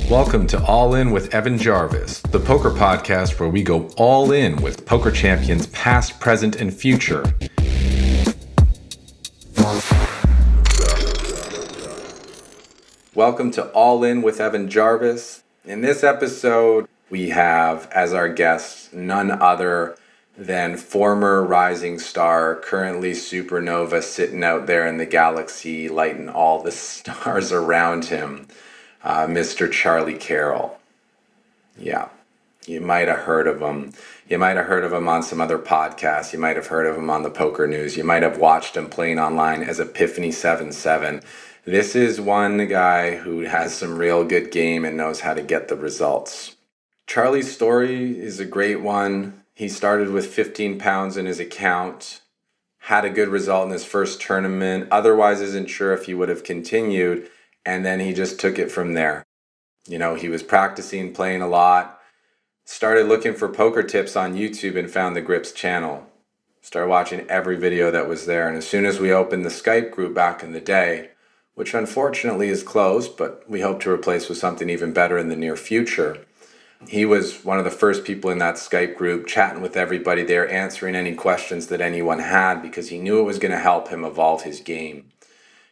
Welcome to All In with Evan Jarvis, the poker podcast where we go all in with poker champions past, present, and future. Welcome to All In with Evan Jarvis. In this episode, we have as our guest none other than former rising star, currently supernova, sitting out there in the galaxy, lighting all the stars around him, Mr. CHARLIE CARREL. Yeah, you might have heard of him. You might have heard of him on some other podcasts. You might have heard of him on the Poker News. You might have watched him playing online as Epiphany77. This is one guy who has some real good game and knows how to get the results. CHARLIE's story is a great one. He started with 15 pounds in his account, had a good result in his first tournament, otherwise isn't sure if he would have continued, and then he just took it from there. You know, he was practicing, playing a lot, started looking for poker tips on YouTube and found the Gripsed channel. Started watching every video that was there, and as soon as we opened the Skype group back in the day, which unfortunately is closed, but we hope to replace with something even better in the near future, he was one of the first people in that Skype group, chatting with everybody there, answering any questions that anyone had because he knew it was going to help him evolve his game.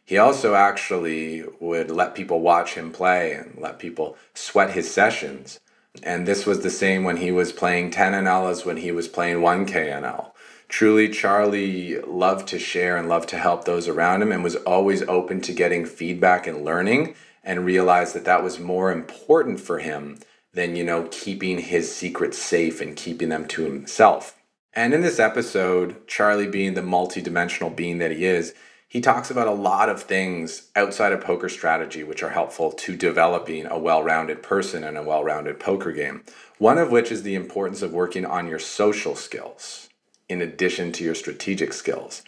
He also actually would let people watch him play and let people sweat his sessions. And this was the same when he was playing 10NL as when he was playing 1KNL. Truly, CHARLIE loved to share and loved to help those around him and was always open to getting feedback and learning, and realized that that was more important for him than, keeping his secrets safe and keeping them to himself. And in this episode, CHARLIE, being the multidimensional being that he is, he talks about a lot of things outside of poker strategy which are helpful to developing a well-rounded person and a well-rounded poker game. One of which is the importance of working on your social skills in addition to your strategic skills.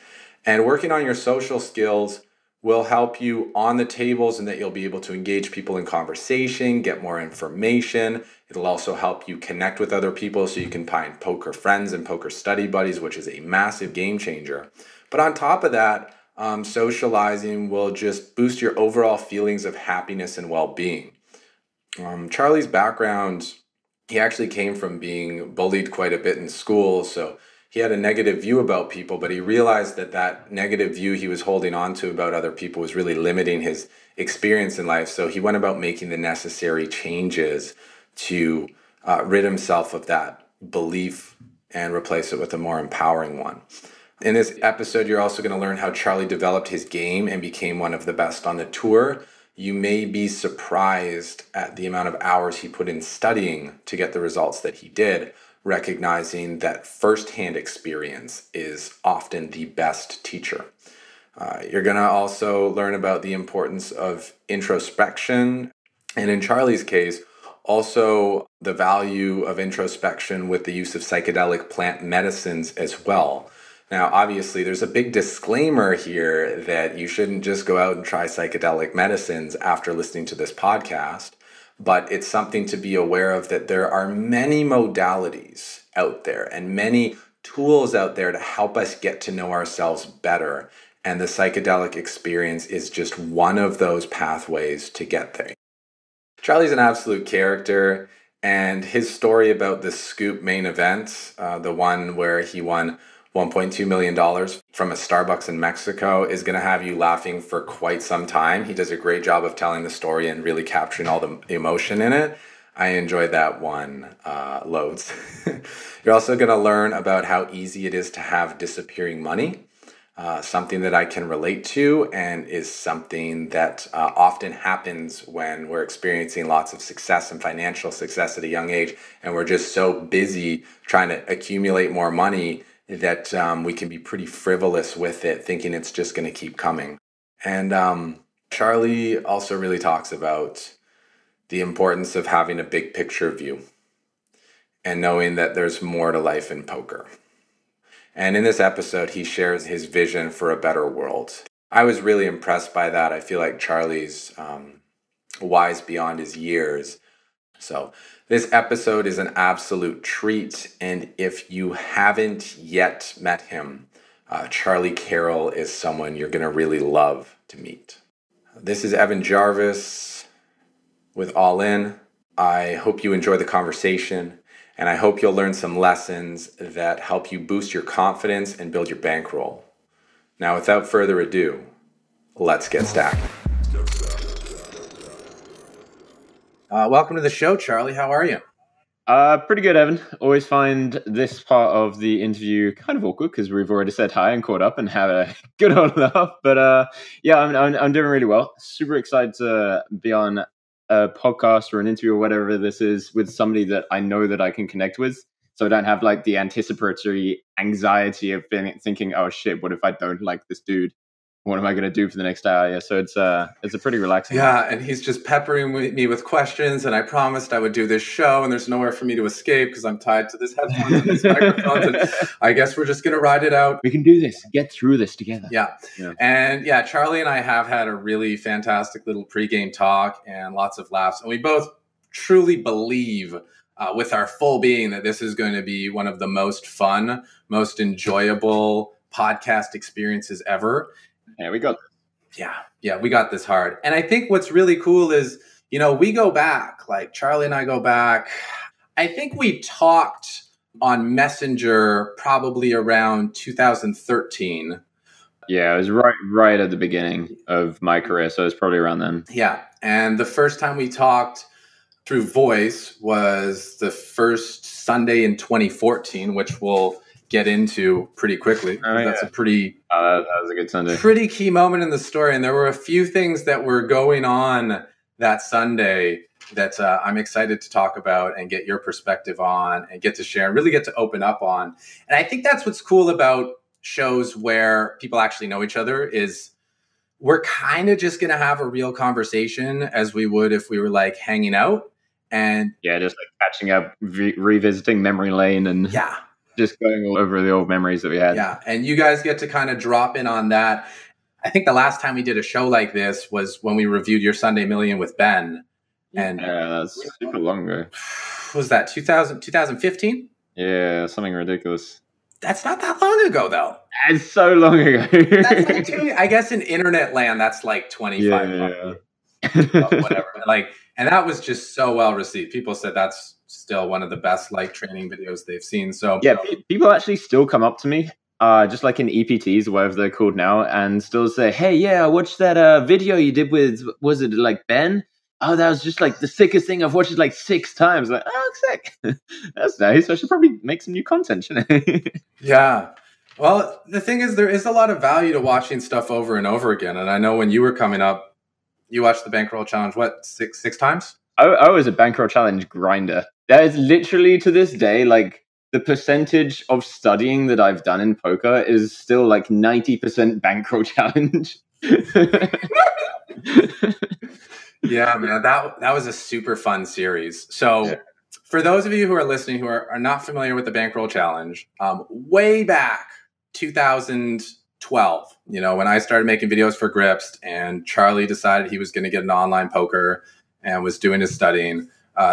And working on your social skills will help you on the tables, and that you'll be able to engage people in conversation, get more information. It'll also help you connect with other people so you can find poker friends and poker study buddies, which is a massive game changer. But on top of that, socializing will just boost your overall feelings of happiness and well-being. CHARLIE's background, he actually came from being bullied quite a bit in school, so he had a negative view about people, but he realized that that negative view he was holding on to about other people was really limiting his experience in life. So he went about making the necessary changes to rid himself of that belief and replace it with a more empowering one. In this episode, you're also going to learn how CHARLIE developed his game and became one of the best on the tour. You may be surprised at the amount of hours he put in studying to get the results that he did, recognizing that firsthand experience is often the best teacher. You're going to also learn about the importance of introspection, and in CHARLIE's case, also the value of introspection with the use of psychedelic plant medicines as well. Now, obviously, there's a big disclaimer here that you shouldn't just go out and try psychedelic medicines after listening to this podcast, but it's something to be aware of, that there are many modalities out there and many tools out there to help us get to know ourselves better. And the psychedelic experience is just one of those pathways to get there. CHARLIE's an absolute character, and his story about the Scoop main event, the one where he won $1.2 million from a Starbucks in Mexico, is going to have you laughing for quite some time. He does a great job of telling the story and really capturing all the emotion in it. I enjoyed that one loads. You're also going to learn about how easy it is to have disappearing money, something that I can relate to, and is something that often happens when we're experiencing lots of success and financial success at a young age, and we're just so busy trying to accumulate more money that we can be pretty frivolous with it, thinking it's just going to keep coming. And CHARLIE also really talks about the importance of having a big picture view and knowing that there's more to life in poker. And in this episode, he shares his vision for a better world. I was really impressed by that. I feel like CHARLIE's wise beyond his years. So this episode is an absolute treat, and if you haven't yet met him, CHARLIE CARREL is someone you're going to really love to meet. This is Evan Jarvis. with All In. I hope you enjoy the conversation, and I hope you'll learn some lessons that help you boost your confidence and build your bankroll. Now, without further ado, let's get stacking. Welcome to the show, Charlie. How are you? Pretty good, Evan. Always find this part of the interview kind of awkward because we've already said hi and caught up and had a good old laugh. But yeah, I'm doing really well. Super excited to be on a podcast or an interview or whatever this is with somebody that I know that I can connect with. So I don't have like the anticipatory anxiety of thinking, oh shit, what if I don't like this dude? What am I going to do for the next hour? Yeah, so it's a pretty relaxing. Yeah, and he's just peppering me with questions, and I promised I would do this show, and there's nowhere for me to escape because I'm tied to this headphones and these microphones, and I guess we're just going to ride it out. We can do this, get through this together. Yeah. And yeah, Charlie and I have had a really fantastic little pregame talk and lots of laughs, and we both truly believe with our full being that this is going to be one of the most fun, most enjoyable podcast experiences ever. Yeah, we got this. Yeah, we got this hard. And I think what's really cool is, we go back, like Charlie and I go back. I think we talked on Messenger probably around 2013. Yeah, it was right at the beginning of my career, so it was probably around then. Yeah, and the first time we talked through voice was the first Sunday in 2014, which we'll get into pretty quickly. That's a pretty that was a good Sunday. Pretty key moment in the story, and there were a few things that were going on that Sunday that I'm excited to talk about and get your perspective on and get to share and really get to open up on. And I think that's what's cool about shows where people actually know each other is we're kind of just going to have a real conversation as we would if we were like hanging out. And yeah, just like catching up, revisiting memory lane and just going all over the old memories that we had. Yeah, and you guys get to kind of drop in on that. I think the last time we did a show like this was when we reviewed your Sunday Million with Ben. And that's super long ago. Was that 2015? Yeah, something ridiculous. That's not that long ago, though. It's so long ago. That's like I guess in internet land, that's like 25 whatever. And that was just so well received. People said that's still one of the best like training videos they've seen. So yeah, people actually still come up to me, just like in EPTs or whatever they're called now, and still say, "Hey, yeah, I watched that video you did with, was it like Ben? Oh, that was just like the sickest thing. I've watched it like 6 times." Like, oh, sick. That's nice. I should probably make some new content, shouldn't I? Yeah. Well, the thing is, there is a lot of value to watching stuff over and over again. And I know when you were coming up, you watched the Bankroll Challenge, what, six times? I was a Bankroll Challenge grinder. That is literally to this day, like the percentage of studying that I've done in poker is still like 90% Bankroll Challenge. Yeah, man, that was a super fun series. So for those of you who are listening who are not familiar with the Bankroll Challenge, way back 2012, when I started making videos for Gripsed and Charlie decided he was going to get an online poker and was doing his studying,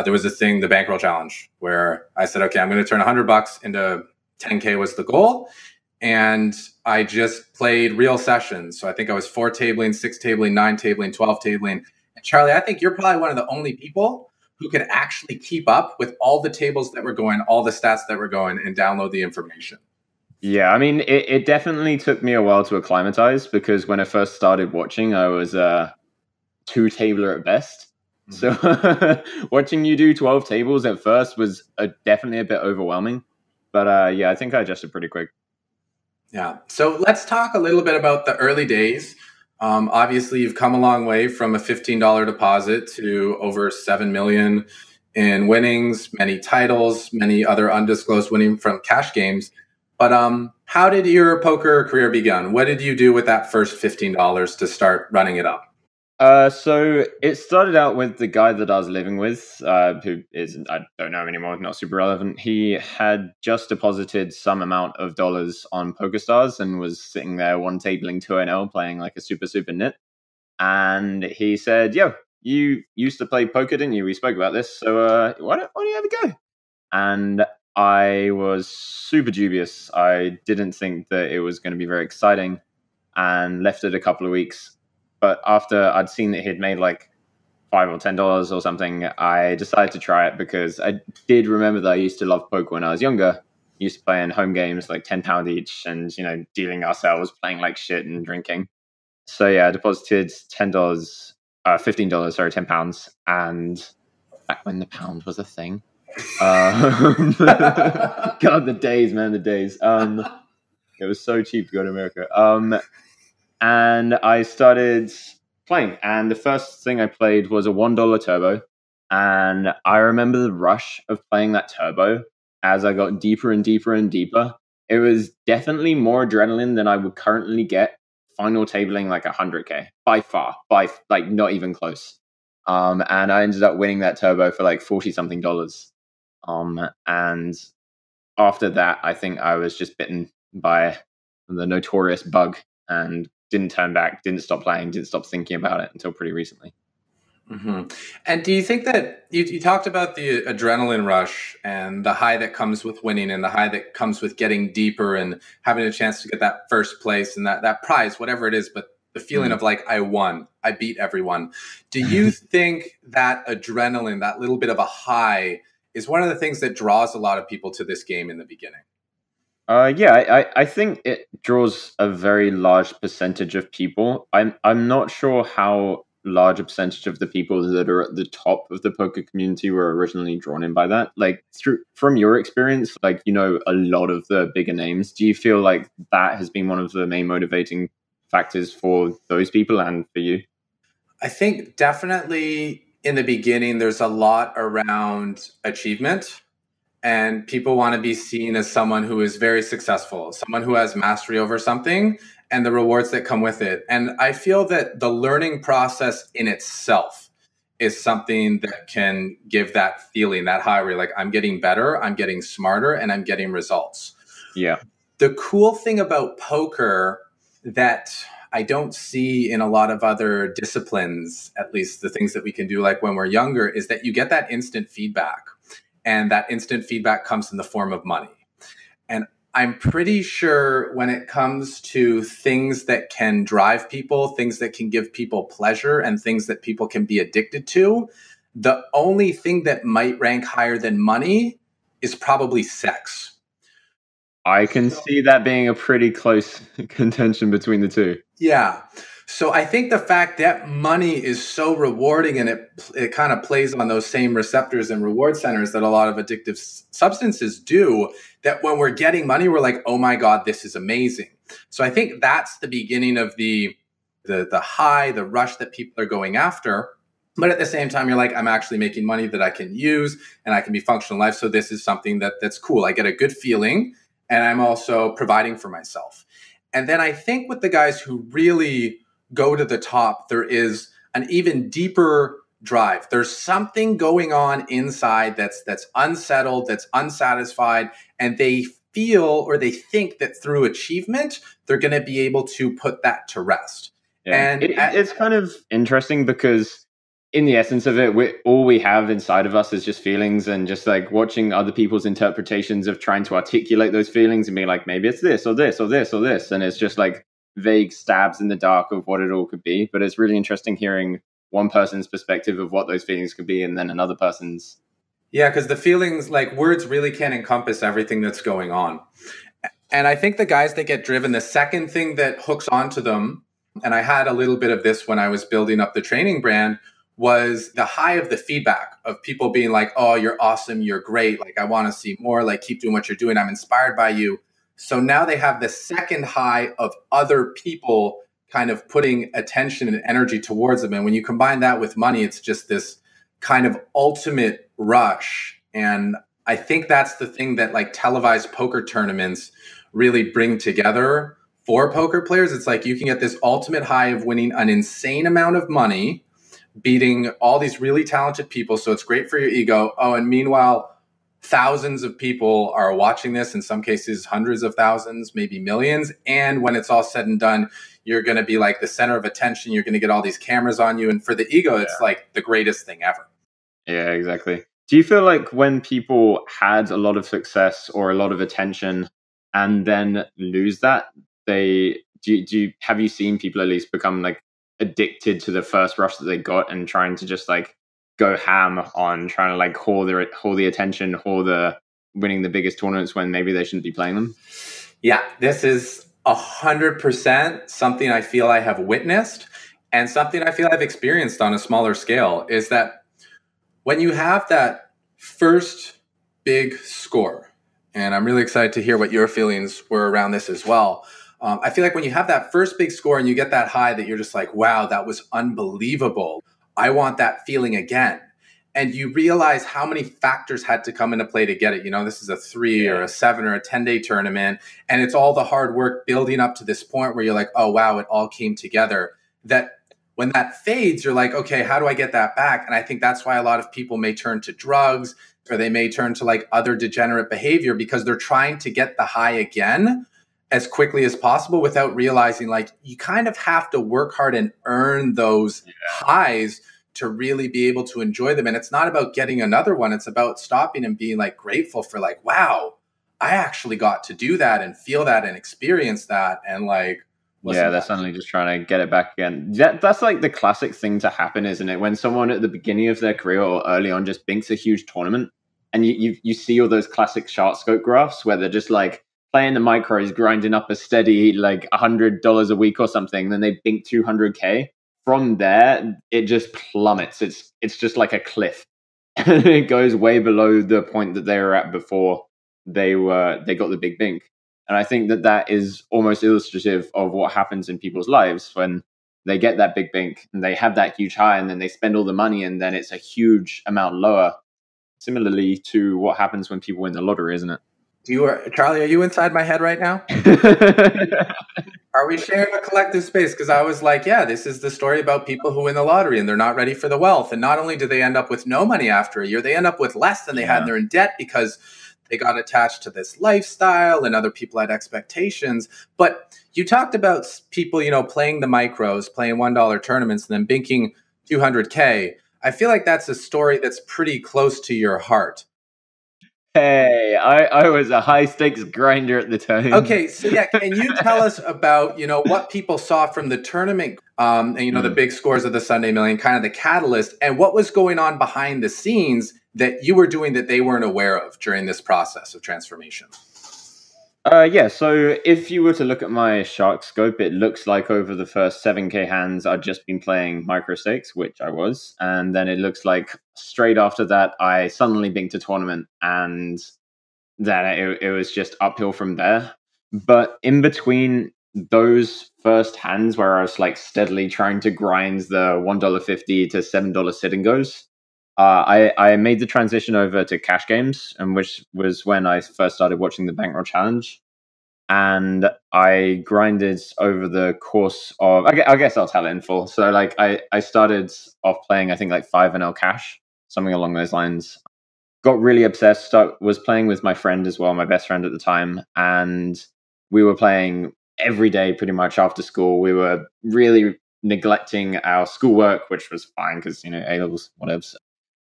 there was a thing, the Bankroll Challenge, where I said, okay, I'm going to turn $100 into 10K was the goal. And I just played real sessions. So I think I was 4 tabling, 6 tabling, 9 tabling, 12 tabling. And Charlie, I think you're probably one of the only people who could actually keep up with all the tables that were going, all the stats that were going, and download the information. Yeah, I mean, it definitely took me a while to acclimatize because when I first started watching, I was a 2-tabler at best. So watching you do 12 tables at first was definitely a bit overwhelming. But yeah, I think I adjusted pretty quick. Yeah. So let's talk a little bit about the early days. Obviously, you've come a long way from a $15 deposit to over 7 million in winnings, many titles, many other undisclosed winning from cash games. But how did your poker career begin? What did you do with that first $15 to start running it up? So it started out with the guy that I was living with, who is, I don't know him anymore, not super relevant. He had just deposited some amount of dollars on PokerStars and was sitting there one tabling 2-0 playing like a super nit. And he said, yo, you used to play poker, didn't you? We spoke about this. So why don't you have a go? And I was super dubious. I didn't think that it was going to be very exciting and left it a couple of weeks. But after I'd seen that he'd made like $5 or $10 or something, I decided to try it because I did remember that I used to love poker when I was younger. Used to play in home games like £10 each, and dealing ourselves, playing like shit and drinking. So yeah, I deposited $10, $15, sorry, £10, and back when the pound was a thing. God, the days, man, the days. It was so cheap to go to America. And I started playing, and the first thing I played was a $1 turbo, and I remember the rush of playing that turbo as I got deeper and deeper and deeper. It was definitely more adrenaline than I would currently get final tabling like 100K by far, by like not even close. And I ended up winning that turbo for like 40 something dollars. And after that, I think I was just bitten by the notorious bug and didn't turn back, didn't stop playing, didn't stop thinking about it until pretty recently. Mm-hmm. And do you think that you talked about the adrenaline rush and the high that comes with winning and the high that comes with getting deeper and having a chance to get that first place and that prize, whatever it is, but the feeling of like, I won, I beat everyone. Do you think that adrenaline, that little bit of a high, is one of the things that draws a lot of people to this game in the beginning? Yeah, I think it draws a very large percentage of people. I'm not sure how large a percentage of the people that are at the top of the poker community were originally drawn in by that. Like from your experience, like a lot of the bigger names. Do you feel like that has been one of the main motivating factors for those people and for you? I think definitely in the beginning, there's a lot around achievement. And people want to be seen as someone who is very successful, someone who has mastery over something and the rewards that come with it. And I feel that the learning process in itself is something that can give that feeling, that high where you're like, I'm getting better, I'm getting smarter, and I'm getting results. Yeah. The cool thing about poker that I don't see in a lot of other disciplines, at least the things that we can do like when we're younger, is that you get that instant feedback. And that instant feedback comes in the form of money. And I'm pretty sure when it comes to things that can drive people, things that can give people pleasure, and things that people can be addicted to, the only thing that might rank higher than money is probably sex. I can see that being a pretty close contention between the two. Yeah. So I think the fact that money is so rewarding and it kind of plays on those same receptors and reward centers that a lot of addictive substances do, that when we're getting money, we're like, oh my God, this is amazing. So I think that's the beginning of the high, the rush that people are going after. But at the same time, you're like, I'm actually making money that I can use and I can be functional in life. So this is something that's cool. I get a good feeling and I'm also providing for myself. And then I think with the guys who really go to the top, there is an even deeper drive. There's something going on inside that's unsettled, that's unsatisfied, and they feel or they think that through achievement, they're going to be able to put that to rest. Yeah. And it's kind of interesting because in the essence of it, all we have inside of us is just feelings, and just like watching other people's interpretations of trying to articulate those feelings and being like, maybe it's this or this or this or this. And it's just like vague stabs in the dark of what it all could be. But it's really interesting hearing one person's perspective of what those feelings could be and then another person's. Yeah, because the feelings, like words really can't encompass everything that's going on. And I think the guys that get driven, the second thing that hooks onto them, and I had a little bit of this when I was building up the training brand, was the high of the feedback of people being like, oh, you're awesome, you're great, like I want to see more, like keep doing what you're doing, I'm inspired by you. So now they have the second high of other people kind of putting attention and energy towards them. And when you combine that with money, it's just this kind of ultimate rush. And I think that's the thing that like televised poker tournaments really bring together for poker players. It's like you can get this ultimate high of winning an insane amount of money, beating all these really talented people. So it's great for your ego. Oh, and meanwhile, thousands of people are watching this, in some cases, hundreds of thousands, maybe millions. And when it's all said and done, you're going to be like the center of attention. You're going to get all these cameras on you. And for the ego, it's like the greatest thing ever. Yeah, exactly. Do you feel like when people had a lot of success or a lot of attention and then lose that, have you seen people at least become like addicted to the first rush that they got and trying to just like go ham on trying to like haul the attention, winning the biggest tournaments when maybe they shouldn't be playing them? Yeah, this is 100% something I feel I have witnessed, and something I feel I've experienced on a smaller scale, is that when you have that first big score, and I'm really excited to hear what your feelings were around this as well. I feel like when you have that first big score and you get that high that you're just like, wow, that was unbelievable. I want that feeling again. And you realize how many factors had to come into play to get it. You know, this is a 3 or a 7 or a 10-day tournament. And it's all the hard work building up to this point where you're like, oh, wow, it all came together. That when that fades, you're like, okay, how do I get that back? And I think that's why a lot of people may turn to drugs, or they may turn to like other degenerate behavior, because they're trying to get the high again as quickly as possible without realizing like you kind of have to work hard and earn those highs to really be able to enjoy them. And it's not about getting another one. It's about stopping and being like grateful for like, wow, I actually got to do that and feel that and experience that. And like, they're suddenly just trying to get it back again. That's like the classic thing to happen, isn't it? When someone at the beginning of their career or early on just binks a huge tournament, and you see all those classic chart scope graphs where they're just like playing the micros, grinding up a steady like $100 a week or something, then they bink 200K. From there, it just plummets. It's just like a cliff. It goes way below the point that they were at before they got the big bink. And I think that is almost illustrative of what happens in people's lives when they get that big bink and they have that huge high, and then they spend all the money, and then it's a huge amount lower. Similarly to what happens when people win the lottery, isn't it? Charlie, are you inside my head right now? Are we sharing a collective space? Because I was like, yeah, this is the story about people who win the lottery and they're not ready for the wealth. And not only do they end up with no money after a year, they end up with less than they had, and they're in debt because they got attached to this lifestyle and other people had expectations. But you talked about people, you know, playing the micros, playing $1 tournaments, and then binking 200K. I feel like that's a story that's pretty close to your heart. Hey, I was a high stakes grinder at the time. Okay, so yeah, can you tell us about, you know, what people saw from the tournament, and you know, the big scores of the Sunday Million, kind of the catalyst, and what was going on behind the scenes that you were doing that they weren't aware of during this process of transformation? So if you were to look at my shark scope, it looks like over the first 7K hands, I'd just been playing micro stakes, which I was. And then it looks like straight after that, I suddenly binked a tournament, and then it was just uphill from there. But in between those first hands where I was like steadily trying to grind the $1.50 to $7 sit and goes, I made the transition over to cash games, and which was when I first started watching the Bankroll Challenge. And I grinded over the course of, I guess I'll tell it in full. So like I started off playing, I think like 5NL cash, something along those lines. Got really obsessed, was playing with my friend as well, my best friend at the time. And we were playing every day pretty much after school. We were really neglecting our schoolwork, which was fine because, you know, A-levels, whatever.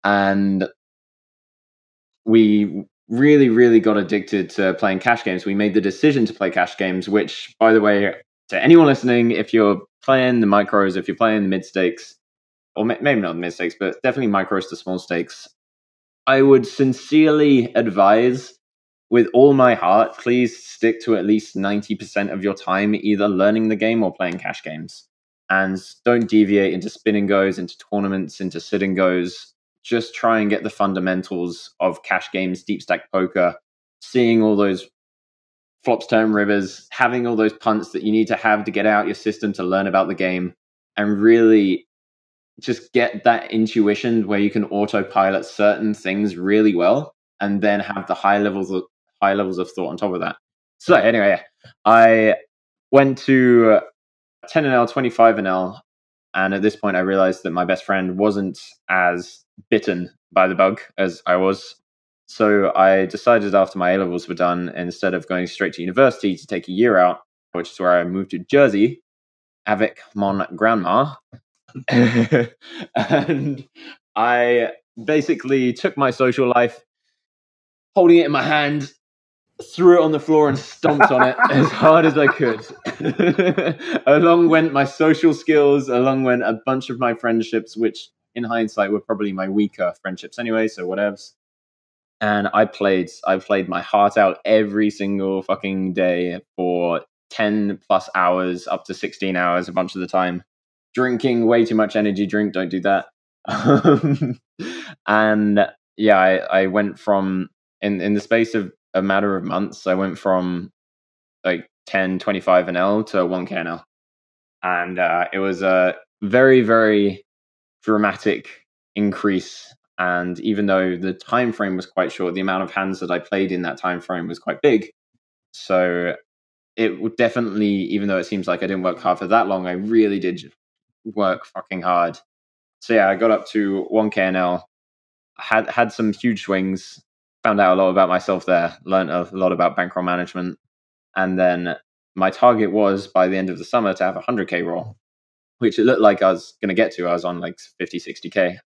And we really, really got addicted to playing cash games. We made the decision to play cash games, which, by the way, to anyone listening, if you're playing the micros, if you're playing the mid stakes, or maybe not the mid stakes, but definitely micros to small stakes, I would sincerely advise with all my heart, please stick to at least 90% of your time either learning the game or playing cash games. And don't deviate into spin and goes, into tournaments, into sit and goes. Just try and get the fundamentals of cash games, deep stack poker, seeing all those flops, turn rivers, having all those punts that you need to have to get out your system to learn about the game, and really just get that intuition where you can autopilot certain things really well, and then have the high levels of thought on top of that. So anyway, I went to 10NL, 25NL, and at this point I realized that my best friend wasn't as bitten by the bug as I was. So I decided after my A-levels were done, instead of going straight to university, to take a year out, which is where I moved to Jersey avec mon grandma. And I basically took my social life, holding it in my hand, threw it on the floor and stomped on it as hard as I could. Along went my social skills, along went a bunch of my friendships, which in hindsight were probably my weaker friendships anyway, so whatevs. And I played my heart out every single fucking day for 10 plus hours, up to 16 hours a bunch of the time. Drinking way too much energy drink, don't do that. And yeah, I went from, in the space of a matter of months, I went from like 10, 25 NL to 1K NL. And it was a very, very dramatic increase. And even though the time frame was quite short, the amount of hands that I played in that time frame was quite big. So it would definitely, even though it seems like I didn't work hard for that long, I really did work fucking hard. So yeah, I got up to 1K NL, had some huge swings, found out a lot about myself there, learned a lot about bankroll management. And then my target was by the end of the summer to have a 100K roll, which it looked like I was going to get to. I was on like 50, 60K.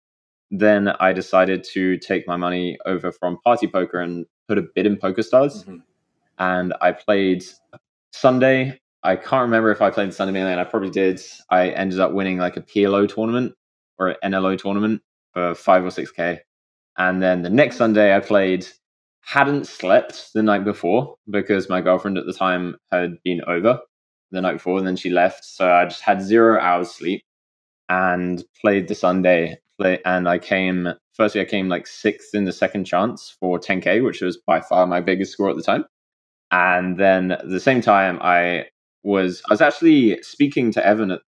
Then I decided to take my money over from Party Poker and put a bid in PokerStars. Mm-hmm. And I played Sunday. I can't remember if I played Sunday Million. I probably did. I ended up winning like a PLO tournament or an NLO tournament for 5 or 6K. And then the next Sunday I played, hadn't slept the night before because my girlfriend at the time had been over the night before and then she left. So I just had 0 hours sleep and played the Sunday. And I came like 6th in the second chance for 10K, which was by far my biggest score at the time. And then at the same time, I was actually speaking to Evan at,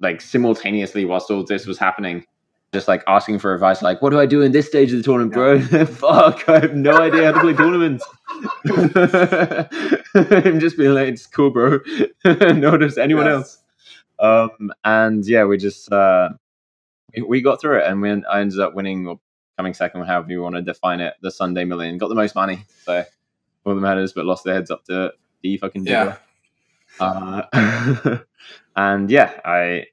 like, simultaneously whilst all this was happening, just like asking for advice, like, what do I do in this stage of the tournament, bro? Fuck, I have no idea how to play tournaments. I'm just being like, it's cool, bro. Notice anyone else. And yeah, we just we got through it, and I ended up winning or coming second, however you want to define it, the Sunday Million. Got the most money, so all that matters, but lost their heads up to the fucking digger. And yeah, I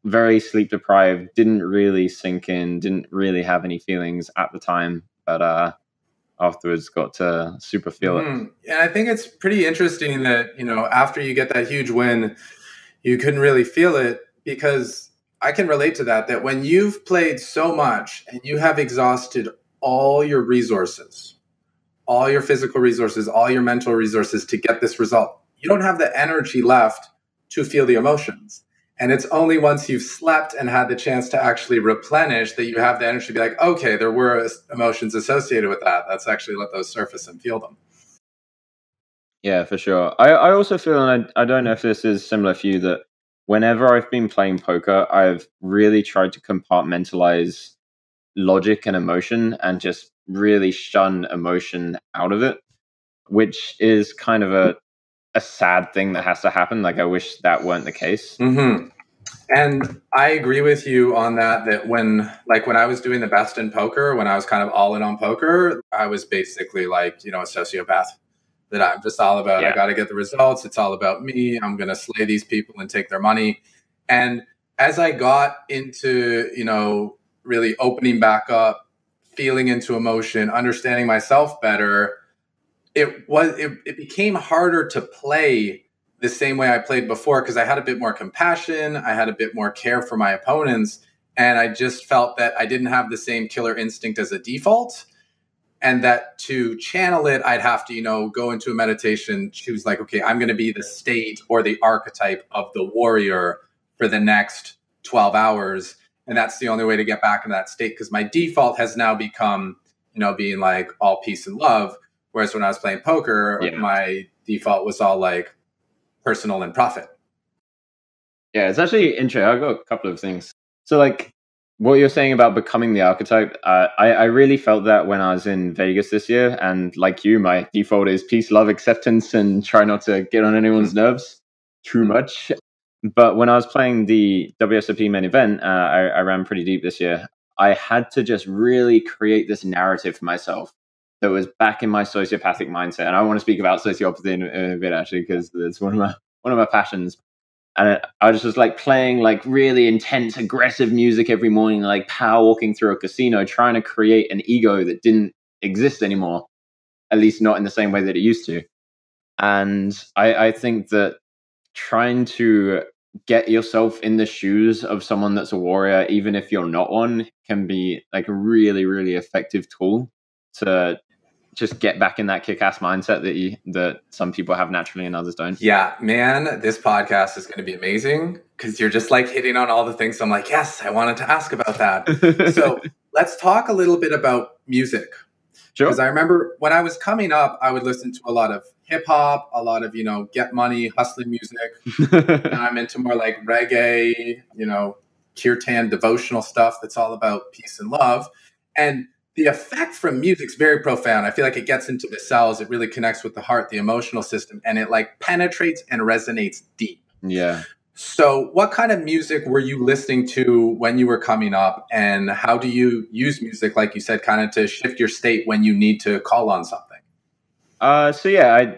very sleep deprived, didn't really sink in, didn't really have any feelings at the time, but afterwards got to super feel it. Yeah, I think it's pretty interesting that, you know, after you get that huge win, you couldn't really feel it, because I can relate to that when you've played so much and you have exhausted all your resources, all your physical resources, all your mental resources to get this result, you don't have the energy left to feel the emotions. And it's only once you've slept and had the chance to actually replenish that you have the energy to be like, okay, there were emotions associated with that. Let's actually let those surface and feel them. Yeah, for sure. I also feel, and I don't know if this is similar for you, that whenever I've been playing poker, I've really tried to compartmentalize logic and emotion and just really shun emotion out of it, which is kind of a sad thing that has to happen. Like, I wish that weren't the case. Mm-hmm. And I agree with you on that when I was doing the best in poker, when I was kind of all in on poker, I was basically like, you know, a sociopath, that I'm just all about, I got to get the results. It's all about me. I'm going to slay these people and take their money. And as I got into, you know, really opening back up, feeling into emotion, understanding myself better, it became harder to play the same way I played before, because I had a bit more compassion. I had a bit more care for my opponents. And I just felt that I didn't have the same killer instinct as a default. And that to channel it, I'd have to, you know, go into a meditation, choose like, okay, I'm going to be the state or the archetype of the warrior for the next 12 hours. And that's the only way to get back in that state, because my default has now become, you know, being like all peace and love. Whereas when I was playing poker, my default was all like personal and profit. Yeah, it's actually interesting. I've got a couple of things. So, like, what you're saying about becoming the archetype, I really felt that when I was in Vegas this year. And like you, my default is peace, love, acceptance, and try not to get on anyone's nerves too much. But when I was playing the WSOP main event, I ran pretty deep this year. I had to just really create this narrative for myself that was back in my sociopathic mindset. And I want to speak about sociopathy in a bit, actually, because it's one of my passions. And I was just like playing like really intense, aggressive music every morning, like power walking through a casino, trying to create an ego that didn't exist anymore. at least not in the same way that it used to. And I think that trying to get yourself in the shoes of someone that's a warrior, even if you're not one, can be like a really, really effective tool to just get back in that kick-ass mindset that some people have naturally and others don't. Yeah, man, this podcast is going to be amazing because you're just like hitting on all the things. So I'm like, yes, I wanted to ask about that. So let's talk a little bit about music. Sure. Because I remember when I was coming up, I would listen to a lot of hip hop, a lot of, get money, hustling music. And I'm into more like reggae, kirtan, devotional stuff that's all about peace and love. And the effect from music's very profound. I feel like it gets into the cells. It really connects with the heart, the emotional system, and it like penetrates and resonates deep. Yeah. So what kind of music were you listening to when you were coming up, and how do you use music, like you said, kind of to shift your state when you need to call on something? So yeah,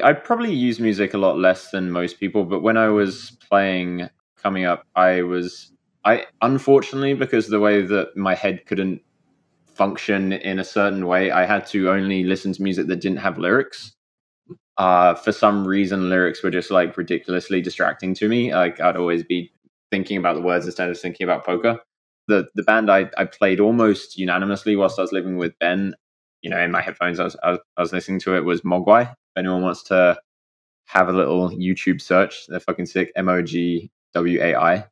I probably use music a lot less than most people, but when I was playing coming up, I unfortunately, because of the way that my head couldn't function in a certain way, I had to only listen to music that didn't have lyrics. For some reason, lyrics were just like ridiculously distracting to me. Like I'd always be thinking about the words instead of thinking about poker. The band I played almost unanimously whilst I was living with Ben, in my headphones, I was listening to it, was Mogwai. If anyone wants to have a little YouTube search, they're fucking sick. Mogwai.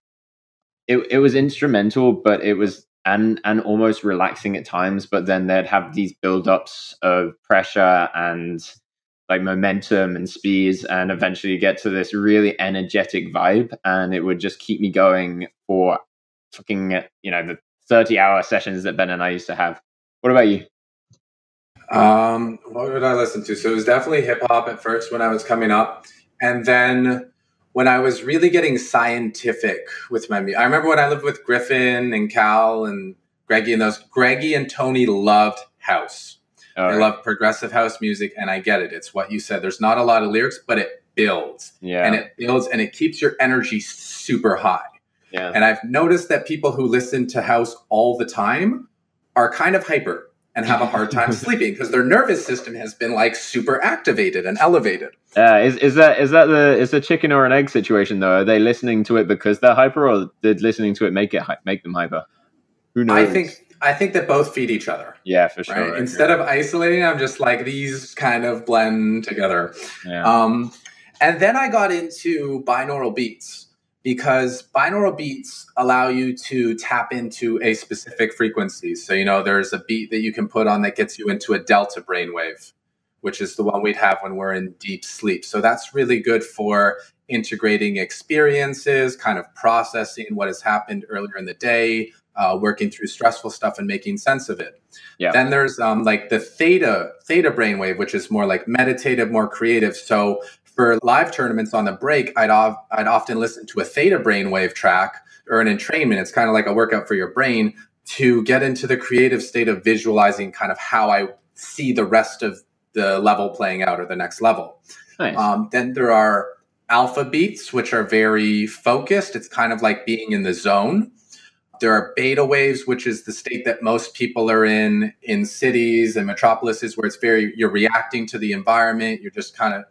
It was instrumental, but it was and almost relaxing at times. But then they'd have these build-ups of pressure and like momentum and speeds, and eventually get to this really energetic vibe, and it would just keep me going for fucking the 30-hour sessions that Ben and I used to have. What about you? What would I listen to? So it was definitely hip hop at first when I was coming up, and then when I was really getting scientific with my music. I remember when I lived with Griffin and Cal and Greggy, and Greggy and Tony loved house. They love progressive house music, and I get it. It's what you said. There's not a lot of lyrics, but it builds. Yeah. And it builds, and it keeps your energy super high. Yeah. And I've noticed that people who listen to house all the time are kind of hyper and have a hard time sleeping because their nervous system has been like super activated and elevated. Is the chicken or an egg situation though? Are they listening to it because they're hyper, or did listening to it make them hyper? Who knows? I think that both feed each other. Yeah, for sure. Right? Instead of isolating, I'm just like, these kind of blend together. Yeah. And then I got into binaural beats because binaural beats allow you to tap into a specific frequency. So, there's a beat that you can put on that gets you into a delta brainwave, which is the one we'd have when we're in deep sleep. So that's really good for integrating experiences, kind of processing what has happened earlier in the day, working through stressful stuff and making sense of it. Yeah. Then there's like the theta brainwave, which is more like meditative, more creative. So for live tournaments on the break, I'd often listen to a theta brainwave track or an entrainment. It's kind of like a workout for your brain to get into the creative state of visualizing kind of how I see the rest of the level playing out, or the next level. Nice. Then there are alpha beats, which are very focused. It's kind of like being in the zone. There are beta waves, which is the state that most people are in cities and metropolises, where it's you're reacting to the environment. You're just kind of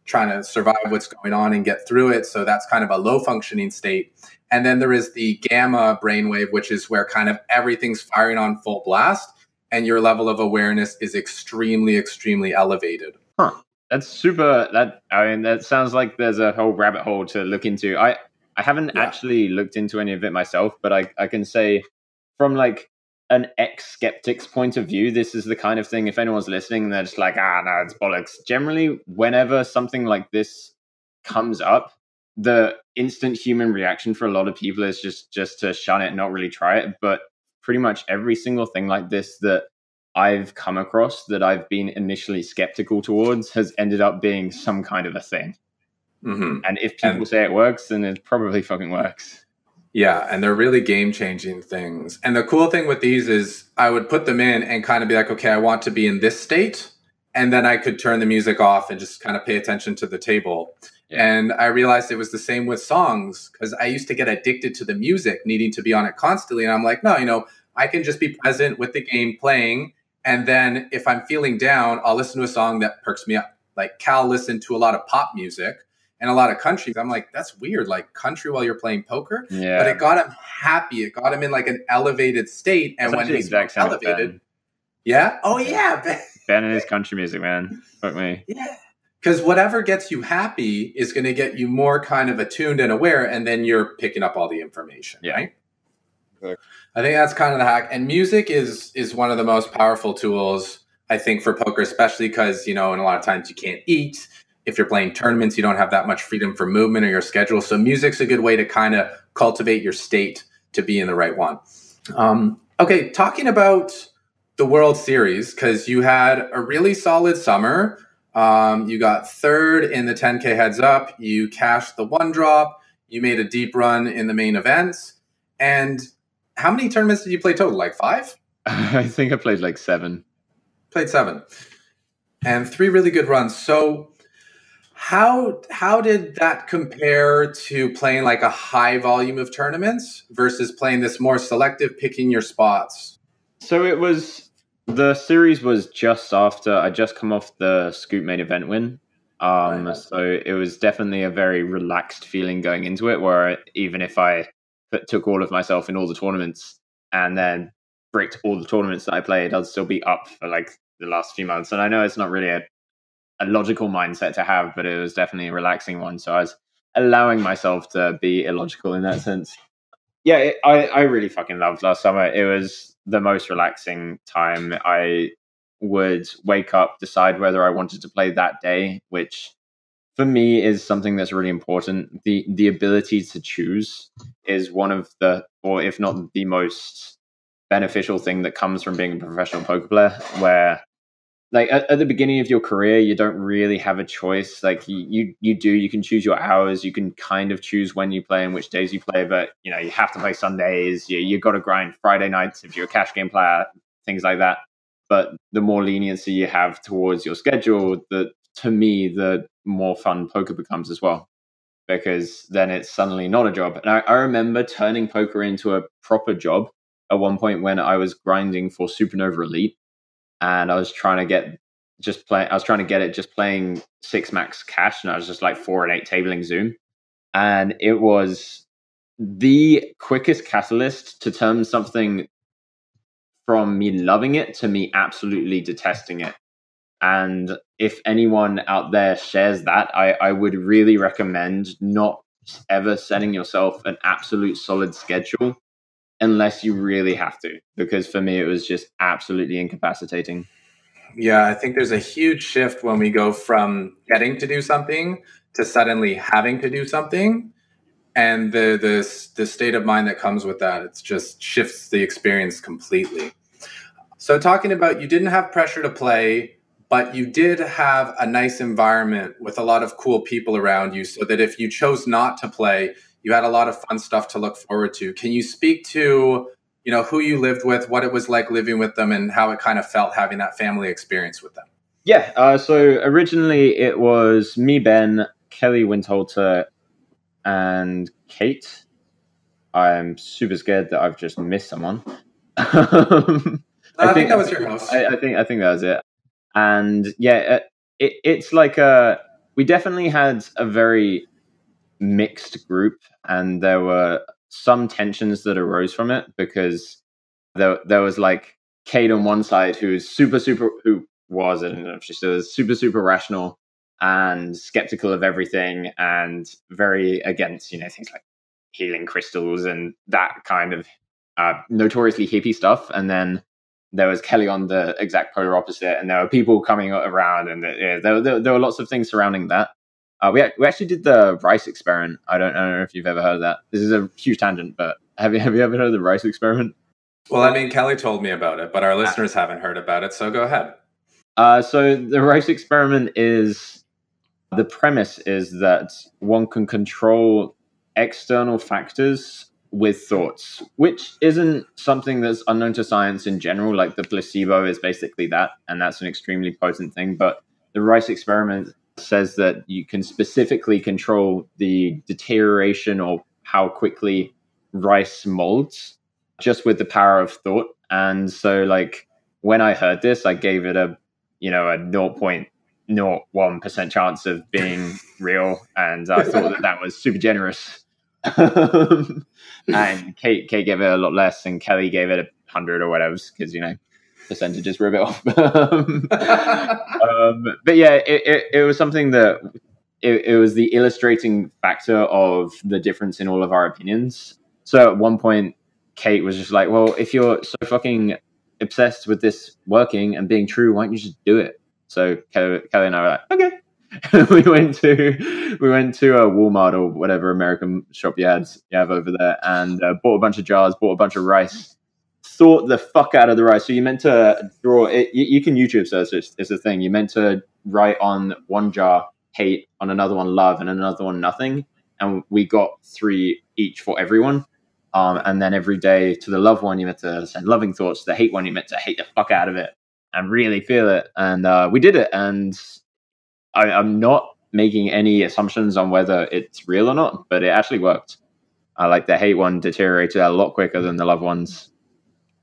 trying to survive what's going on and get through it. So that's kind of a low functioning state. And then there is the gamma brainwave, which is where kind of everything's firing on full blast and your level of awareness is extremely, extremely elevated. Huh. That's super. That sounds like there's a whole rabbit hole to look into. I haven't actually looked into any of it myself, but I can say from like an ex-skeptic's point of view, this is the kind of thing, if anyone's listening, they're just like, no, it's bollocks. Generally, whenever something like this comes up, the instant human reaction for a lot of people is just to shun it and not really try it. But pretty much every single thing like this that I've come across that I've been initially skeptical towards has ended up being some kind of a thing. Mm-hmm. And if people say it works, then it probably fucking works. Yeah, and they're really game-changing things. And the cool thing with these is I would put them in and kind of be like, okay, I want to be in this state. And then I could turn the music off and just kind of pay attention to the table. Yeah. And I realized it was the same with songs, because I used to get addicted to the music, needing to be on it constantly. And I'm like, no, I can just be present with the game playing And then if I'm feeling down, I'll listen to a song that perks me up. Like Cal listened to a lot of pop music and a lot of country. I'm like, that's weird, like country while you're playing poker. Yeah. But it got him happy. It got him in like an elevated state. And That's when he's the exact same elevated, Ben. yeah. Oh yeah. Ben and his country music, man. Fuck me. Yeah. Because whatever gets you happy is going to get you more kind of attuned and aware, and then you're picking up all the information, right? Exactly. I think that's kind of the hack. And music is one of the most powerful tools, I think, for poker, especially because, you know, and a lot of times you can't eat. If you're playing tournaments, you don't have that much freedom for movement or your schedule. So music's a good way to kind of cultivate your state to be in the right one. Okay, talking about the World Series, because you had a really solid summer. You got third in the 10K heads up. You cashed the one drop. You made a deep run in the main events. And how many tournaments did you play total? Like 5? I think I played like 7. Played 7. And 3 really good runs. So how did that compare to playing like a high volume of tournaments versus playing this more selective, picking your spots? So the series was just after I just come off the Scoop main event win. Right. So it was definitely a very relaxed feeling going into it, where even if I took all of myself in all the tournaments and then bricked all the tournaments that I played, I'd still be up for like the last few months. And I know it's not really a logical mindset to have, but it was definitely a relaxing one. So I was allowing myself to be illogical in that sense. Yeah, I really fucking loved last summer. It was the most relaxing time. I would wake up, decide whether I wanted to play that day, which for me is something that's really important. The ability to choose is one of the, or if not the most beneficial thing that comes from being a professional poker player, where like at the beginning of your career, you don't really have a choice. Like you can choose your hours. You can kind of choose when you play and which days you play, but you know, you have to play Sundays. You got to grind Friday nights if you're a cash game player, things like that. But the more leniency you have towards your schedule, to me, the more fun poker becomes as well, because then it's suddenly not a job. And I remember turning poker into a proper job at one point when I was grinding for Supernova Elite. And I was trying to get it just playing 6 max cash, and I was just like 4 and 8 tabling Zoom. And it was the quickest catalyst to turn something from me loving it to me absolutely detesting it. And if anyone out there shares that, I would really recommend not ever setting yourself an absolute solid schedule unless you really have to, because for me, it was just absolutely incapacitating. Yeah, I think there's a huge shift when we go from getting to do something to suddenly having to do something. And the state of mind that comes with that, it just shifts the experience completely. So talking about, you didn't have pressure to play, but you did have a nice environment with a lot of cool people around you, so that if you chose not to play, you had a lot of fun stuff to look forward to. Can you speak to, you know, who you lived with, what it was like living with them, and how it kind of felt having that family experience with them? Yeah, so originally it was me, Ben, Kelly Windholter, and Kate. I'm super scared that I've just missed someone. I think that was your house. I think that was it. And yeah, it's like we definitely had a very mixed group, and there were some tensions that arose from it, because there was like Kate on one side who was, I don't know if she still is, super rational and skeptical of everything, and very against, you know, things like healing crystals and that kind of notoriously hippie stuff. And then there was Kelly on the exact polar opposite, and there were people coming around, and there were lots of things surrounding that. We actually did the rice experiment. I don't know if you've ever heard of that. This is a huge tangent, but have you ever heard of the rice experiment? Well, I mean, Kelly told me about it, but our listeners haven't heard about it, so go ahead. So the rice experiment is, the premise is that one can control external factors with thoughts, which isn't something that's unknown to science in general. Like the placebo is basically that, and that's an extremely potent thing. But the rice experiment says that you can specifically control the deterioration or how quickly rice molds just with the power of thought. And so like when I heard this, I gave it a 0.01% chance of being real, and I thought that was super generous. And Kate gave it a lot less, and Kelly gave it 100 or whatever, because percentages rub it off. But yeah, it was something that it was the illustrating factor of the difference in all of our opinions. So at one point, Kate was just like, "Well, if you're so fucking obsessed with this working and being true, why don't you just do it?" So Kelly and I were like, "Okay." we went to a Walmart or whatever American shop you have over there, and bought a bunch of jars, bought a bunch of rice, thought the fuck out of the rice. So you meant to draw it. You can YouTube search it. It's a thing. You meant to write on one jar hate, on another one love, and another one nothing. And we got 3 each for everyone. And then every day to the love one, you meant to send loving thoughts. The hate one, you meant to hate the fuck out of it and really feel it. And we did it. And I'm not making any assumptions on whether it's real or not, but it actually worked. Like the hate one deteriorated a lot quicker than the love ones.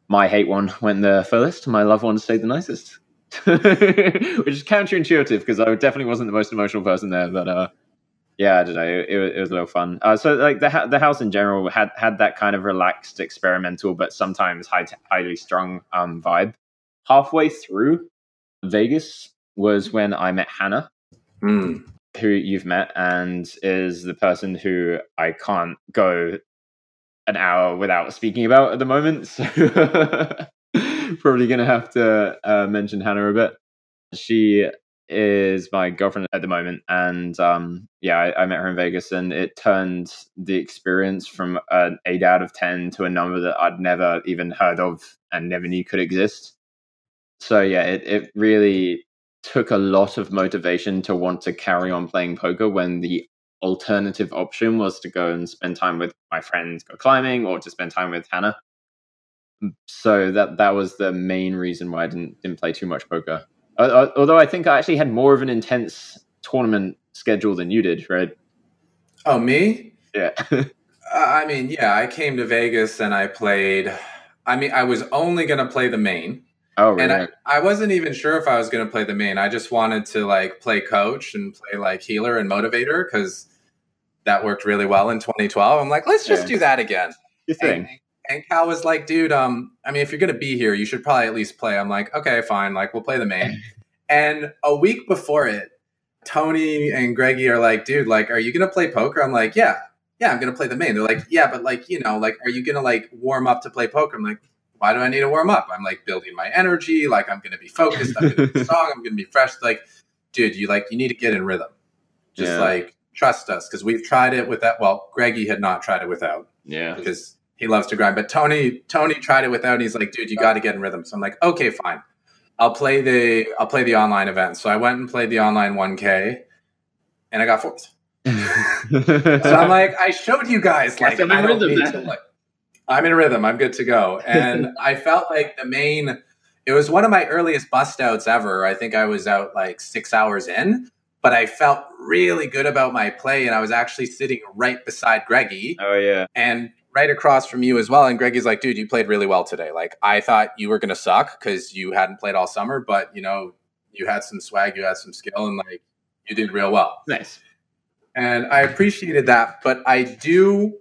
My hate one went the furthest. My love one stayed the nicest. Which is counterintuitive, because I definitely wasn't the most emotional person there. But yeah, I don't know. It was a little fun. So like the house in general had that kind of relaxed, experimental, but sometimes highly strung vibe. Halfway through Vegas was when I met Hannah, who you've met, and is the person who I can't go an hour without speaking about at the moment. So probably going to have to mention Hannah a bit. She is my girlfriend at the moment, and I met her in Vegas, and it turned the experience from an 8 out of 10 to a number that I'd never even heard of and never knew could exist. So yeah, it really took a lot of motivation to want to carry on playing poker when the alternative option was to go and spend time with my friends, go climbing, or to spend time with Hannah. So that was the main reason why I didn't play too much poker. Although I think I actually had more of an intense tournament schedule than you did, right? Oh, me? Yeah. I mean, yeah, I came to Vegas and I played. I mean, I was only going to play the main. Oh, really? And I wasn't even sure if I was going to play the main. I just wanted to like play coach and play like healer and motivator, because that worked really well in 2012. I'm like, let's just do that again. And Cal was like, dude, I mean, if you're going to be here, you should probably at least play. I'm like, okay, fine. Like, we'll play the main. And a week before it, Tony and Greggy are like, dude, like, are you going to play poker? I'm like, yeah, I'm going to play the main. They're like, yeah, but like, like, are you going to like warm up to play poker? I'm like, why do I need to warm up? I'm like building my energy. Like, I'm going to be focused. I'm going to be strong. I'm going to be fresh. Like, dude, you need to get in rhythm. Just like, trust us. Cause we've tried it with that. Well, Greggy had not tried it without. Yeah. Because he loves to grind, but Tony tried it without. And he's like, dude, you got to get in rhythm. So I'm like, okay, fine. I'll play the online event. So I went and played the online 1K and I got 4th. So I'm like, I showed you guys, like, I'm in rhythm. I'm good to go. And I felt like the main, it was one of my earliest bust outs ever. I think I was out like 6 hours in, but I felt really good about my play. And I was actually sitting right beside Greggy. Oh, yeah. And right across from you as well. And Greggy's like, dude, you played really well today. Like, I thought you were going to suck because you hadn't played all summer, but you had some swag, you had some skill, and like, you did real well. Nice. And I appreciated that. But I do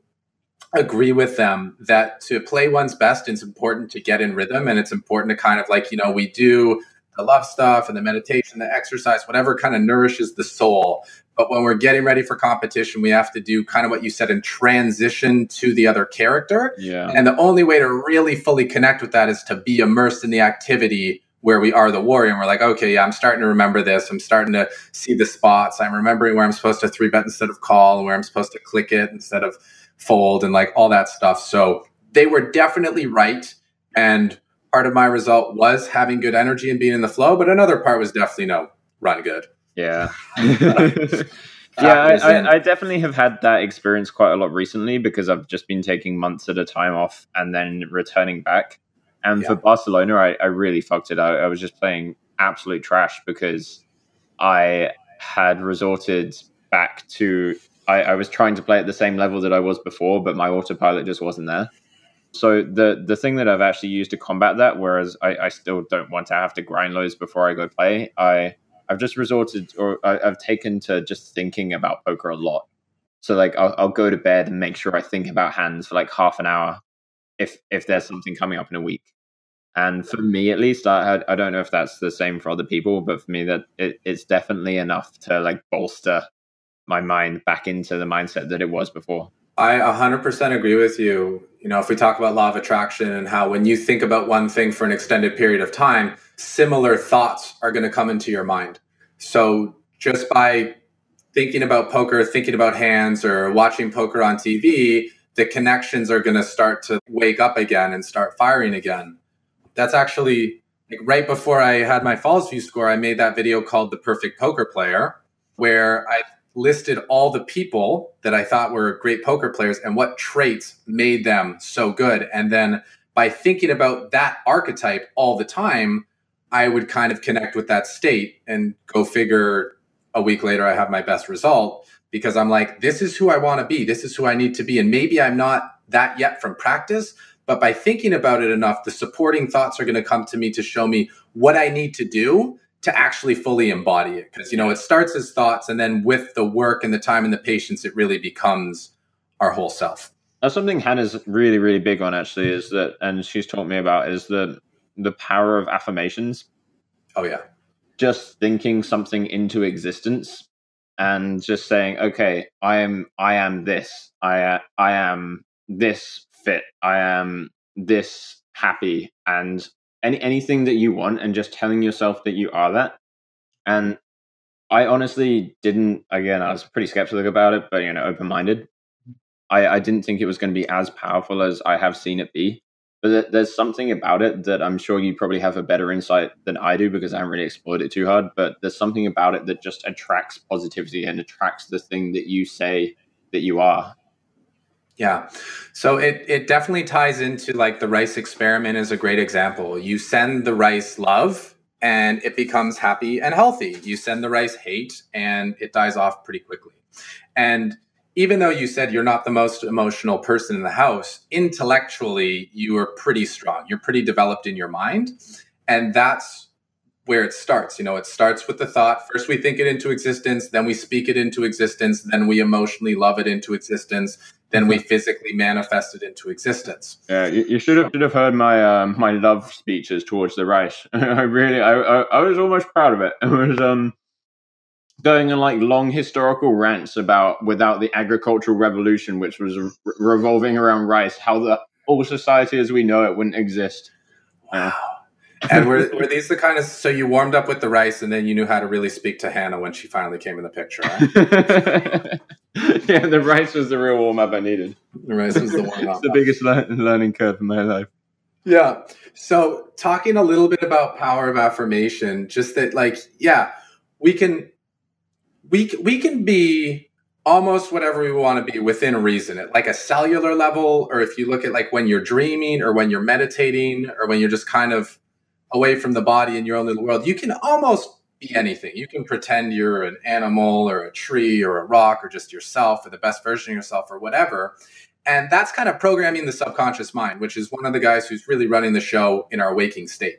agree with them that to play one's best, it's important to get in rhythm, and it's important to kind of like, we do the love stuff and the meditation, the exercise, whatever kind of nourishes the soul. But when we're getting ready for competition, we have to do kind of what you said, and transition to the other character. Yeah. And the only way to really fully connect with that is to be immersed in the activity where we are the warrior. And we're like, okay, yeah, I'm starting to remember this. I'm starting to see the spots. I'm remembering where I'm supposed to 3-bet instead of call, and where I'm supposed to click it instead of fold, and like all that stuff. So they were definitely right. And part of my result was having good energy and being in the flow. But another part was definitely run good. Yeah. I definitely have had that experience quite a lot recently, because I've just been taking months at a time off and then returning back. And for Barcelona, I really fucked it out. I was just playing absolute trash because I had resorted back to, I was trying to play at the same level that I was before, but my autopilot just wasn't there. So the thing that I've actually used to combat that, whereas I still don't want to have to grind loads before I go play, I've just resorted, or I've taken to just thinking about poker a lot. So like I'll go to bed and make sure I think about hands for like half an hour if there's something coming up in a week. And for me, at least, I don't know if that's the same for other people, but for me, that it's definitely enough to like bolster my mind back into the mindset that it was before. I 100% agree with you. You know, if we talk about law of attraction and how when you think about one thing for an extended period of time, similar thoughts are going to come into your mind. So just by thinking about poker, thinking about hands, or watching poker on TV, the connections are going to start to wake up again and start firing again. That's actually like right before I had my Falls View score, I made that video called The Perfect Poker Player, where I listed all the people that I thought were great poker players and what traits made them so good. And then by thinking about that archetype all the time, I would kind of connect with that state, and go figure, a week later, I have my best result, because I'm like, this is who I want to be. This is who I need to be. And maybe I'm not that yet from practice, but by thinking about it enough, the supporting thoughts are going to come to me to show me what I need to do to actually fully embody it. Because, you know, it starts as thoughts, and then with the work and the time and the patience, it really becomes our whole self. That's something Hannah's really, really big on, actually, is that, and she's taught me about, is the power of affirmations. Oh, yeah. Just thinking something into existence and just saying, okay, I am this. I am this fit. I am this happy, and anything that you want, and just telling yourself that you are that. And I honestly didn't, again, I was pretty skeptical about it, but, you know, open-minded. I didn't think it was going to be as powerful as I have seen it be. But there's something about it that I'm sure you probably have a better insight than I do, because I haven't really explored it too hard. But there's something about it that just attracts positivity and attracts the thing that you say that you are. Yeah. So it definitely ties into, like, the rice experiment is a great example. You send the rice love and it becomes happy and healthy. You send the rice hate and it dies off pretty quickly. And even though you said you're not the most emotional person in the house, intellectually, you are pretty strong. You're pretty developed in your mind. And that's where it starts. You know, it starts with the thought. First, we think it into existence, then we speak it into existence, then we emotionally love it into existence, then we physically manifest it into existence. Yeah, you should have heard my my love speeches towards the rice. I was almost proud of it. It was going on like long historical rants about, without the agricultural revolution, which was revolving around rice, how the whole society as we know it wouldn't exist. Wow. And were these the kind of, so you warmed up with the rice and then you knew how to really speak to Hannah when she finally came in the picture, right? Yeah, the rice was the real warm up I needed. The rice was the warm up. It's the biggest learning curve in my life. Yeah. So talking a little bit about power of affirmation, just that, like, yeah, we can be almost whatever we want to be within reason, at like a cellular level, or if you look at like when you're dreaming or when you're meditating or when you're just kind of away from the body in your own little world, you can almost be anything. You can pretend you're an animal or a tree or a rock or just yourself or the best version of yourself or whatever. And that's kind of programming the subconscious mind, which is one of the guys who's really running the show in our waking state.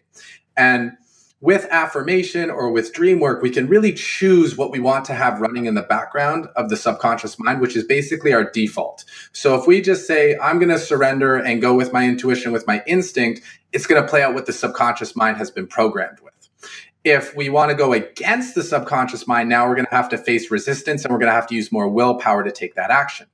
And with affirmation or with dream work, we can really choose what we want to have running in the background of the subconscious mind, which is basically our default. So if we just say, I'm going to surrender and go with my intuition, with my instinct, it's going to play out what the subconscious mind has been programmed with. If we want to go against the subconscious mind, now we're going to have to face resistance and we're going to have to use more willpower to take that action,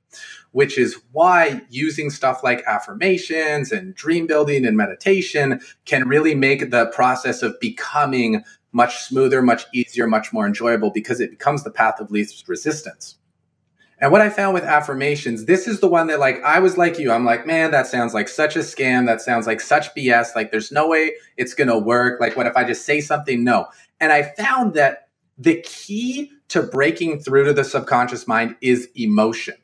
which is why using stuff like affirmations and dream building and meditation can really make the process of becoming much smoother, much easier, much more enjoyable, because it becomes the path of least resistance. And what I found with affirmations, this is the one that, like, I was like you. I'm like, man, that sounds like such a scam. That sounds like such BS. Like, there's no way it's going to work. Like, what if I just say something? No. And I found that the key to breaking through to the subconscious mind is emotion.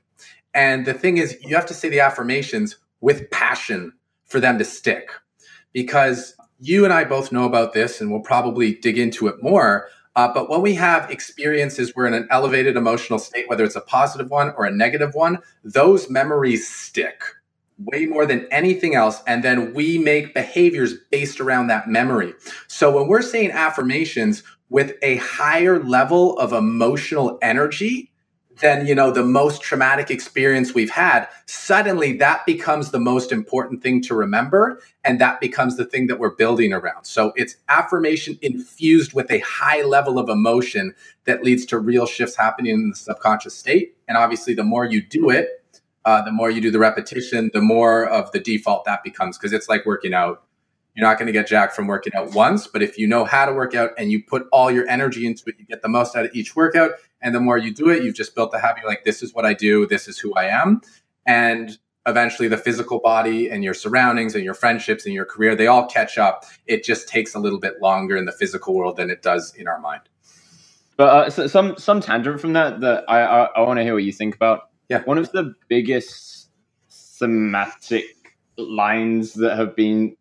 And the thing is, you have to say the affirmations with passion for them to stick, because you and I both know about this, and we'll probably dig into it more. But when we have experiences, we're in an elevated emotional state, whether it's a positive one or a negative one, those memories stick. way more than anything else. And then we make behaviors based around that memory. So when we're saying affirmations with a higher level of emotional energy than, the most traumatic experience we've had, suddenly that becomes the most important thing to remember. And that becomes the thing that we're building around. So it's affirmation infused with a high level of emotion that leads to real shifts happening in the subconscious state. And obviously, the more you do it, the more you do the repetition, the more of the default that becomes, because it's like working out. You're not going to get jacked from working out once, but if you know how to work out and you put all your energy into it, you get the most out of each workout. And the more you do it, you've just built the habit. Like, this is what I do. This is who I am. And eventually the physical body and your surroundings and your friendships and your career, they all catch up. It just takes a little bit longer in the physical world than it does in our mind. But so some tangent from that I want to hear what you think about. Yeah. One of the biggest thematic lines that have been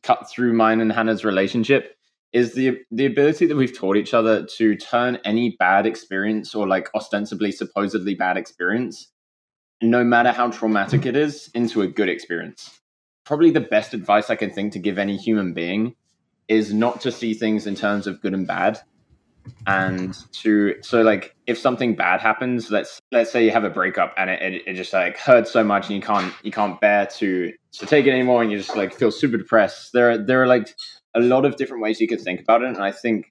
cut through mine and Hannah's relationship is the ability that we've taught each other to turn any bad experience, or like ostensibly, supposedly bad experience, no matter how traumatic it is, into a good experience. Probably the best advice I can think to give any human being is not to see things in terms of good and bad. And so like, if something bad happens, let's say you have a breakup and it just like hurts so much and you can't bear to take it anymore, and you just like feel super depressed. There are like a lot of different ways you could think about it, and I think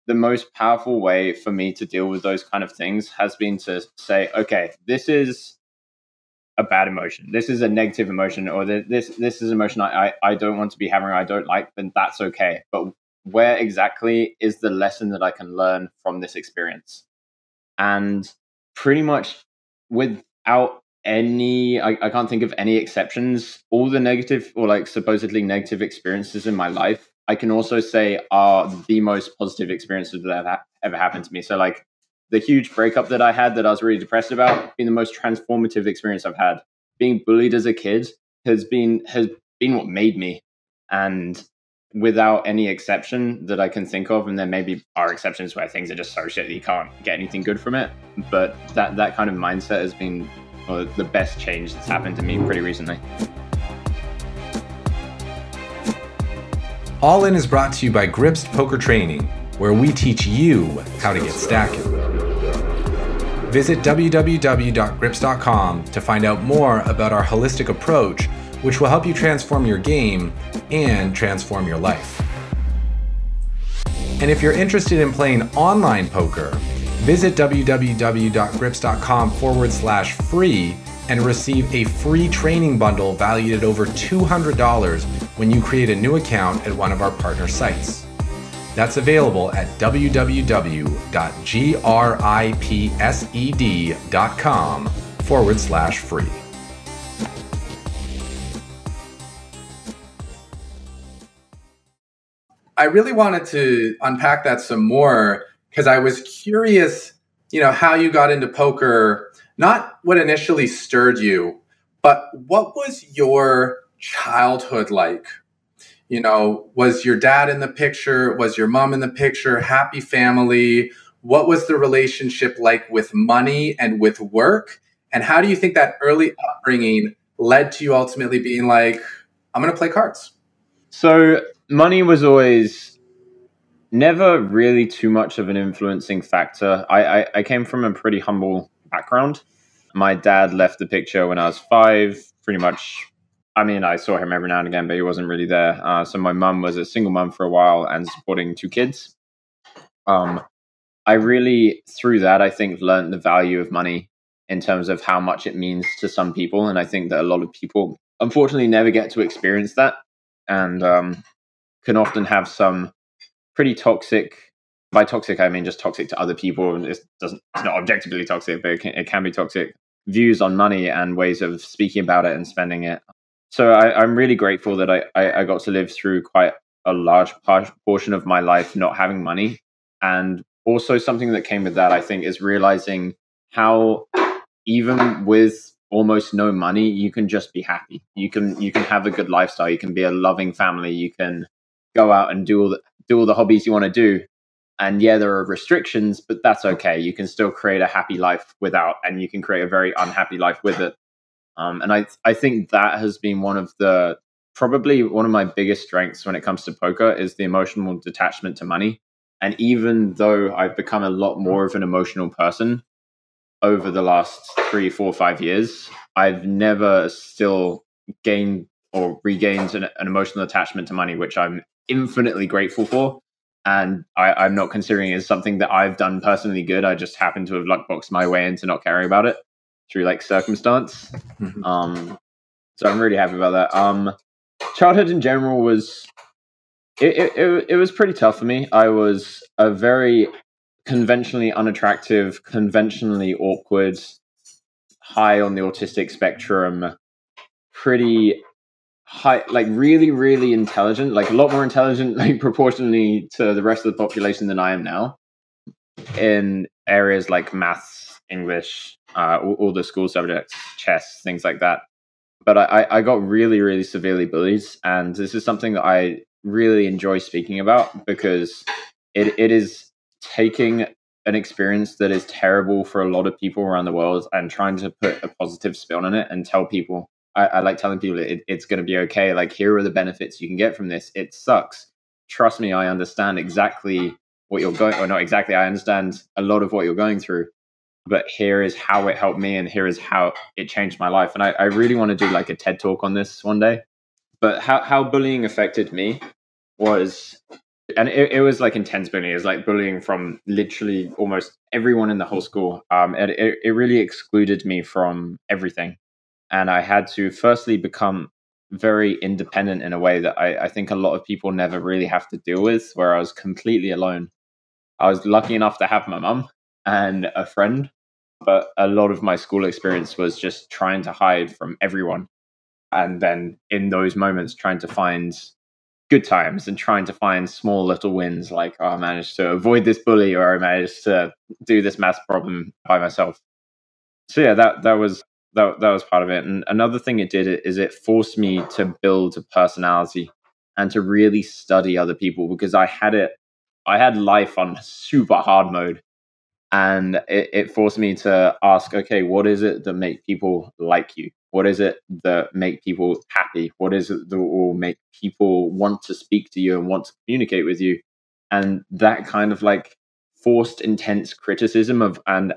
the most powerful way for me to deal with those kind of things has been to say, okay, this is a bad emotion, this is a negative emotion, or this is an emotion I don't want to be having, or I don't like, then that's okay. But where exactly is the lesson that I can learn from this experience? And pretty much without any, I can't think of any exceptions, all the negative or like supposedly negative experiences in my life, I can also say are the most positive experiences that have ever happened to me. So like the huge breakup that I had that I was really depressed about, being the most transformative experience I've had. Being bullied as a kid has been what made me. And without any exception that I can think of, and there maybe are exceptions where things are just so shit that you can't get anything good from it, but that kind of mindset has been the best change that's happened to me pretty recently. All In is brought to you by Gripsed Poker Training, where we teach you how to get stacking. Visit www.gripsed.com to find out more about our holistic approach, which will help you transform your game and transform your life. And if you're interested in playing online poker, visit www.gripsed.com/free and receive a free training bundle valued at over $200 when you create a new account at one of our partner sites. That's available at www.gripsed.com/free. I really wanted to unpack that some more because I was curious, how you got into poker, not what initially stirred you, but what was your childhood like? Was your dad in the picture? Was your mom in the picture? Happy family? What was the relationship like with money and with work? And how do you think that early upbringing led to you ultimately being like, I'm going to play cards? So money was always never really too much of an influencing factor. I came from a pretty humble background. My dad left the picture when I was 5, pretty much. I mean, I saw him every now and again, but he wasn't really there. So my mum was a single mum for a while and supporting 2 kids. I really, through that, I think, learned the value of money in terms of how much it means to some people. And I think that a lot of people, unfortunately, never get to experience that, and can often have some pretty toxic, by toxic, I mean just toxic to other people. It's not objectively toxic, but it can be toxic views on money and ways of speaking about it and spending it. So I'm really grateful that I got to live through quite a large portion of my life not having money. And also something that came with that, I think, is realizing how even with almost no money, you can just be happy. You can have a good lifestyle. You can be a loving family. You can go out and do all the hobbies you want to do. And yeah, there are restrictions, but that's okay. You can still create a happy life without, and you can create a very unhappy life with it. And I think that has been probably one of my biggest strengths when it comes to poker is the emotional detachment to money. And even though I've become a lot more of an emotional person over the last 3, 4, 5 years, I've never still gained or regained an emotional attachment to money, which I'm infinitely grateful for. And I'm not considering it as something that I've done personally good. I just happen to have luckboxed my way into not caring about it through like circumstance. So I'm really happy about that. Childhood in general was it was pretty tough for me. I was a very conventionally unattractive, conventionally awkward, high on the autistic spectrum, pretty high, like really, really intelligent, like a lot more intelligent, like proportionally to the rest of the population than I am now in areas like maths, English, all the school subjects, chess, things like that. But I got really, really severely bullied. And this is something that I really enjoy speaking about because it is taking an experience that is terrible for a lot of people around the world and trying to put a positive spin on it and tell people, I like telling people it's going to be okay. Like, here are the benefits you can get from this. It sucks. Trust me, I understand exactly what you're going, or not exactly, I understand a lot of what you're going through, but here is how it helped me and here is how it changed my life. And I really want to do like a TED talk on this one day. But how bullying affected me was, and it was like intense bullying. It was like bullying from literally almost everyone in the whole school. It really excluded me from everything. And I had to firstly become very independent in a way that I think a lot of people never really have to deal with, where I was completely alone. I was lucky enough to have my mum and a friend, but a lot of my school experience was just trying to hide from everyone. And then in those moments, trying to find good times and trying to find small little wins, like, oh, I managed to avoid this bully or I managed to do this math problem by myself. So yeah, that was part of it. And another thing it did is it forced me to build a personality and to really study other people, because I had life on super hard mode, and it forced me to ask, okay, what is it that make people like you? What is it that make people happy? What is it that will make people want to speak to you and want to communicate with you? And that kind of like forced intense criticism of and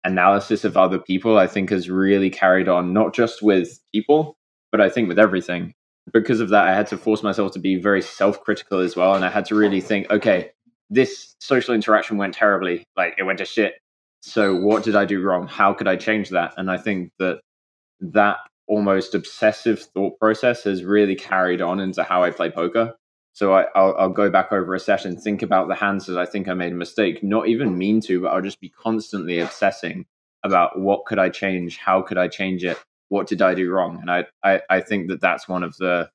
analysis of other people, I think, has really carried on, not just with people, but I think with everything. Because of that, I had to force myself to be very self-critical as well. And I had to really think, okay, this social interaction went terribly, like it went to shit. So what did I do wrong? How could I change that? And I think that almost obsessive thought process has really carried on into how I play poker. So I'll go back over a session, think about the hands that I think I made a mistake, not even mean to, but I'll just be constantly obsessing about what could I change? How could I change it? What did I do wrong? And I think that that's one of the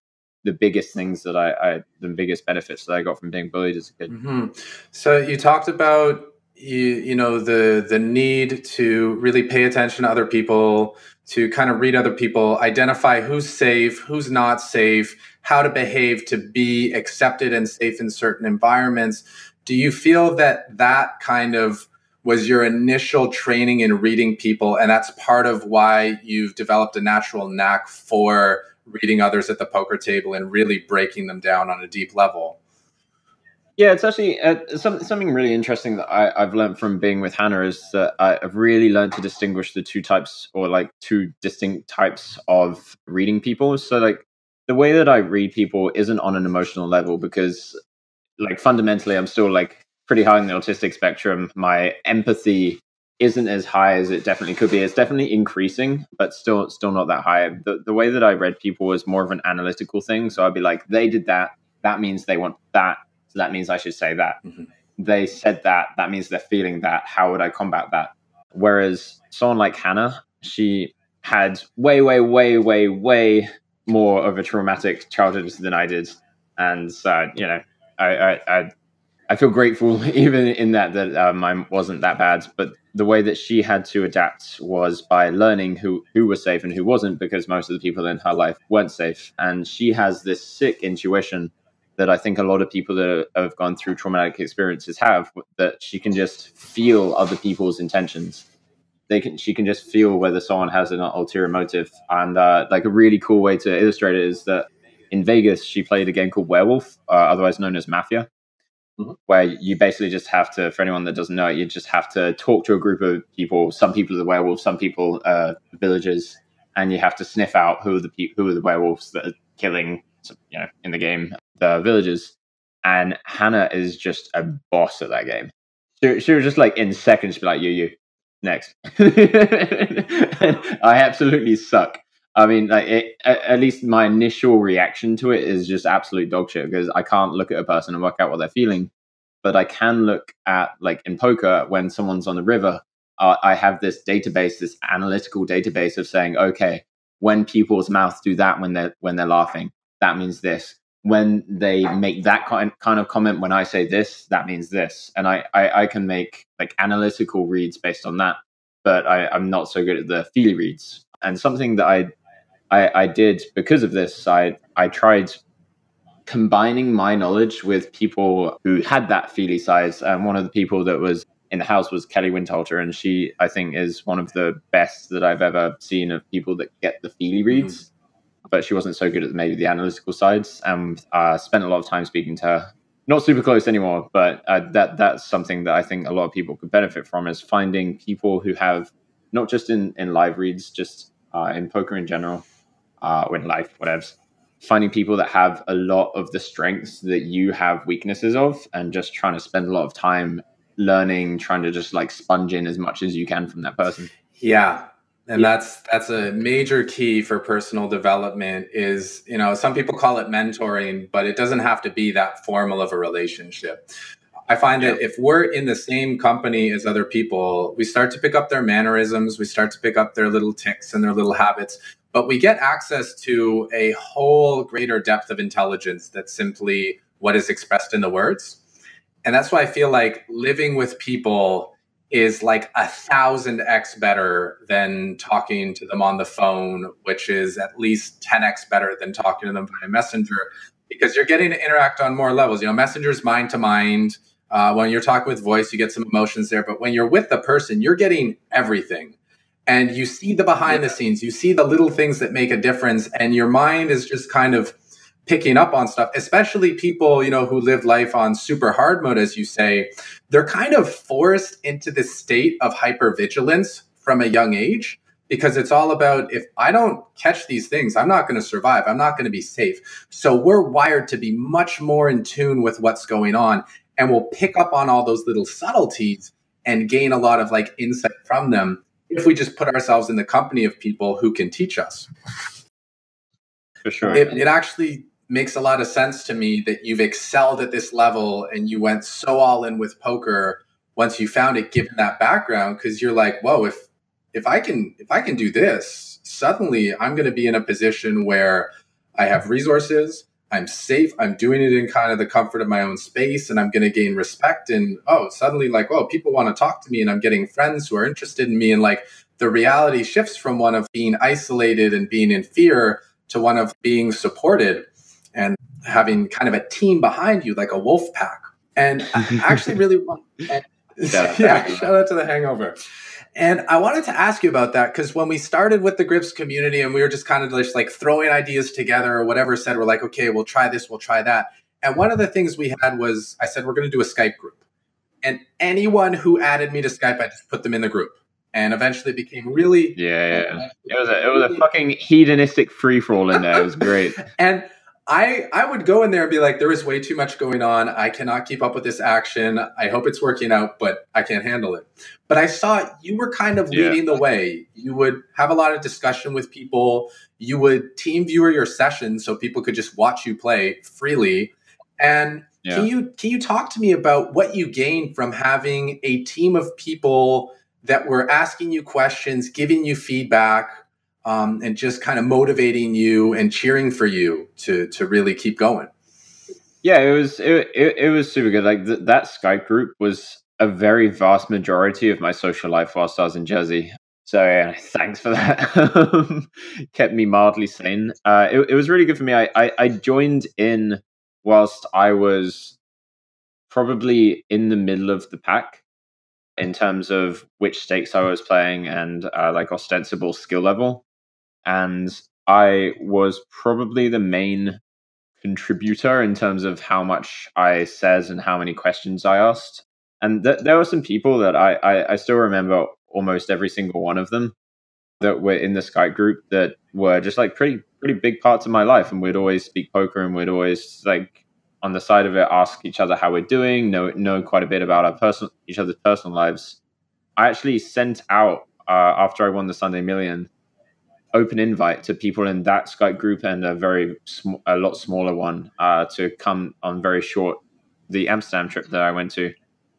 biggest things that the biggest benefits that I got from being bullied as a kid. Mm-hmm. So you talked about you know the need to really pay attention to other people, to kind of read other people, identify who's safe, who's not safe, how to behave to be accepted and safe in certain environments. Do you feel that that kind of was your initial training in reading people, and that's part of why you've developed a natural knack for reading others at the poker table and really breaking them down on a deep level? Yeah, it's actually something really interesting that I've learned from being with Hannah is that I've really learned to distinguish the two types, or like two distinct types of reading people. So like the way that I read people isn't on an emotional level, because like fundamentally I'm still like pretty high on the autistic spectrum. My empathy isn't as high as it definitely could be. It's definitely increasing, but still not that high. The way that I read people was more of an analytical thing. So I'd be like, they did that. That means they want that. So that means I should say that. Mm-hmm. They said that. That means they're feeling that. How would I combat that? Whereas someone like Hannah, she had way, way, way, way, way more of a traumatic childhood than I did. And so, you know, I feel grateful even in that mine wasn't that bad. But the way that she had to adapt was by learning who was safe and who wasn't, because most of the people in her life weren't safe. And she has this sick intuition that I think a lot of people that have gone through traumatic experiences have, that she can just feel other people's intentions. she can just feel whether someone has an ulterior motive. And like a really cool way to illustrate it is that in Vegas, she played a game called Werewolf, otherwise known as Mafia, where you basically just have to, for anyone that doesn't know it, you just have to talk to a group of people. Some people are the werewolves, some people are villagers, and you have to sniff out who are the werewolves that are killing, in the game, the villagers. And Hannah is just a boss at that game. She was just like in seconds, be like, you, next. I absolutely suck. I mean, like at least my initial reaction to it is just absolute dog shit, because I can't look at a person and work out what they're feeling. But I can look at, like in poker, when someone's on the river, I have this database, this analytical database of saying, okay, when people's mouths do that when they're laughing, that means this. When they make that kind of comment when I say this, that means this. And I can make like analytical reads based on that. But I'm not so good at the feely reads. And something that I did because of this, I tried combining my knowledge with people who had that feely side. And one of the people that was in the house was Kelly Windhalter, and she, I think, is one of the best that I've ever seen of people that get the feely reads. But she wasn't so good at maybe the analytical sides, and spent a lot of time speaking to her. Not super close anymore, but that's something that I think a lot of people could benefit from, is finding people who have, not just in live reads, just in poker in general, or in life, whatever, finding people that have a lot of the strengths that you have weaknesses of, and just trying to spend a lot of time learning, trying to just like sponge in as much as you can from that person. Yeah. And that's a major key for personal development is, some people call it mentoring, but it doesn't have to be that formal of a relationship. I find that if we're in the same company as other people, we start to pick up their mannerisms, we start to pick up their little tics and their little habits, but we get access to a whole greater depth of intelligence that's simply what is expressed in the words. And that's why I feel like living with people is like 1,000x better than talking to them on the phone, which is at least 10x better than talking to them via Messenger, because you're getting to interact on more levels. Messenger's mind to mind. When you're talking with voice, you get some emotions there. But when you're with the person, you're getting everything. And you see the behind the scenes. You see the little things that make a difference. And your mind is just kind of picking up on stuff, especially people, who live life on super hard mode, as you say. They're kind of forced into this state of hypervigilance from a young age, because it's all about, if I don't catch these things, I'm not going to survive. I'm not going to be safe. So we're wired to be much more in tune with what's going on, and we'll pick up on all those little subtleties and gain a lot of like insight from them if we just put ourselves in the company of people who can teach us. For sure. It actually makes a lot of sense to me that you've excelled at this level and you went so all in with poker once you found it, given that background, because you're like, whoa, if I can do this, suddenly I'm going to be in a position where I have resources, I'm safe, I'm doing it in kind of the comfort of my own space, and I'm going to gain respect. And suddenly like, people want to talk to me, and I'm getting friends who are interested in me. And like the reality shifts from one of being isolated and being in fear to one of being supported and having kind of a team behind you, like a wolf pack. And I actually really want, shout out to The Hangover. And I wanted to ask you about that, because when we started with the Grips community and we were just kind of just like throwing ideas together or whatever, said, we're like, okay, we'll try this, we'll try that. And one of the things we had was, I said, we're going to do a Skype group. And anyone who added me to Skype, I just put them in the group. And eventually it became really... Yeah. It was a fucking hedonistic free-for-all in there. It was great. And I would go in there and be like, there is way too much going on. I cannot keep up with this action. I hope it's working out, but I can't handle it. But I saw you were kind of leading the way. You would have a lot of discussion with people. You would team viewer your sessions so people could just watch you play freely. And can you talk to me about what you gained from having a team of people that were asking you questions, giving you feedback, and just kind of motivating you and cheering for you to really keep going? Yeah, it was super good. Like that Skype group was a very vast majority of my social life whilst I was in Jersey. So thanks for that. Kept me mildly sane. It was really good for me. I joined in whilst I was probably in the middle of the pack. in terms of which stakes I was playing and like ostensible skill level. And I was probably the main contributor in terms of how much I said and how many questions I asked. And there were some people that I still remember almost every single one of them that were in the Skype group that were just like pretty big parts of my life. And we'd always speak poker, and we'd always like on the side of it ask each other how we're doing, know quite a bit about each other's personal lives. I actually sent out after I won the Sunday Million open invite to people in that Skype group and a lot smaller one to come on the Amsterdam trip that I went to,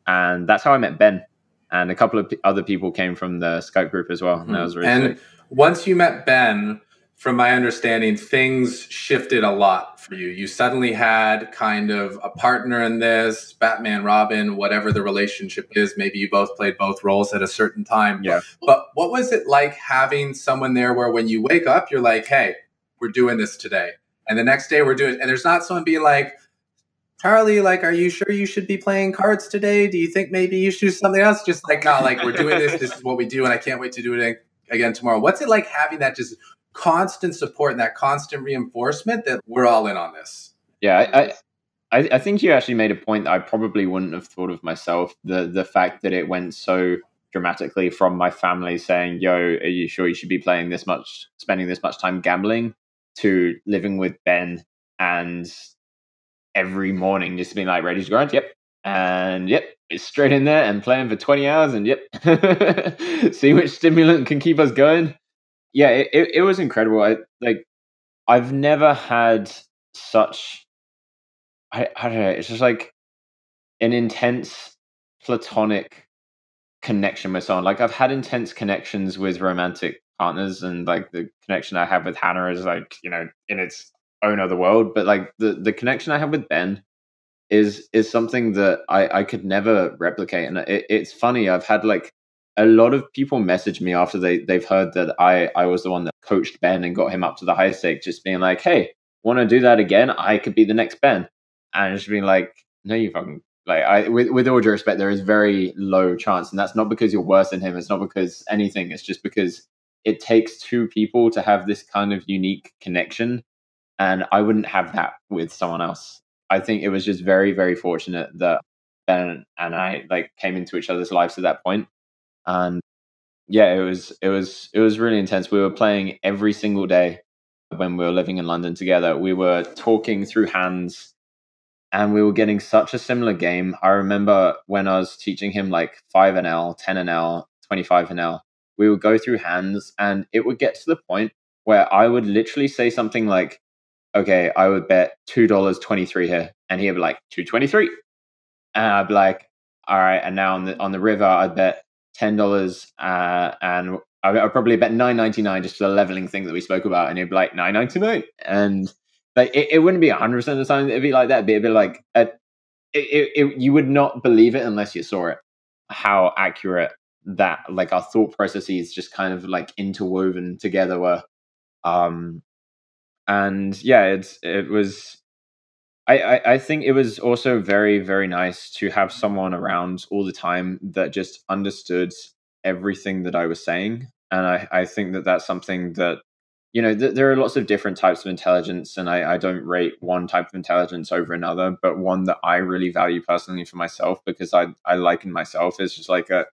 and that's how I met Ben. And a couple of other people came from the Skype group as well, and that was really sick. Once you met Ben, from my understanding, things shifted a lot for you. You suddenly had kind of a partner in this, Batman, Robin, whatever the relationship is. Maybe you both played both roles at a certain time. Yeah. But what was it like having someone there where when you wake up, you're like, hey, we're doing this today. And the next day we're doing it. And there's not someone being like, Charlie, like, are you sure you should be playing cards today? Do you think maybe you should do something else? Just like, no, like, we're doing this. This is what we do. And I can't wait to do it again tomorrow. What's it like having that just constant support and that constant reinforcement that we're all in on this? Yeah, I think you actually made a point that I probably wouldn't have thought of myself. The fact that it went so dramatically from my family saying, yo, are you sure you should be spending this much time gambling, to living with Ben and every morning just being like, ready to grind? Yep. And yep, it's straight in there and playing for 20 hours and yep. See which stimulant can keep us going. Yeah, it was incredible. I've never had such, I don't know, it's just like an intense platonic connection with someone. Like, I've had intense connections with romantic partners, and like the connection I have with Hannah is like, in its own other world. But like the connection I have with Ben is something that I could never replicate. And it's funny, I've had like a lot of people message me after they've heard that I was the one that coached Ben and got him up to the high stake, just being like, hey, want to do that again? I could be the next Ben. And just being like, no, you fucking, like, with all due respect, there is very low chance. And that's not because you're worse than him. It's not because anything. It's just because it takes two people to have this kind of unique connection. And I wouldn't have that with someone else. I think it was just very, very fortunate that Ben and I like came into each other's lives at that point. And yeah, it was really intense. We were playing every single day when we were living in London together. We were talking through hands, and we were getting such a similar game. I remember when I was teaching him like 5NL, 10NL, 25NL, we would go through hands, and it would get to the point where I would literally say something like, okay, I would bet $2.23 here. And he'd be like, 2.23. And I'd be like, all right. And now on the river, I'd bet $10, and I'd probably bet $9.99 just for the leveling thing that we spoke about. And he'd be like, $9.99. And like, it wouldn't be 100% of the time it'd be like that, but it'd be like, you would not believe it unless you saw it, how accurate that, like, our thought processes just kind of like interwoven together were. And yeah, it was. I think it was also very, very nice to have someone around all the time that just understood everything that I was saying. And I think that that's something that, there are lots of different types of intelligence, and I don't rate one type of intelligence over another, but one that I really value personally for myself, because I liken myself as just like a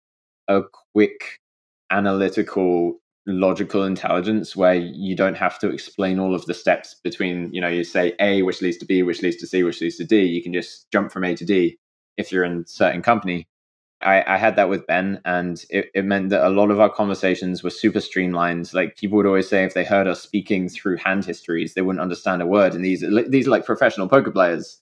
quick, analytical, logical intelligence, where you don't have to explain all of the steps between, you say A, which leads to B, which leads to C, which leads to D. You can just jump from A to D if you're in a certain company. I had that with Ben, and it meant that a lot of our conversations were super streamlined. Like, people would always say if they heard us speaking through hand histories, they wouldn't understand a word. And these are like professional poker players,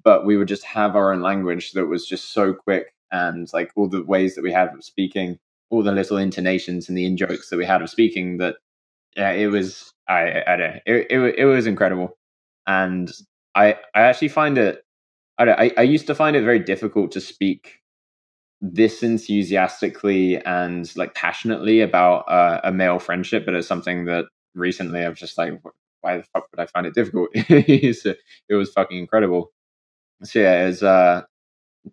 but we would just have our own language that was just so quick, and like all the ways that we had of speaking, all the little intonations and the in jokes that we had of speaking, that it was I don't know, it was incredible. And I actually find it, I used to find it very difficult to speak this enthusiastically and like passionately about a male friendship, but it's something that recently I've just like, why the fuck would I find it difficult? So it was fucking incredible. So yeah,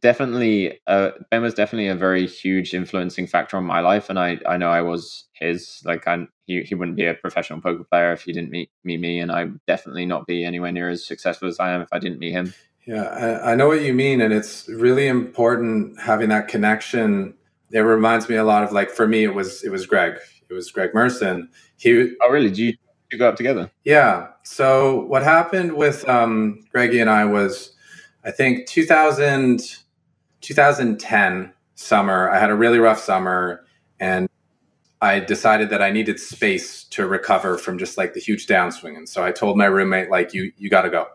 definitely, Ben was definitely a very huge influencing factor on my life, and I know I was his. Like, he wouldn't be a professional poker player if he didn't meet me, and I'd definitely not be anywhere near as successful as I am if I didn't meet him. Yeah, I know what you mean, and it's really important having that connection. It reminds me a lot of, like, for me, it was Greg. It was Greg Merson. Oh, really? Did you go up together? Yeah. So what happened with Greggy and I was, I think 2010 summer. I had a really rough summer, and I decided that I needed space to recover from just like the huge downswing. And so I told my roommate, like, you got to go.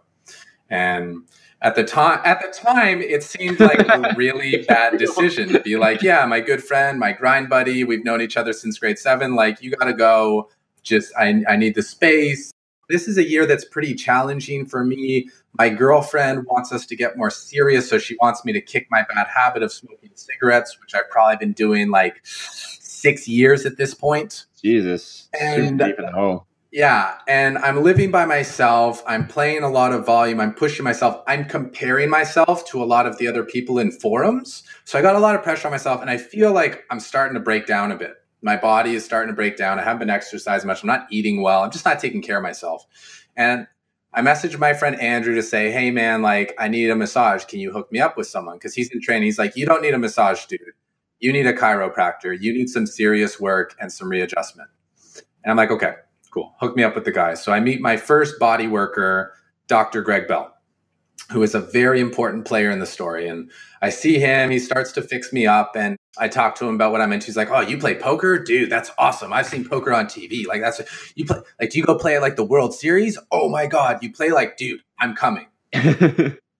And at the time, it seemed like a really bad decision to be like, yeah, my good friend, my grind buddy, we've known each other since grade 7. Like, you got to go. Just, I need the space. This is a year that's pretty challenging for me. My girlfriend wants us to get more serious. So she wants me to kick my bad habit of smoking cigarettes, which I've probably been doing like 6 years at this point. Jesus. And super deep in the hole. yeah, and I'm living by myself. I'm playing a lot of volume. I'm pushing myself. I'm comparing myself to a lot of the other people in forums. So I got a lot of pressure on myself, and I feel like I'm starting to break down a bit. My body is starting to break down. I haven't been exercising much. I'm not eating well. I'm just not taking care of myself. And I messaged my friend Andrew to say, hey, man, like, I need a massage. Can you hook me up with someone? Because he's in training. He's like, you don't need a massage, dude. You need a chiropractor. You need some serious work and some readjustment. And I'm like, okay. Cool. Hook me up with the guys. So I meet my first body worker, Dr. Greg Bell, who is a very important player in the story. And I see him, he starts to fix me up, and I talk to him about what I'm into. He's like, oh, you play poker? Dude, that's awesome. I've seen poker on TV. Like, you play, like, do you go play at like the World Series? Oh my God, you play like, dude, I'm coming.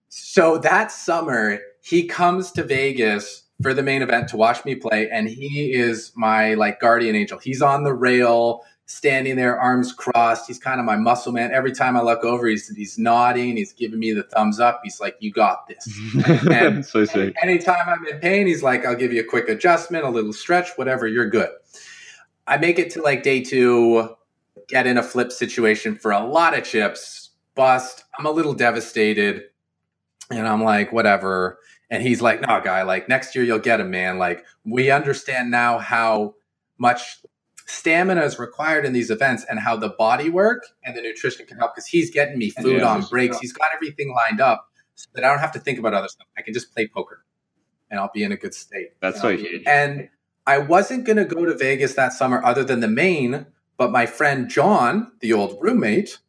So that summer, he comes to Vegas for the main event to watch me play. And he is my like guardian angel. He's on the rail, standing there, arms crossed. He's kind of my muscle man. Every time I look over, he's nodding. He's giving me the thumbs up. He's like, you got this. And so sick. Anytime I'm in pain, he's like, I'll give you a quick adjustment, a little stretch, whatever, you're good. I make it to like day 2, get in a flip situation for a lot of chips, bust. I'm a little devastated. And I'm like, whatever. And he's like, no, guy, like, next year you'll get him, man. Like, we understand now how much stamina is required in these events and how the body work and the nutrition can help, because he's getting me food on breaks. He's got everything lined up so that I don't have to think about other stuff. I can just play poker and I'll be in a good state. That's so huge. And I wasn't going to go to Vegas that summer other than the main, but my friend John, the old roommate,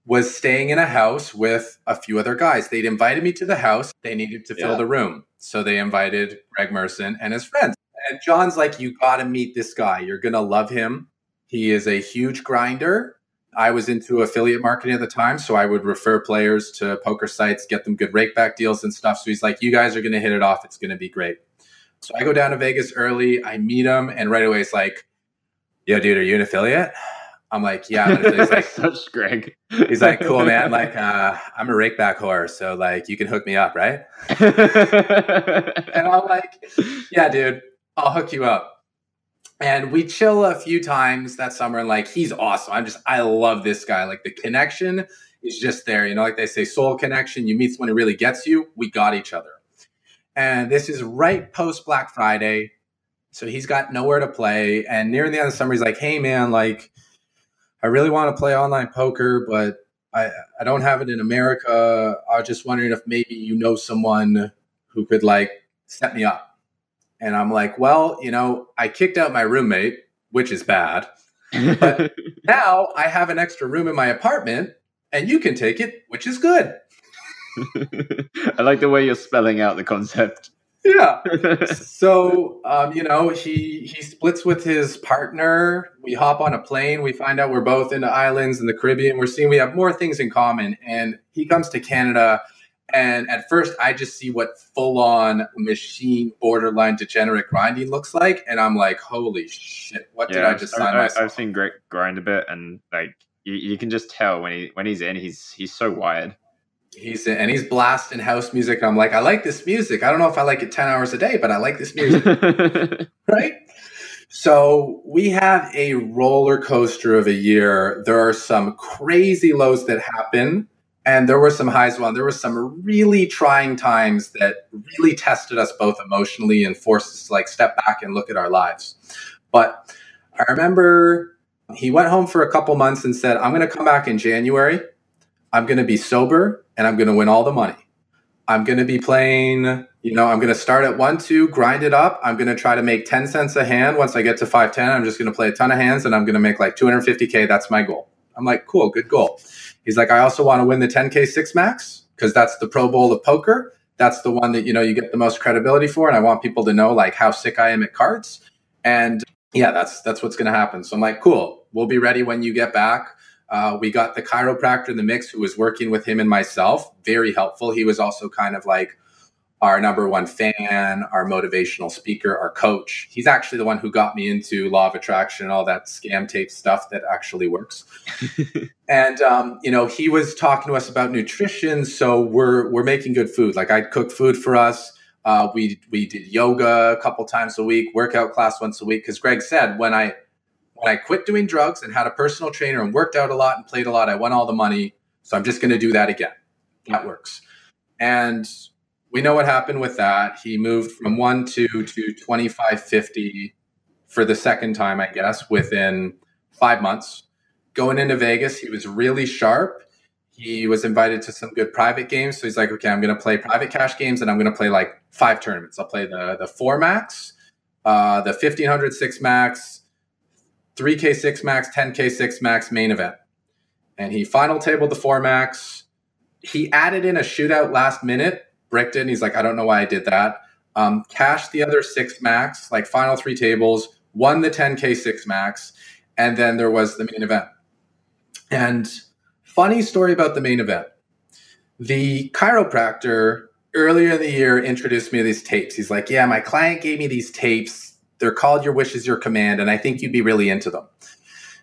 was staying in a house with a few other guys. They'd invited me to the house. They needed to fill the room. So they invited Greg Merson and his friends. And John's like, you got to meet this guy. You're going to love him. He is a huge grinder. I was into affiliate marketing at the time, so I would refer players to poker sites, get them good rakeback deals and stuff. So he's like, you guys are going to hit it off. It's going to be great. So I go down to Vegas early. I meet him, and right away it's like, yo, dude, are you an affiliate? I'm like, yeah. I'm an affiliate. He's like, such Greg. He's like, cool, man. Like, I'm a rakeback whore, so like, you can hook me up, right? And I'm like, yeah, dude, I'll hook you up. And we chill a few times that summer, and like, he's awesome. I love this guy. Like, the connection is just there. You know, like they say, soul connection. You meet someone who really gets you. We got each other. And this is right post Black Friday. So he's got nowhere to play. And near the end of the summer, he's like, hey, man, like, I really want to play online poker, but I don't have it in America. I was just wondering if maybe you know someone who could like set me up. And I'm like, well, you know, I kicked out my roommate, which is bad. But now I have an extra room in my apartment and you can take it, which is good. I like the way you're spelling out the concept. Yeah. So, you know, he splits with his partner. We hop on a plane. We find out we're both into islands in the Caribbean. We're seeing we have more things in common. And he comes to Canada. And at first, I just see what full-on machine, borderline degenerate grinding looks like. And I'm like, holy shit, what did I just sign myself? I've seen Greg grind a bit. And like, you can just tell when he's in, he's so wired. He's blasting house music. I'm like, I like this music. I don't know if I like it 10 hours a day, but I like this music. Right? So we have a roller coaster of a year. There are some crazy lows that happen. And there were some highs. Well, there were some really trying times that really tested us both emotionally and forced us to like step back and look at our lives. But I remember he went home for a couple months and said, I'm going to come back in January. I'm going to be sober and I'm going to win all the money. I'm going to be playing, I'm going to start at 1-2, grind it up. I'm going to try to make 10 cents a hand. Once I get to 5-10, I'm just going to play a ton of hands and I'm going to make like $250K. That's my goal. I'm like, cool, good goal. He's like, I also want to win the 10K six max because that's the Pro Bowl of poker. That's the one that, you get the most credibility for. And I want people to know like how sick I am at cards. And yeah, that's what's going to happen. So I'm like, cool, we'll be ready when you get back. We got the chiropractor in the mix who was working with him and myself. Very helpful. He was also kind of like our number one fan, our motivational speaker, our coach. He's actually the one who got me into law of attraction and all that scam tape stuff that actually works. And, he was talking to us about nutrition. So we're making good food. Like I'd cook food for us. We did yoga a couple times a week, workout class once a week. Because Greg said, when I quit doing drugs and had a personal trainer and worked out a lot and played a lot, I won all the money. So I'm just going to do that again. That works. And we know what happened with that. He moved from 1-2 to 25-50 for the second time, I guess, within 5 months. Going into Vegas, he was really sharp. He was invited to some good private games. So he's like, okay, I'm going to play private cash games and I'm going to play like 5 tournaments. I'll play the 4 max, the 1500 6 max, 3K 6 max, 10K 6 max main event. And he final tabled the 4 max. He added in a shootout last minute, bricked it. And he's like, I don't know why I did that. Cashed the other 6 max, like final 3 tables, won the 10K 6 max. And then there was the main event. And funny story about the main event. The chiropractor earlier in the year introduced me to these tapes. He's like, yeah, my client gave me these tapes. They're called Your Wish is Your Command, and I think you'd be really into them.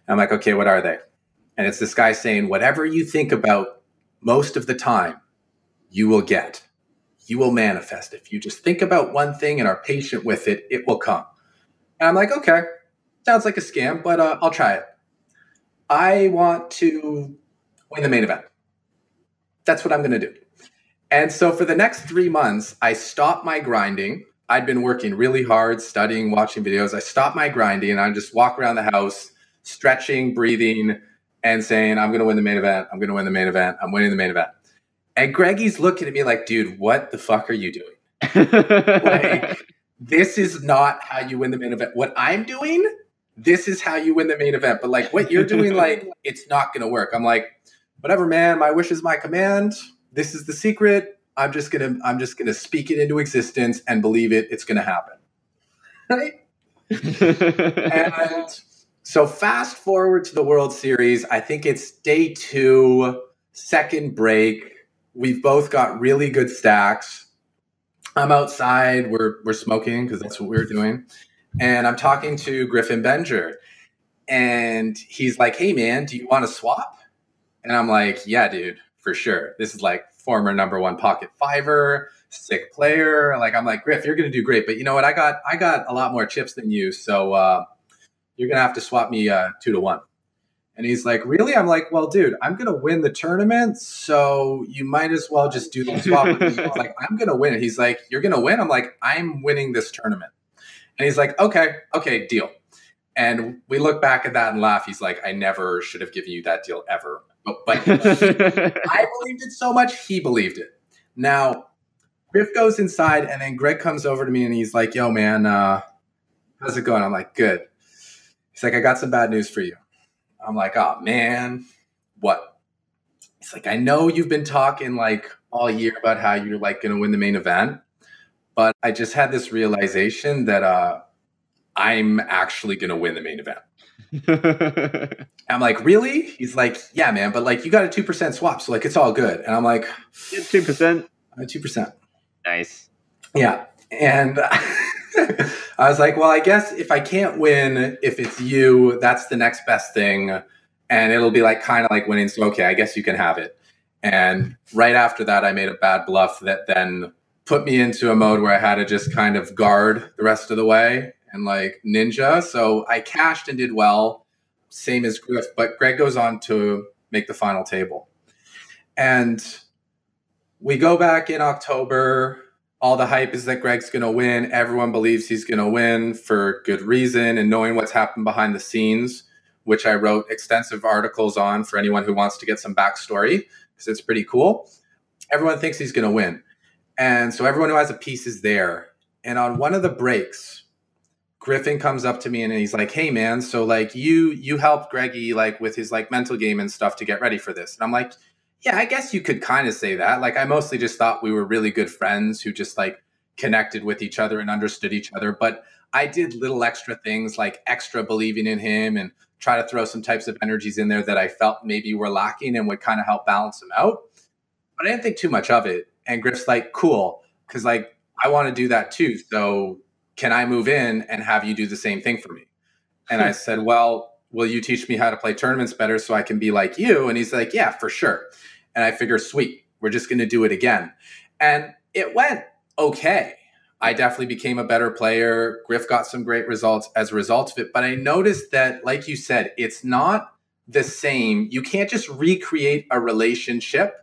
And I'm like, okay, what are they? And it's this guy saying, whatever you think about most of the time, you will get. You will manifest. If you just think about one thing and are patient with it, it will come. And I'm like, okay, sounds like a scam, but I'll try it. I want to win the main event. That's what I'm going to do. And so for the next 3 months, I stopped my grinding. I'd been working really hard, studying, watching videos. I stopped my grinding and I just walk around the house, stretching, breathing, and saying, I'm going to win the main event. I'm going to win the main event. I'm winning the main event. And Greggy's looking at me like, dude, what the fuck are you doing? Like, this is not how you win the main event. What I'm doing, this is how you win the main event. But like what you're doing, like, it's not going to work. I'm like, whatever, man. My wish is my command. This is the secret. I'm just gonna speak it into existence and believe it. It's gonna happen. Right? And so fast forward to the World Series. I think it's day 2, second break. We've both got really good stacks. I'm outside. We're smoking because that's what we're doing. And I'm talking to Griffin Benger. And he's like, hey, man, do you want to swap? And I'm like, yeah, dude, for sure. This is like former number 1 pocket fiver, sick player. Like, I'm like, Griff, you're going to do great. But you know what? I got a lot more chips than you. So you're going to have to swap me 2-1. And he's like, really? I'm like, well, dude, I'm going to win the tournament. So you might as well just do the swap with me. He's like, I'm going to win. He's like, you're going to win? I'm like, I'm winning this tournament. And he's like, okay, deal. And we look back at that and laugh. He's like, I never should have given you that deal ever. But I believed it so much, he believed it. Now, Griff goes inside, and then Greg comes over to me, and he's like, yo, man, how's it going? I'm like, good. He's like, I got some bad news for you. I'm like, oh, man, what? He's like, I know you've been talking, like, all year about how you're, like, going to win the main event, but I just had this realization that I'm actually going to win the main event. I'm like, really? He's like, yeah, man, but like you got a 2% swap, so like it's all good. And I'm like, 2%. 2%. Nice. Yeah. And I was like, well, I guess if I can't win, if it's you, that's the next best thing. And it'll be like kind of like winning. So okay, I guess you can have it. And right after that, I made a bad bluff that then put me into a mode where I had to just kind of guard the rest of the way and like ninja. So I cashed and did well, same as Griff, but Greg goes on to make the final table. And we go back in October. All the hype is that Greg's going to win. Everyone believes he's going to win for good reason. And knowing what's happened behind the scenes, which I wrote extensive articles on for anyone who wants to get some backstory, because it's pretty cool. Everyone thinks he's going to win. And so everyone who has a piece is there. And on one of the breaks, Griffin comes up to me and he's like, hey man, so like you helped Greggy like with his like mental game and stuff to get ready for this. And I'm like, yeah, I guess you could kind of say that. Like I mostly just thought we were really good friends who just like connected with each other and understood each other. But I did little extra things like extra believing in him and try to throw some types of energies in there that I felt maybe were lacking and would kind of help balance him out. But I didn't think too much of it. And Griff's like, cool, because like I want to do that too. So can I move in and have you do the same thing for me? And I said, well, will you teach me how to play tournaments better so I can be like you? And he's like, yeah, for sure. And I figure, sweet, we're just going to do it again. And it went okay. I definitely became a better player. Griff got some great results as a result of it. But I noticed that, like you said, it's not the same. You can't just recreate a relationship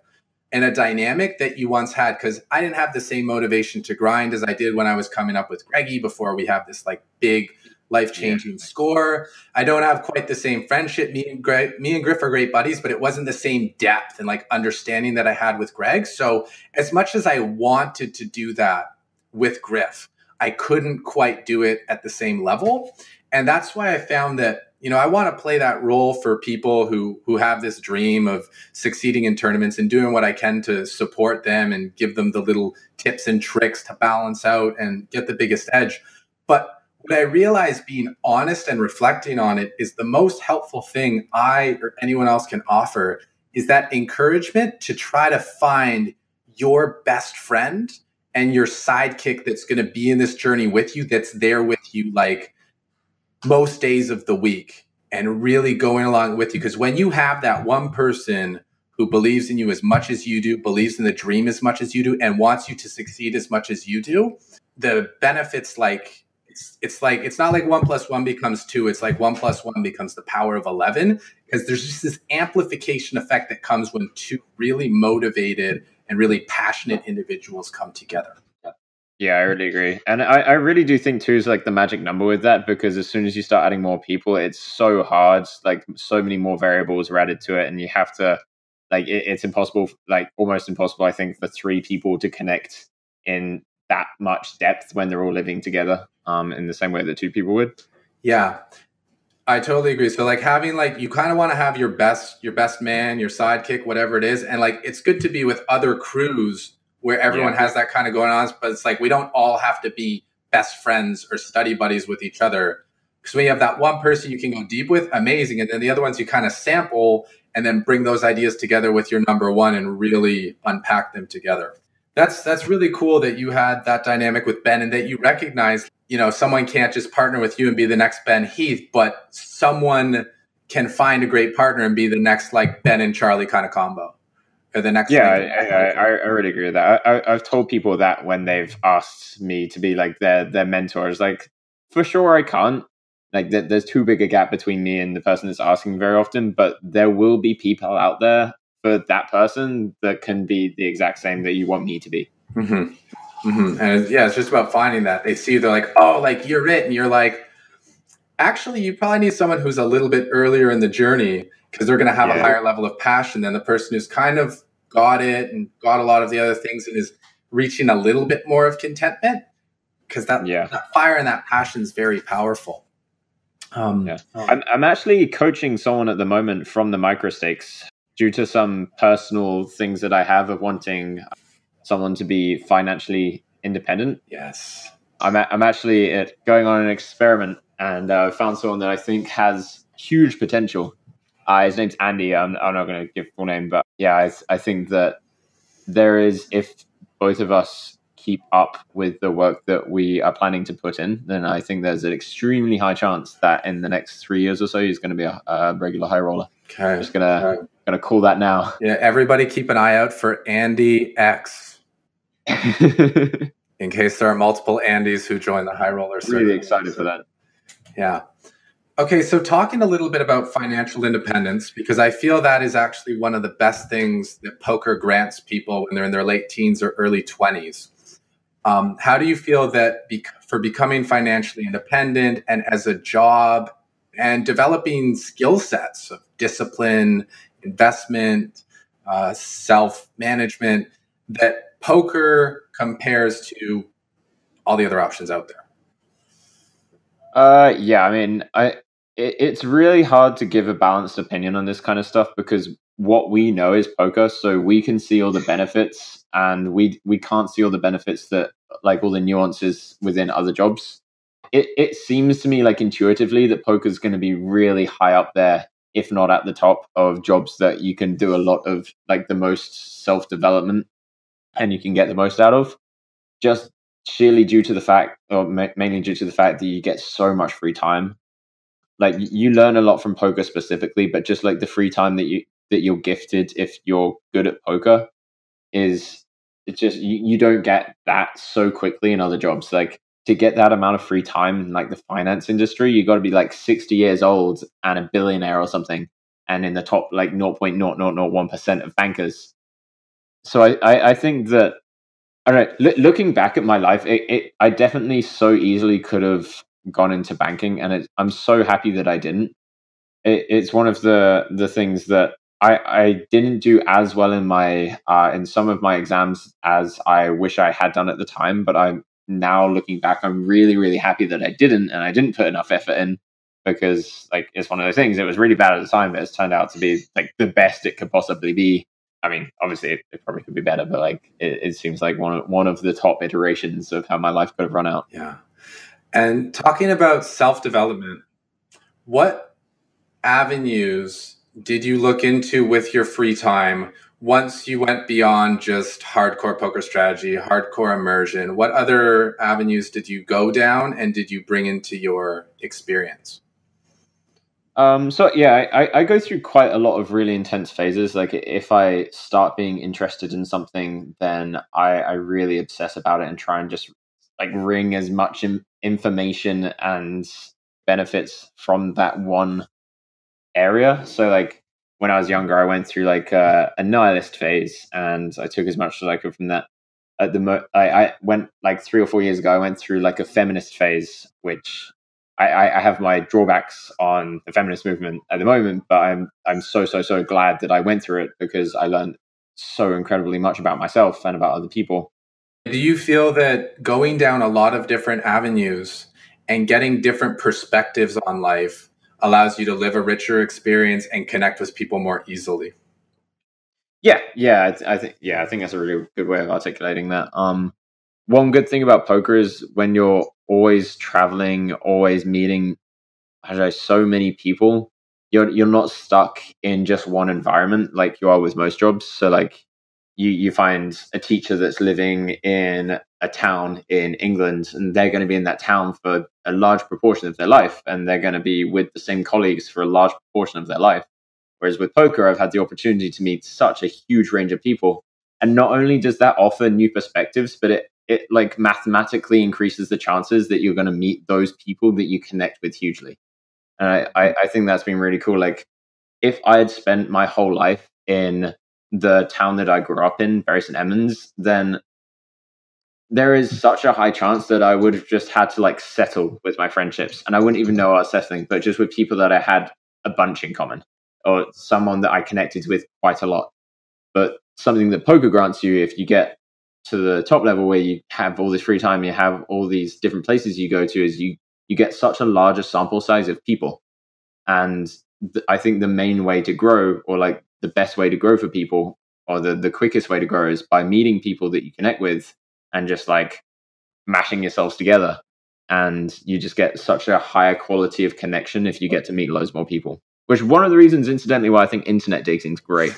and a dynamic that you once had, because I didn't have the same motivation to grind as I did when I was coming up with Greggy before we have this like big life-changing score. I don't have quite the same friendship. Me and Griff are great buddies, but it wasn't the same depth and like understanding that I had with Greg. So as much as I wanted to do that with Griff, I couldn't quite do it at the same level. And that's why I found that, you know, I want to play that role for people who have this dream of succeeding in tournaments and doing what I can to support them and give them the little tips and tricks to balance out and get the biggest edge. But what I realized, being honest and reflecting on it, is the most helpful thing I or anyone else can offer is that encouragement to try to find your best friend and your sidekick that's going to be in this journey with you, that's there with you like most days of the week and really going along with you. Because when you have that one person who believes in you as much as you do, believes in the dream as much as you do, and wants you to succeed as much as you do, the benefits, like it's not like 1 + 1 becomes 2. It's like 1 + 1 becomes the power of 11, because there's just this amplification effect that comes when two really motivated and really passionate individuals come together. Yeah, I really agree. And I really do think too is like the magic number with that, because as soon as you start adding more people, it's so hard. Like so many more variables are added to it, and you have to like it's impossible, like almost impossible, I think, for 3 people to connect in that much depth when they're all living together in the same way that 2 people would. Yeah, I totally agree. So like having like, you kind of want to have your best man, your sidekick, whatever it is. And like, it's good to be with other crews where everyone has that kind of going on. But it's like, we don't all have to be best friends or study buddies with each other. Because when you have that one person you can go deep with, amazing. And then the other ones you kind of sample and then bring those ideas together with your number one and really unpack them together. That's really cool that you had that dynamic with Ben, and that you recognize, you know, someone can't just partner with you and be the next Ben Heath, but someone can find a great partner and be the next like Ben and Charlie kind of combo. Or the next. Yeah, I really agree with that. I've told people that when they've asked me to be like their mentors, like for sure I can't. Like there's too big a gap between me and the person that's asking very often, but there will be people out there for that person that can be the exact same that you want me to be. Mm-hmm. Mm-hmm. And it's just about finding that. They see, they're like, oh, like you're it. And you're like, actually, you probably need someone who's a little bit earlier in the journey, because they're going to have a higher level of passion than the person who's kind of got it and got a lot of the other things and is reaching a little bit more of contentment, because that fire and that passion is very powerful. I'm actually coaching someone at the moment from the microstakes due to some personal things that I have of wanting someone to be financially independent. Yes. I'm actually going on an experiment, and I found someone that I think has huge potential. His name's Andy. I'm not going to give full name, but yeah, I think that there is, if both of us keep up with the work that we are planning to put in, then I think there's an extremely high chance that in the next 3 years or so, he's going to be a regular high roller. Okay. Just gonna call that now. Yeah, everybody keep an eye out for Andy X. In case there are multiple Andys who join the high roller circuit. Really excited for that. Yeah. Okay, so talking a little bit about financial independence, because I feel that is actually one of the best things that poker grants people when they're in their late teens or early 20s. How do you feel that for becoming financially independent and as a job and developing skill sets of discipline, investment, self-management, that poker compares to all the other options out there? Yeah, I mean, it's really hard to give a balanced opinion on this kind of stuff because what we know is poker, so we can see all the benefits, and we can't see all the benefits that like all the nuances within other jobs. It seems to me like intuitively that poker is going to be really high up there, if not at the top of jobs that you can do a lot of like the most self development and you can get the most out of. Just sheerly due to the fact, or mainly due to the fact that you get so much free time. Like you learn a lot from poker specifically, but just like the free time that you're gifted if you're good at poker is it's just you don't get that so quickly in other jobs. Like to get that amount of free time in like the finance industry, you got to be like 60 years old and a billionaire or something, and in the top like 0.0001% of bankers. So I think that I don't know. Looking back at my life, I definitely so easily could have gone into banking, and I'm so happy that I didn't. It's one of the things that I didn't do as well in some of my exams as I wish I had done at the time. But I'm now looking back, I'm really happy that I didn't, and I didn't put enough effort in because like it's one of those things. It was really bad at the time, but it's turned out to be like the best it could possibly be. I mean, obviously, it probably could be better, but like it seems like one of the top iterations of how my life could have run out. Yeah. And talking about self-development, what avenues did you look into with your free time once you went beyond just hardcore poker strategy, hardcore immersion? What other avenues did you go down and did you bring into your experience? So yeah, I go through quite a lot of really intense phases. Like if I start being interested in something, then I really obsess about it and try and just like wring as much information and benefits from that one area. So like when I was younger, I went through like a nihilist phase, and I took as much as I could from that. I went like 3 or 4 years ago. I went through like a feminist phase, which I have my drawbacks on the feminist movement at the moment, but I'm so glad that I went through it because I learned so incredibly much about myself and about other people. Do you feel that going down a lot of different avenues and getting different perspectives on life allows you to live a richer experience and connect with people more easily? I think that's a really good way of articulating that. One good thing about poker is when you're always traveling, always meeting, I don't know, so many people, you're not stuck in just one environment like you are with most jobs. So like you find a teacher that's living in a town in England, and they're going to be in that town for a large proportion of their life, and they're going to be with the same colleagues for a large proportion of their life. Whereas with poker, I've had the opportunity to meet such a huge range of people. And not only does that offer new perspectives, but it like mathematically increases the chances that you're going to meet those people that you connect with hugely. And I think that's been really cool. Like if I had spent my whole life in the town that I grew up in, Bury St. Edmunds, then there is such a high chance that I would have just had to like settle with my friendships. And I wouldn't even know I was settling, but just with people that I had a bunch in common or someone that I connected with quite a lot. But something that poker grants you, if you get to the top level where you have all this free time, you have all these different places you go to, is you get such a larger sample size of people. And I think the main way to grow, or like the best way to grow for people, or the quickest way to grow is by meeting people that you connect with and just like mashing yourselves together. And you just get such a higher quality of connection if you get to meet loads more people. Which one of the reasons, incidentally, why I think internet dating is great.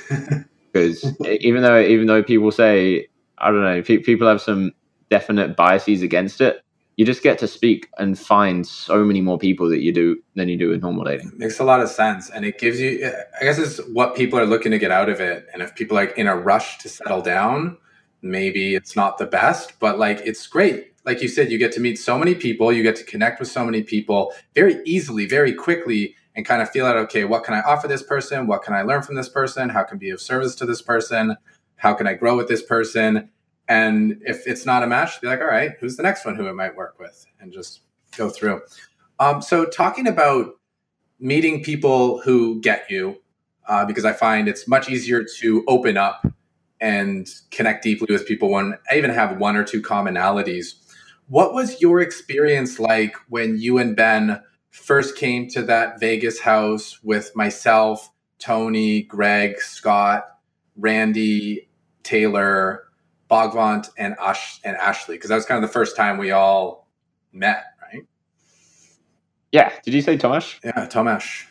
Because even though people say, I don't know, people have some definite biases against it, you just get to speak and find so many more people that you do than you do in normal dating. It makes a lot of sense, and it gives you, I guess it's what people are looking to get out of it. And if people are like in a rush to settle down, maybe it's not the best, but like it's great. Like you said, you get to meet so many people, you get to connect with so many people very easily, very quickly, and kind of feel out, okay, what can I offer this person? What can I learn from this person? How can I be of service to this person? How can I grow with this person? And if it's not a match, be like, all right, who's the next one who I might work with? And just go through. So talking about meeting people who get you, because I find it's much easier to open up and connect deeply with people when I even have one or two commonalities. What was your experience like when you and Ben first came to that Vegas house with myself, Tony, Greg, Scott, Randy, Taylor, Baghvan, and Ashley? Because that was kind of the first time we all met, right? Yeah. Did you say Tomasz? Yeah, Tomasz.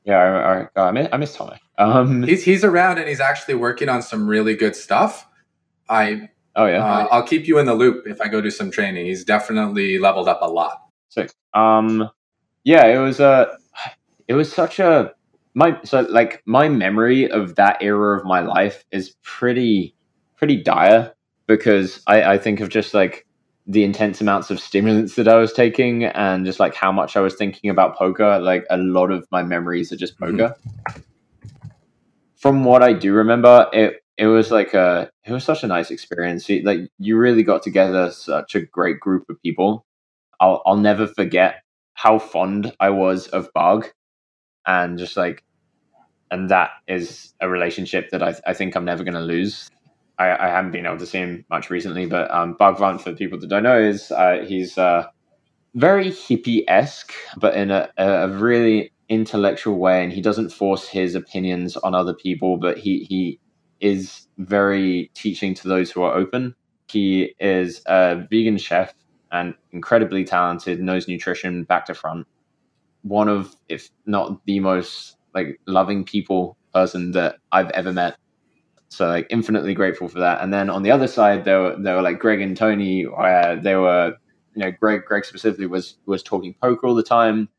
Yeah, I miss Tomasz. He's around and he's actually working on some really good stuff. I'll keep you in the loop if I go do some training. He's definitely leveled up a lot. Sick. Yeah, it was such a my memory of that era of my life is pretty dire, because I think of just like the intense amounts of stimulants that I was taking and just like how much I was thinking about poker. Like a lot of my memories are just poker. Mm-hmm. From what I do remember, it was such a nice experience. You really got together such a great group of people. I'll never forget how fond I was of Bog, and and that is a relationship that I think I'm never going to lose. I haven't been able to see him much recently, but Baghvan, for people that don't know, is he's very hippie-esque, but in a really intellectual way, and he doesn't force his opinions on other people, but he is very teaching to those who are open. He is a vegan chef and incredibly talented, knows nutrition back to front. One of, if not the most like loving person that I've ever met. So like infinitely grateful for that. And then on the other side, there were like Greg and Tony, where they were, Greg specifically was talking poker all the time.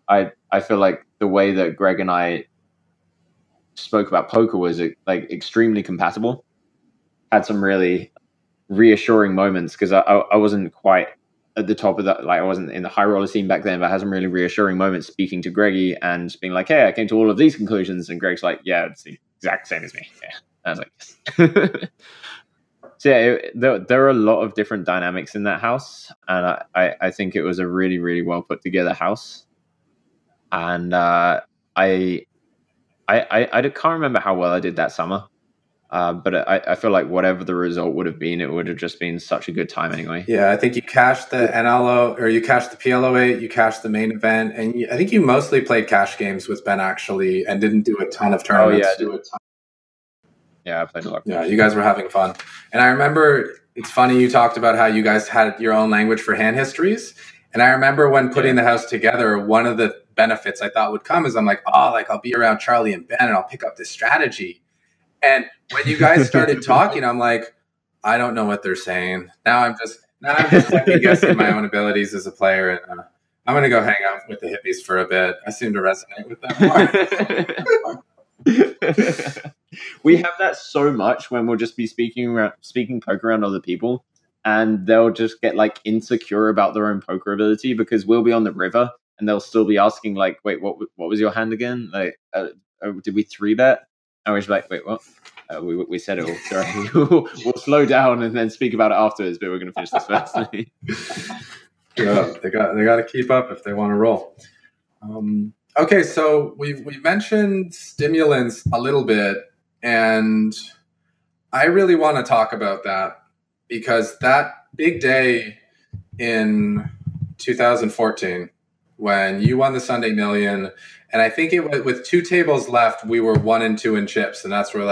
I feel like the way that Greg and I spoke about poker was like extremely compatible. Had some really reassuring moments, because I wasn't quite at the top of that, like I wasn't in the high roller scene back then, but I had some really reassuring moments speaking to Greggy and being like, hey, I came to all of these conclusions, and Greg's like, yeah, it's the exact same as me. Yeah. I was like, yes. So yeah, there are a lot of different dynamics in that house, and I think it was a really, really well put together house. And I can't remember how well I did that summer, but I feel like whatever the result would have been, it would have just been such a good time anyway. Yeah, I think you cashed the NLO, or you cashed the PLO8, you cashed the main event, and I think you mostly played cash games with Ben actually, and didn't do a ton of tournaments. Yeah, I played a lot. Yeah, you guys were having fun. And I remember, it's funny, you talked about how you guys had your own language for hand histories. And I remember when putting the house together, one of the benefits I thought would come is I'm like, I'll be around Charlie and Ben and I'll pick up this strategy. And when you guys started talking, I'm like, I don't know what they're saying. Now I'm just second guessing my own abilities as a player. And I'm going to go hang out with the hippies for a bit. I seem to resonate with them more. We have that so much when we'll just be speaking poker around other people, and they'll just get like insecure about their own poker ability, because we'll be on the river and they'll still be asking like, wait, what was your hand again? Like, did we 3-bet? And we're just like, wait, what? We said it all. Sorry. We'll slow down and then speak about it afterwards, but we're going to finish this first. Yeah, they got to keep up if they want to roll. Okay, so we've mentioned stimulants a little bit, and I really want to talk about that, because that big day in 2014 when you won the Sunday Million, and I think it was with 2 tables left, we were 1 and 2 in chips, and that's where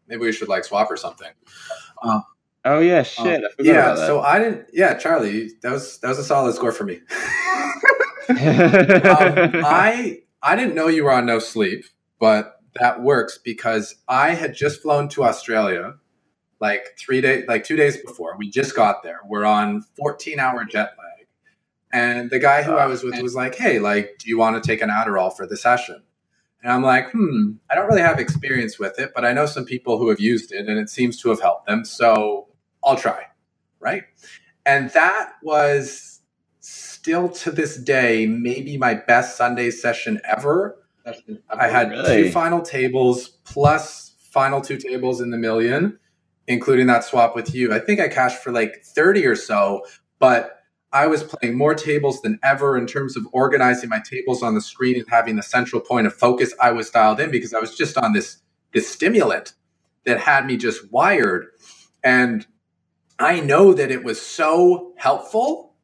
maybe we should like swap or something. Oh yeah, shit. I forgot about that. So I didn't. Yeah, Charlie, that was a solid score for me. I didn't know you were on no sleep, but that works because I had just flown to Australia like 2 days before. We just got there. We're on 14-hour jet lag. And the guy who I was with was like, hey, like, do you want to take an Adderall for the session? And I'm like, I don't really have experience with it, but I know some people who have used it and it seems to have helped them. So I'll try. Right. And that was still to this day, maybe my best Sunday session ever. I had 2 final tables plus final 2 tables in the million, including that swap with you. I think I cashed for like 30 or so, but I was playing more tables than ever in terms of organizing my tables on the screen and having the central point of focus. I was dialed in because I was just on this stimulant that had me just wired. And I know that it was so helpful.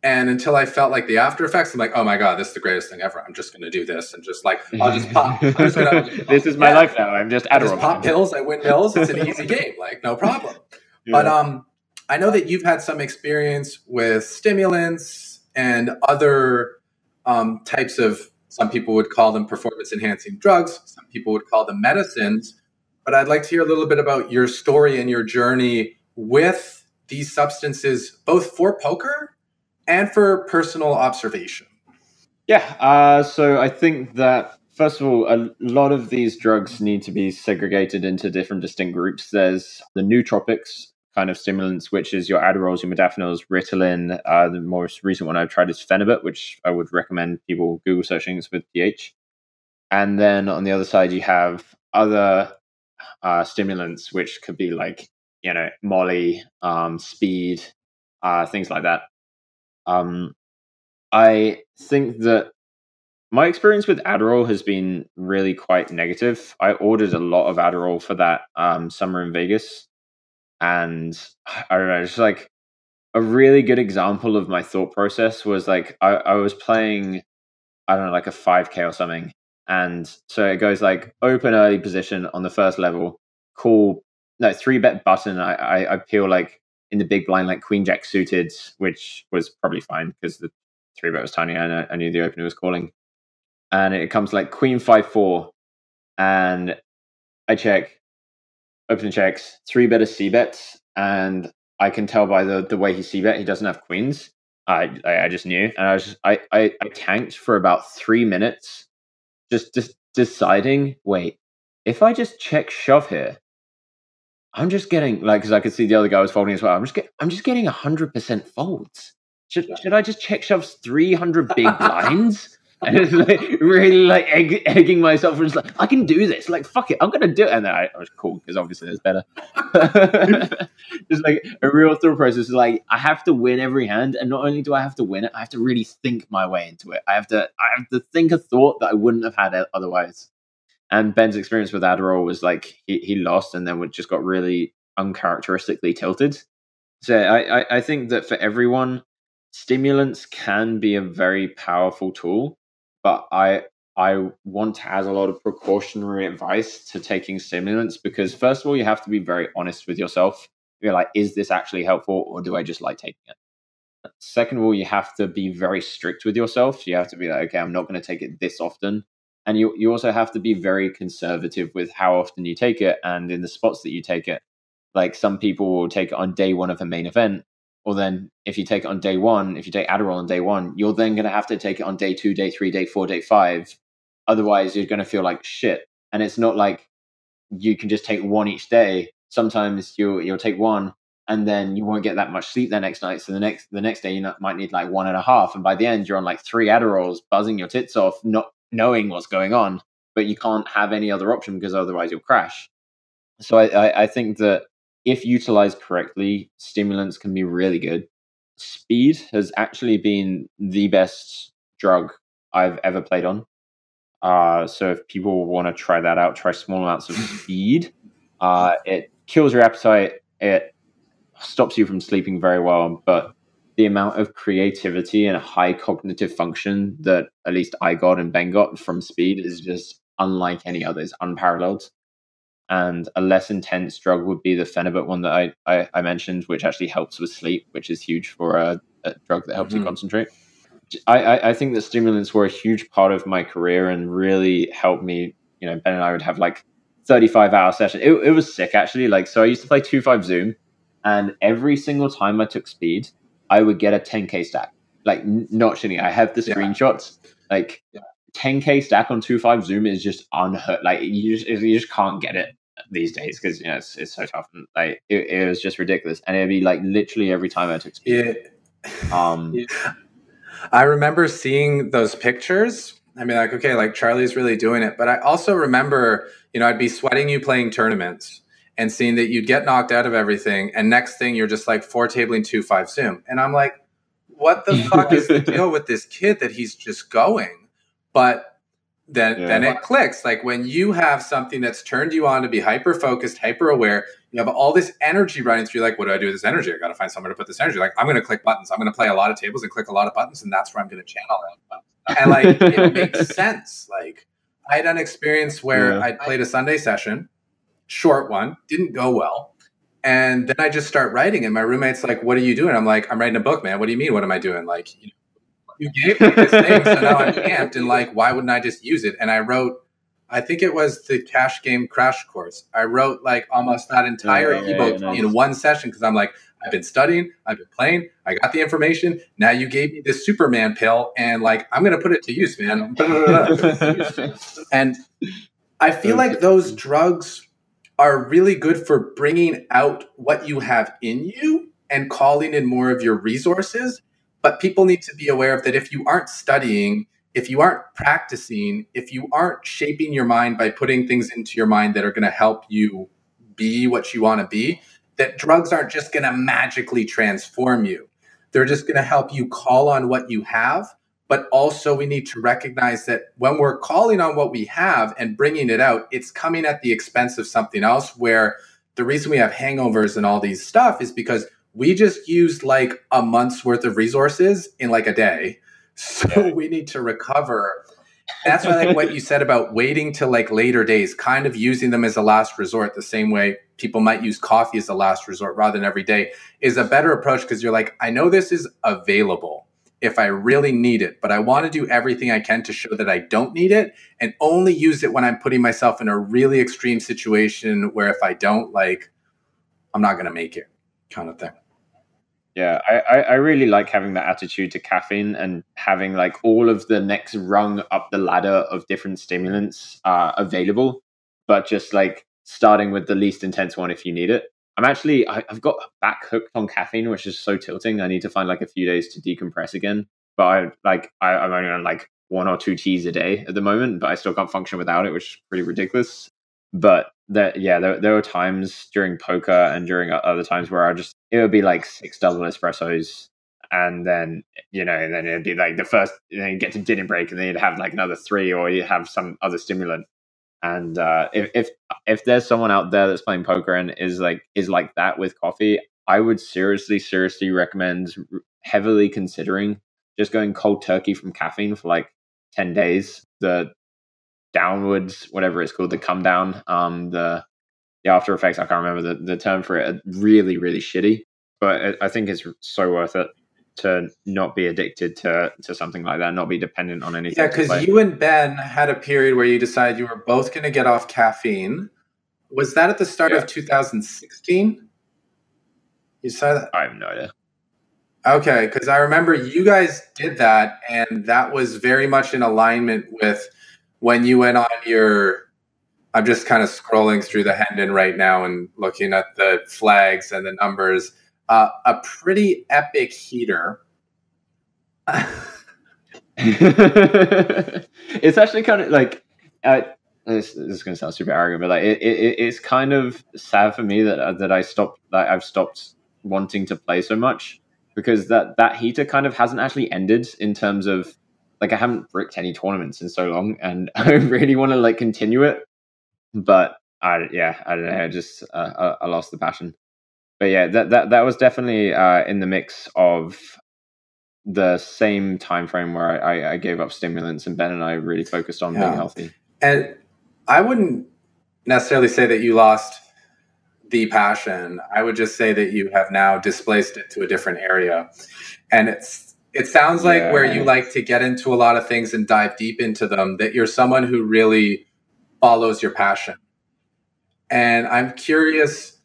And until I felt like the after effects, I'm like, oh my God, this is the greatest thing ever. I'm just going to do this. And just like, I'll just pop. This is my life now. I'm just Adderall. Just pop pills. I win mills. It's an easy game. Like, no problem. Yeah. But I know that you've had some experience with stimulants and other types of, some people would call them performance enhancing drugs. Some people would call them medicines. But I'd like to hear a little bit about your story and your journey with these substances, both for poker and for personal observation. Yeah. So I think that, first of all, a lot of these drugs need to be segregated into different distinct groups. There's the nootropics kind of stimulants, which is your Adderalls, your Modafinils, Ritalin. The most recent one I've tried is Phenibut, which I would recommend people Google searching. It's with PH. And then on the other side, you have other stimulants, which could be like, Molly, speed, things like that. I think that my experience with Adderall has been really quite negative. I ordered a lot of Adderall for that summer in Vegas. And I don't know, it's like a really good example of my thought process was like, I was playing, I don't know, like a 5K or something. And so it goes like open early position on the first level, cool, no, 3-bet button. I peel like in the big blind, like queen jack suited, which was probably fine because the 3-bet was tiny. I knew the opener was calling. And it comes like queen 5-4. And I check, opener checks, 3-bet c-bets. And I can tell by the way he c-bet, he doesn't have queens. I just knew. And I tanked for about 3 minutes, just deciding, wait, if I just check shove here, I'm just getting, like, because I could see the other guy was folding as well. I'm just getting 100% folds. Should I just check shoves 300 big blinds? And it's like really like egging myself, and just like, I can do this. Like, fuck it, I'm gonna do it. And then I was cool because obviously it's better. Just like a real thought process. Like, I have to win every hand, and not only do I have to win it, I have to really think my way into it. I have to think a thought that I wouldn't have had otherwise. And Ben's experience with Adderall was like he lost and then just got really uncharacteristically tilted. So I think that for everyone, stimulants can be a very powerful tool, but I want to add a lot of precautionary advice to taking stimulants because first of all, you have to be very honest with yourself. You're like, is this actually helpful or do I just like taking it? Second of all, you have to be very strict with yourself. You have to be like, okay, I'm not going to take it this often. And you also have to be very conservative with how often you take it and in the spots that you take it. Like some people will take it on day one of a main event. Or then if you take it on day one, if you take Adderall on day one, you're then going to have to take it on day 2, day 3, day 4, day 5. Otherwise, you're going to feel like shit. And it's not like you can just take one each day. Sometimes you'll take one and then you won't get that much sleep the next night. So the next day you might need like 1.5. And by the end, you're on like 3 Adderalls, buzzing your tits off, not knowing what's going on, but you can't have any other option because otherwise you'll crash. So I think that if utilized correctly, stimulants can be really good. Speed has actually been the best drug I've ever played on. So if people want to try that out, try small amounts of speed. It kills your appetite. It stops you from sleeping very well, but the amount of creativity and high cognitive function that at least I got and Ben got from speed is just unlike any other. It's unparalleled. And a less intense drug would be the Phenibut one that I mentioned, which actually helps with sleep, which is huge for a drug that helps you concentrate. I think that stimulants were a huge part of my career and really helped me. Ben and I would have like 35-hour sessions. It was sick, actually. Like, so I used to play 2-5 Zoom, and every single time I took speed, I would get a 10K stack. Like, not shitting. I have the screenshots. Like, 10K stack on 2.5 Zoom is just unheard. Like you just can't get it these days because it's so tough. And, like it was just ridiculous, and it'd be like literally every time I took speed. I remember seeing those pictures. I mean, like, okay, like Charlie's really doing it. But I also remember, I'd be sweating you playing tournaments and seeing that you'd get knocked out of everything. And next thing you're just like 4-tabling 2-5 Zoom. And I'm like, what the fuck is the deal with this kid that he's just going? But then it clicks. Like when you have something that's turned you on to be hyper focused, hyper aware, you have all this energy running through. Like, what do I do with this energy? I got to find somewhere to put this energy. Like, I'm going to click buttons. I'm going to play a lot of tables and click a lot of buttons, and that's where I'm going to channel it. And like, it makes sense. Like, I had an experience where I played a Sunday session, short one, didn't go well. And then I just start writing, and my roommate's like, "What are you doing?" I'm like, "I'm writing a book, man. What do you mean? What am I doing?" Like, you gave me this thing, so now I'm amped, and like, why wouldn't I just use it? And I wrote, I think it was the Cash Game Crash Course. I wrote like almost that entire ebook in one session because I'm like, I've been studying, I've been playing, I got the information. Now you gave me this Superman pill, and like, I'm going to put it to use, man. And I feel like those drugs are really good for bringing out what you have in you and calling in more of your resources. But people need to be aware of that if you aren't studying, if you aren't practicing, if you aren't shaping your mind by putting things into your mind that are going to help you be what you want to be, that drugs aren't just going to magically transform you. They're just going to help you call on what you have. But also we need to recognize that when we're calling on what we have and bringing it out, it's coming at the expense of something else, where the reason we have hangovers and all these stuff is because we just used like a month's worth of resources in like a day. So we need to recover. That's why, like what you said about waiting till like later days, kind of using them as a last resort, the same way people might use coffee as a last resort rather than every day, is a better approach, because you're like, I know this is available if I really need it, but I want to do everything I can to show that I don't need it, and only use it when I'm putting myself in a really extreme situation where if I don't, like, I'm not going to make it, kind of thing. Yeah, I really like having that attitude to caffeine and having like all of the next rung up the ladder of different stimulants available, but just like starting with the least intense one if you need it. I've got back hooked on caffeine, which is so tilting. I need to find like a few days to decompress again. But I'm only on like 1 or 2 teas a day at the moment, but I still can't function without it, which is pretty ridiculous. But there were times during poker and during other times where it would be like 6 double espressos, and then then it'd be like the first, you get to dinner break, and then you'd have like another 3, or you have some other stimulant. And if there's someone out there that's playing poker and is like that with coffee, I would seriously recommend heavily considering just going cold turkey from caffeine for like 10 days. The downwards, whatever it's called, the come down, the after effects, I can't remember the term for it, are really, really shitty. But I think it's so worth it to not be addicted to something like that, not be dependent on anything. Yeah, because you and Ben had a period where you decided you were both going to get off caffeine. Was that at the start of 2016? You said that? I have no idea. Okay, because I remember you guys did that, and that was very much in alignment with when you went on your... I'm just kind of scrolling through the Hendon right now and looking at the flags and the numbers. A pretty epic heater. It's actually kind of like... this is going to sound super arrogant, but like it's kind of sad for me that I've stopped wanting to play so much, because that heater kind of hasn't actually ended, in terms of like I haven't bricked any tournaments in so long, and I really want to like continue it, but I don't know, I lost the passion. But yeah, that was definitely in the mix of the same time frame where I gave up stimulants, and Ben and I really focused on being healthy. And I wouldn't necessarily say that you lost the passion. I would just say that you have now displaced it to a different area. And it sounds like where you like to get into a lot of things and dive deep into them, that you're someone who really follows your passion. And I'm curious,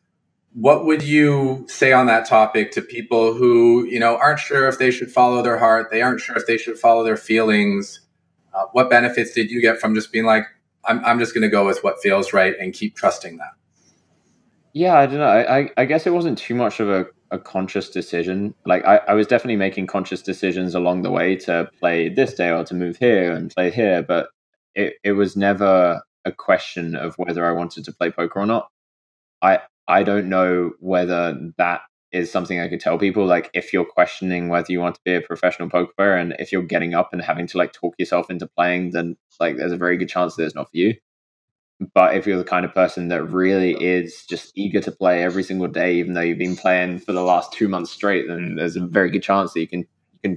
what would you say on that topic to people who, aren't sure if they should follow their heart, they aren't sure if they should follow their feelings? What benefits did you get from just being like, I'm just going to go with what feels right and keep trusting that? Yeah, I don't know. I guess it wasn't too much of a conscious decision. Like I was definitely making conscious decisions along the way to play this day or to move here and play here, but it was never a question of whether I wanted to play poker or not. I don't know whether that is something I could tell people. Like if you're questioning whether you want to be a professional poker player, and if you're getting up and having to like talk yourself into playing, then like there's a very good chance that it's not for you. But if you're the kind of person that really is just eager to play every single day, even though you've been playing for the last 2 months straight, then there's a very good chance that you can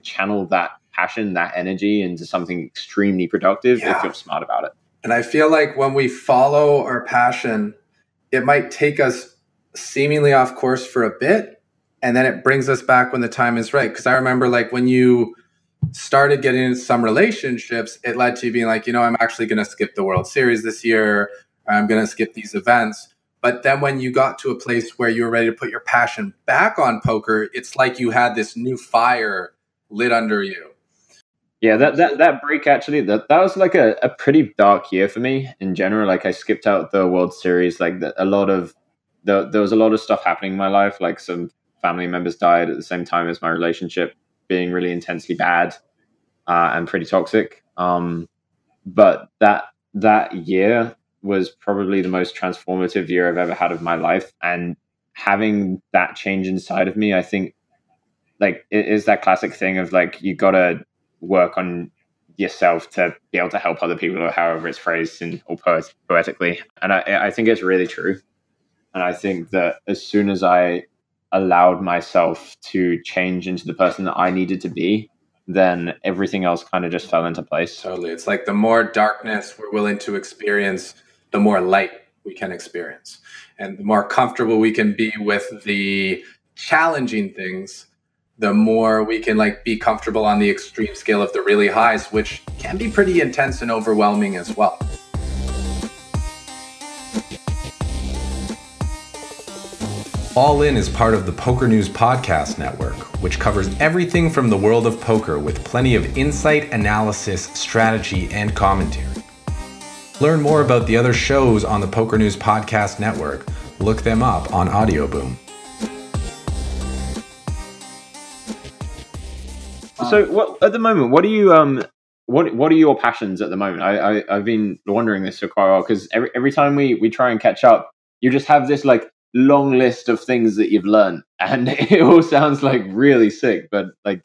channel that passion, that energy into something extremely productive if you're smart about it. And I feel like when we follow our passion, it might take us seemingly off course for a bit, and then it brings us back when the time is right. Because I remember like when you started getting into some relationships, it led to you being like, I'm actually going to skip the World Series this year. I'm going to skip these events. But then when you got to a place where you were ready to put your passion back on poker, it's like you had this new fire lit under you. Yeah, that break actually, that was like a pretty dark year for me in general. Like I skipped out the World Series. Like there was a lot of stuff happening in my life. Like some family members died at the same time as my relationship being really intensely bad and pretty toxic. But that year was probably the most transformative year I've ever had of my life. And having that change inside of me, I think like it is that classic thing of like, you gotta work on yourself to be able to help other people, or however it's phrased or poetically. And I think it's really true. And I think that as soon as I allowed myself to change into the person that I needed to be, then everything else kind of just fell into place. Totally. It's like the more darkness we're willing to experience, the more light we can experience. And the more comfortable we can be with the challenging things, the more we can like be comfortable on the extreme scale of the really highs, which can be pretty intense and overwhelming as well. All In is part of the Poker News Podcast Network, which covers everything from the world of poker with plenty of insight, analysis, strategy, and commentary. Learn more about the other shows on the Poker News Podcast Network. Look them up on Audioboom. So, at the moment, what are you what are your passions at the moment? I've been wondering this for quite a while, because every time we try and catch up, you just have this like long list of things that you've learned, and it all sounds like really sick. But like,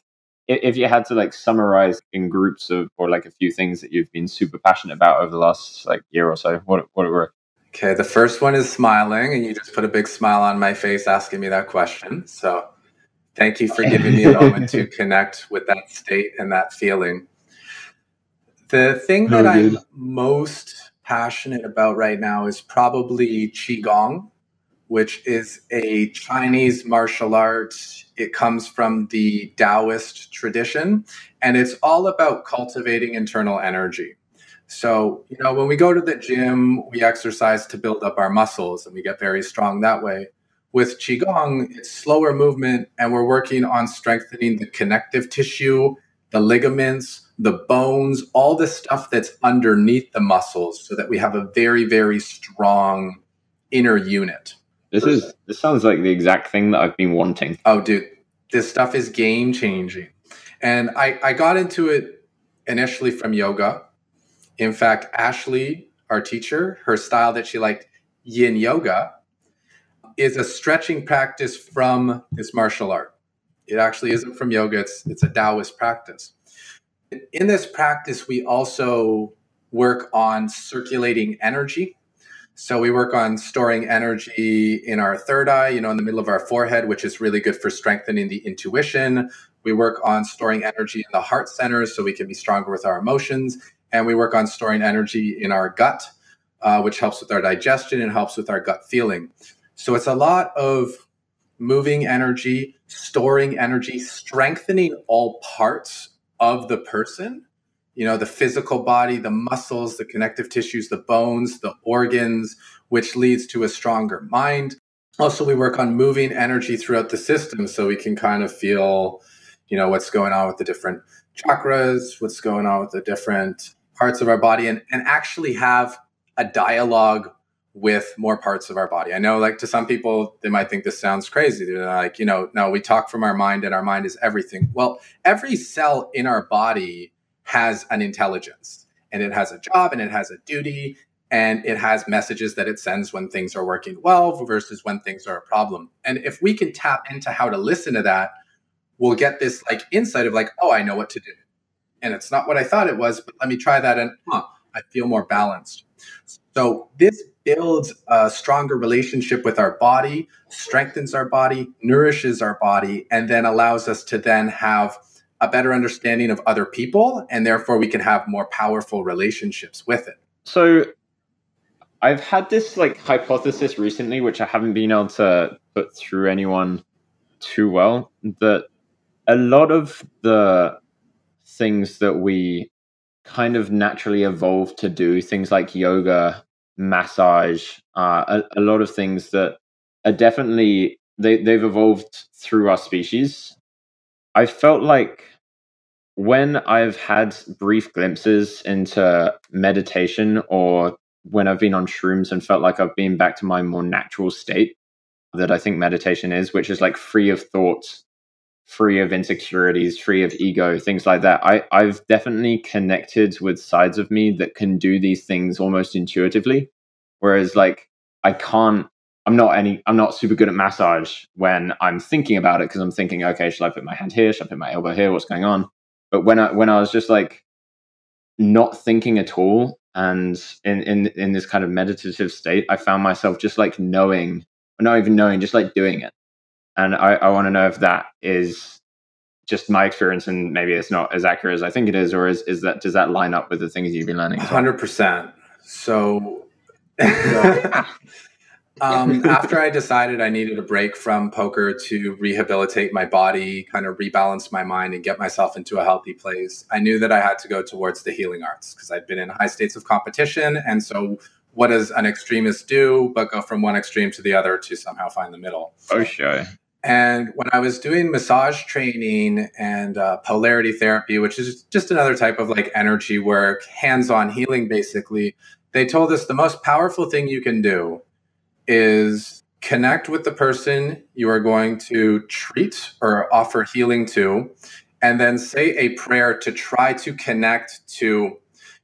if you had to like summarize in groups of, or like a few things that you've been super passionate about over the last like year or so, what were? Okay, the first one is smiling, and you just put a big smile on my face asking me that question. So thank you for giving me a moment to connect with that state and that feeling. The thing that I'm most passionate about right now is probably Qi Gong, which is a Chinese martial art. It comes from the Taoist tradition, and it's all about cultivating internal energy. So, when we go to the gym, we exercise to build up our muscles, and we get very strong that way. With Qigong, it's slower movement, and we're working on strengthening the connective tissue, the ligaments, the bones, all the stuff that's underneath the muscles, so that we have a very, very strong inner unit. This sounds like the exact thing that I've been wanting. Oh, dude, this stuff is game changing. And I got into it initially from yoga. In fact, Ashley, our teacher, her style that she liked, yin yoga, is a stretching practice from this martial art. It actually isn't from yoga. It's a Taoist practice. In this practice, we also work on circulating energy. So we work on storing energy in our third eye, in the middle of our forehead, which is really good for strengthening the intuition. We work on storing energy in the heart center so we can be stronger with our emotions. And we work on storing energy in our gut, which helps with our digestion and helps with our gut feeling. So it's a lot of moving energy, storing energy, strengthening all parts of the person, the physical body, the muscles, the connective tissues, the bones, the organs, which leads to a stronger mind. Also, we work on moving energy throughout the system so we can kind of feel, what's going on with the different chakras, what's going on with the different parts of our body and actually have a dialogue with more parts of our body. I know, like, to some people, they might think this sounds crazy. They're like, no, we talk from our mind and our mind is everything. Well, every cell in our body has an intelligence, and it has a job, and it has a duty, and it has messages that it sends when things are working well versus when things are a problem. And if we can tap into how to listen to that, we'll get this like insight of like, oh, I know what to do. And it's not what I thought it was, but let me try that. And I feel more balanced. So this builds a stronger relationship with our body, strengthens our body, nourishes our body, and then allows us to then have a better understanding of other people. And therefore we can have more powerful relationships with it. So I've had this like hypothesis recently, which I haven't been able to put through anyone too well, that a lot of the things that we kind of naturally evolved to do, things like yoga, massage, a lot of things that are definitely, they've evolved through our species. I felt like when I've had brief glimpses into meditation, or when I've been on shrooms and felt like I've been back to my more natural state that I think meditation is, which is like free of thoughts, free of insecurities, free of ego, things like that. I've definitely connected with sides of me that can do these things almost intuitively. Whereas like I'm not super good at massage when I'm thinking about it, because I'm thinking, okay, should I put my hand here? Should I put my elbow here? What's going on? But when I was just like not thinking at all, and in this kind of meditative state, I found myself just like knowing, or not even knowing, just like doing it. And I want to know if that is just my experience, and maybe it's not as accurate as I think it is, or is that, does that line up with the things you've been learning? 100%. So after I decided I needed a break from poker to rehabilitate my body, kind of rebalance my mind and get myself into a healthy place, I knew that I had to go towards the healing arts, because I'd been in high states of competition. And so what does an extremist do but go from one extreme to the other to somehow find the middle? Oh, sure. And when I was doing massage training and polarity therapy, which is just another type of like energy work, hands-on healing, basically, they told us the most powerful thing you can do is connect with the person you are going to treat or offer healing to, and then say a prayer to try to connect to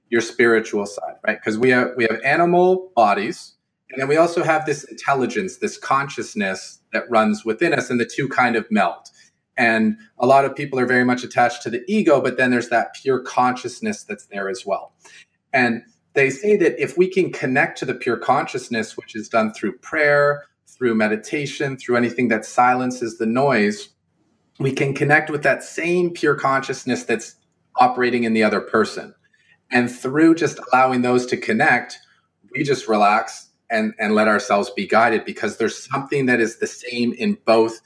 your spiritual side, right? Because we have animal bodies, and then we also have this intelligence, this consciousness that runs within us, and the two kind of melt. And a lot of people are very much attached to the ego, but then there's that pure consciousness that's there as well. And they say that if we can connect to the pure consciousness, which is done through prayer, through meditation, through anything that silences the noise, we can connect with that same pure consciousness that's operating in the other person. And through just allowing those to connect, we just relax and let ourselves be guided, because there's something that is the same in both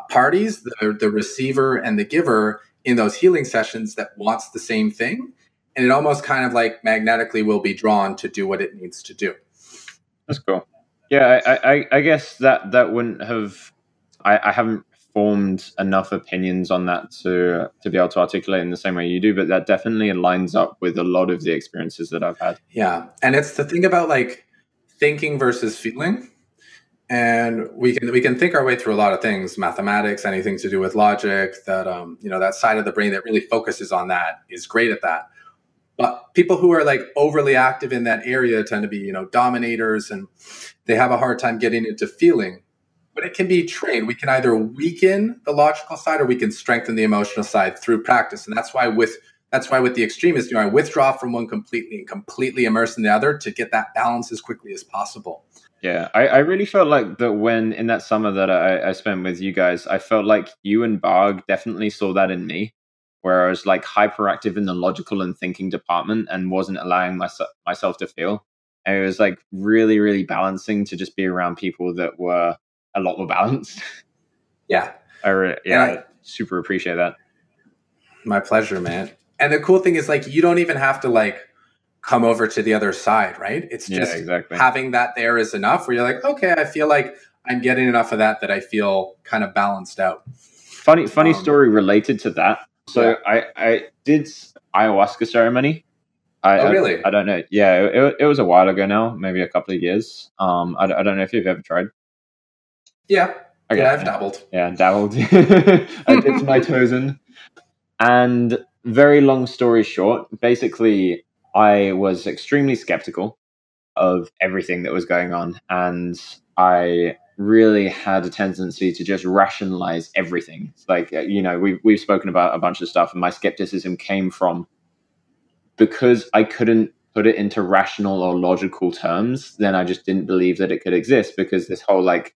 parties, the receiver and the giver, in those healing sessions, that wants the same thing. And it almost kind of like magnetically will be drawn to do what it needs to do. That's cool. Yeah, I guess that wouldn't have, I haven't formed enough opinions on that to be able to articulate in the same way you do, but that definitely lines up with a lot of the experiences that I've had. Yeah. And it's the thing about like thinking versus feeling. And we can think our way through a lot of things, mathematics, anything to do with logic, that, that side of the brain that really focuses on that is great at that. But people who are like overly active in that area tend to be, dominators, and they have a hard time getting into feeling. But it can be trained. We can either weaken the logical side, or we can strengthen the emotional side through practice. And that's why with the extremists, I withdraw from one completely and completely immerse in the other to get that balance as quickly as possible. Yeah, I really felt like that when in that summer that I spent with you guys, I felt like you and Bag definitely saw that in me, where I was like hyperactive in the logical and thinking department and wasn't allowing myself to feel. And it was like really, really balancing to just be around people that were a lot more balanced. Yeah. I super appreciate that. My pleasure, man. And the cool thing is like, you don't even have to like come over to the other side, right? It's just exactly. Having that there is enough, where you're like, okay, I feel like I'm getting enough of that I feel kind of balanced out. Funny story related to that. So yeah. I did ayahuasca ceremony Oh, really? I don't know. Yeah, it was a while ago now, maybe a couple of years. I don't know if you've ever tried. Yeah. Okay, Yeah, I've dabbled. Yeah, dabbled. I dipped my toes in. And very long story short, basically, I was extremely skeptical of everything that was going on. And I really had a tendency to just rationalize everything. Like, we've spoken about a bunch of stuff, and my skepticism came from because I couldn't put it into rational or logical terms, then I just didn't believe that it could exist, because this whole like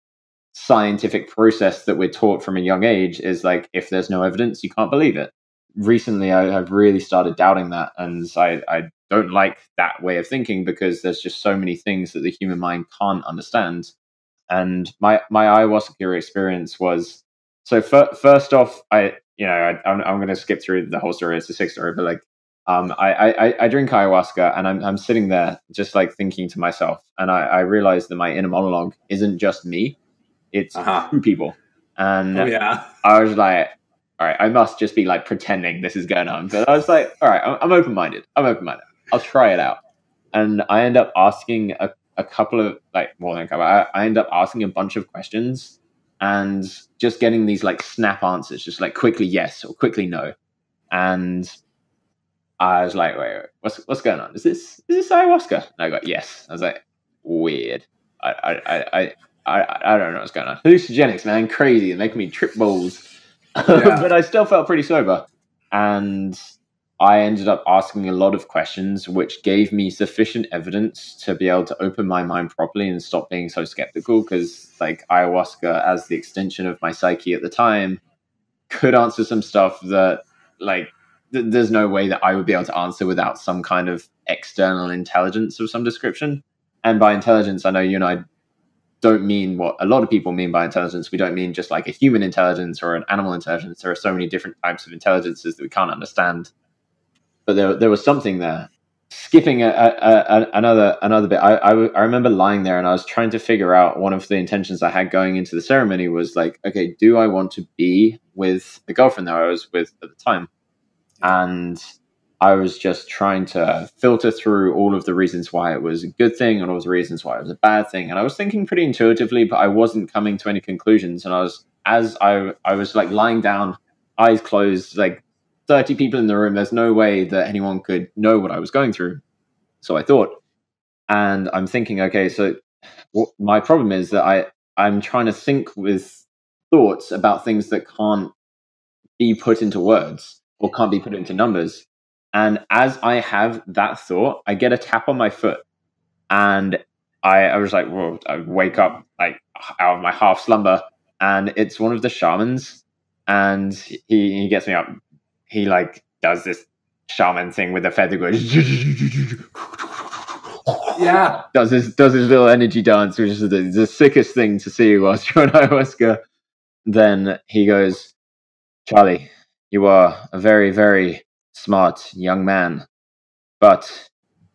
scientific process that we're taught from a young age is like, if there's no evidence, you can't believe it. Recently, I've really started doubting that, and I don't like that way of thinking, because there's just so many things that the human mind can't understand. And my ayahuasca experience was, so first off, I'm going to skip through the whole story. It's a sick story, but like, I drink ayahuasca, and I'm sitting there just like thinking to myself, and I realize that my inner monologue isn't just me, it's two people. And I was like, all right, I must just be like pretending this is going on. But I was like, all right, I'm open-minded. I'll try it out. And I end up asking a couple of, like, more than a couple, I end up asking a bunch of questions and just getting these like snap answers, just like quickly yes or quickly no. And I was like, wait, what's going on? Is this ayahuasca? And I got yes. I was like, weird. I don't know what's going on. Hallucinogenics, man, crazy, and making me trip balls. But I still felt pretty sober, and I ended up asking a lot of questions, which gave me sufficient evidence to be able to open my mind properly and stop being so skeptical. Because like ayahuasca, as the extension of my psyche at the time, could answer some stuff that like there's no way that I would be able to answer without some kind of external intelligence of some description. And by intelligence, I know you and I don't mean what a lot of people mean by intelligence. We don't mean just like a human intelligence or an animal intelligence. There are so many different types of intelligences that we can't understand. But there was something there. Skipping another bit, I remember lying there and I was trying to figure out, one of the intentions I had going into the ceremony was like, okay, do I want to be with the girlfriend that I was with at the time? And I was just trying to filter through all of the reasons why it was a good thing and all the reasons why it was a bad thing. And I was thinking pretty intuitively, but I wasn't coming to any conclusions. And I was like lying down, eyes closed, like 30 people in the room. There's no way that anyone could know what I was going through. So I thought, and I'm thinking, okay, so my problem is that I'm trying to think with thoughts about things that can't be put into words or can't be put into numbers. And as I have that thought, I get a tap on my foot, and I was like, whoa, I wake up like out of my half slumber, and it's one of the shamans, and he gets me up. He like does this shaman thing with the feather, goes, yeah, does his little energy dance, which is the sickest thing to see whilst you're on ayahuasca. Then he goes, Charlie, you are a very, very smart young man, but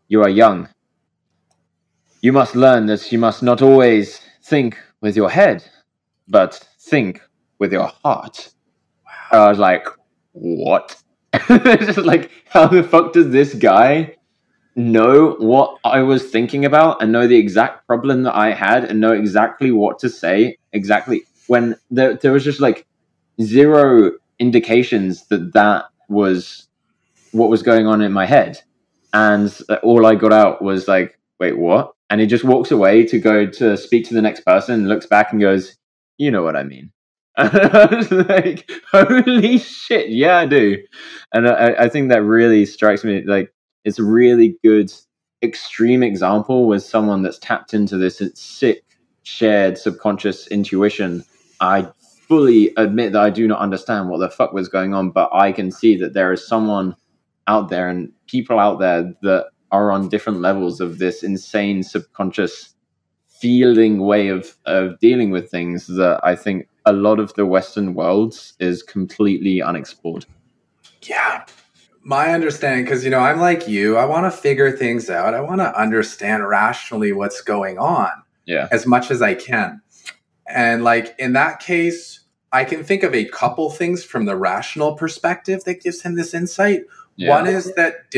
you are young. You must learn that you must not always think with your head, but think with your heart. Wow. I was like, what? Just like, how the fuck does this guy know what I was thinking about and know the exact problem that I had and know exactly what to say exactly, when there was just like zero indications that was what was going on in my head. And all I got out was like, wait, what? And he just walks away to go to speak to the next person, looks back and goes, you know what I mean. And I was like, holy shit, yeah, I do. And I think that really strikes me, like, it's a really good extreme example with someone that's tapped into this sick shared subconscious intuition. I fully admit that I do not understand what the fuck was going on, but I can see that there is someone out there and people out there that are on different levels of this insane subconscious feeling way of dealing with things that I think a lot of the Western world is completely unexplored. Yeah. My understanding, because, I'm like you, I want to figure things out. I want to understand rationally what's going on as much as I can. And like in that case, I can think of a couple things from the rational perspective that gives him this insight. Yeah. One is that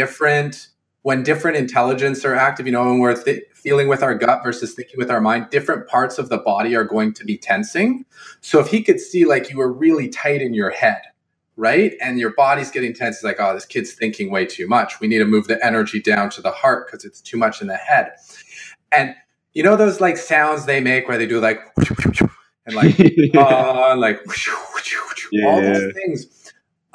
when different intelligence are active, when we're feeling with our gut versus thinking with our mind, different parts of the body are going to be tensing. So if he could see like you were really tight in your head, right? And your body's getting tense, it's like, oh, this kid's thinking way too much. We need to move the energy down to the heart because it's too much in the head. And those like sounds they make where they do like, and like, like all those things.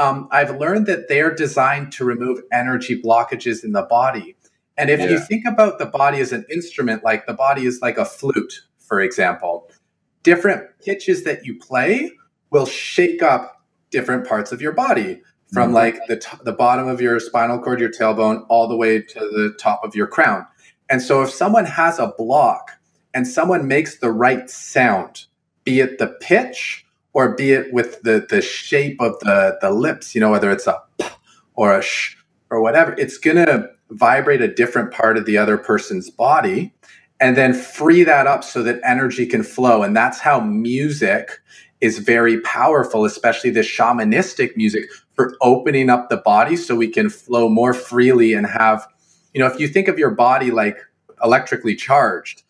I've learned that they're designed to remove energy blockages in the body. And if you think about the body as an instrument, like the body is like a flute, for example, different pitches that you play will shake up different parts of your body, from like the bottom of your spinal cord, your tailbone, all the way to the top of your crown. And so if someone has a block and someone makes the right sound, be it the pitch or be it with the shape of the lips, whether it's a p or a sh or whatever, it's going to vibrate a different part of the other person's body and then free that up so that energy can flow. And that's how music is very powerful, especially the shamanistic music, for opening up the body so we can flow more freely and have, if you think of your body like electrically charged,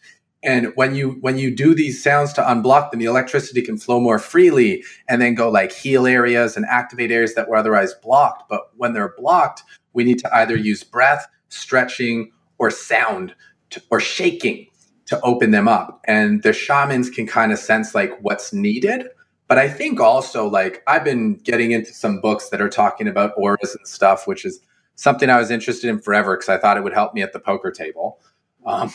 and when you do these sounds to unblock them, the electricity can flow more freely and then go like heal areas and activate areas that were otherwise blocked. But when they're blocked, we need to either use breath, stretching, or sound or shaking to open them up. And the shamans can kind of sense like what's needed. But I think also like I've been getting into some books that are talking about auras and stuff, which is something I was interested in forever because I thought it would help me at the poker table. But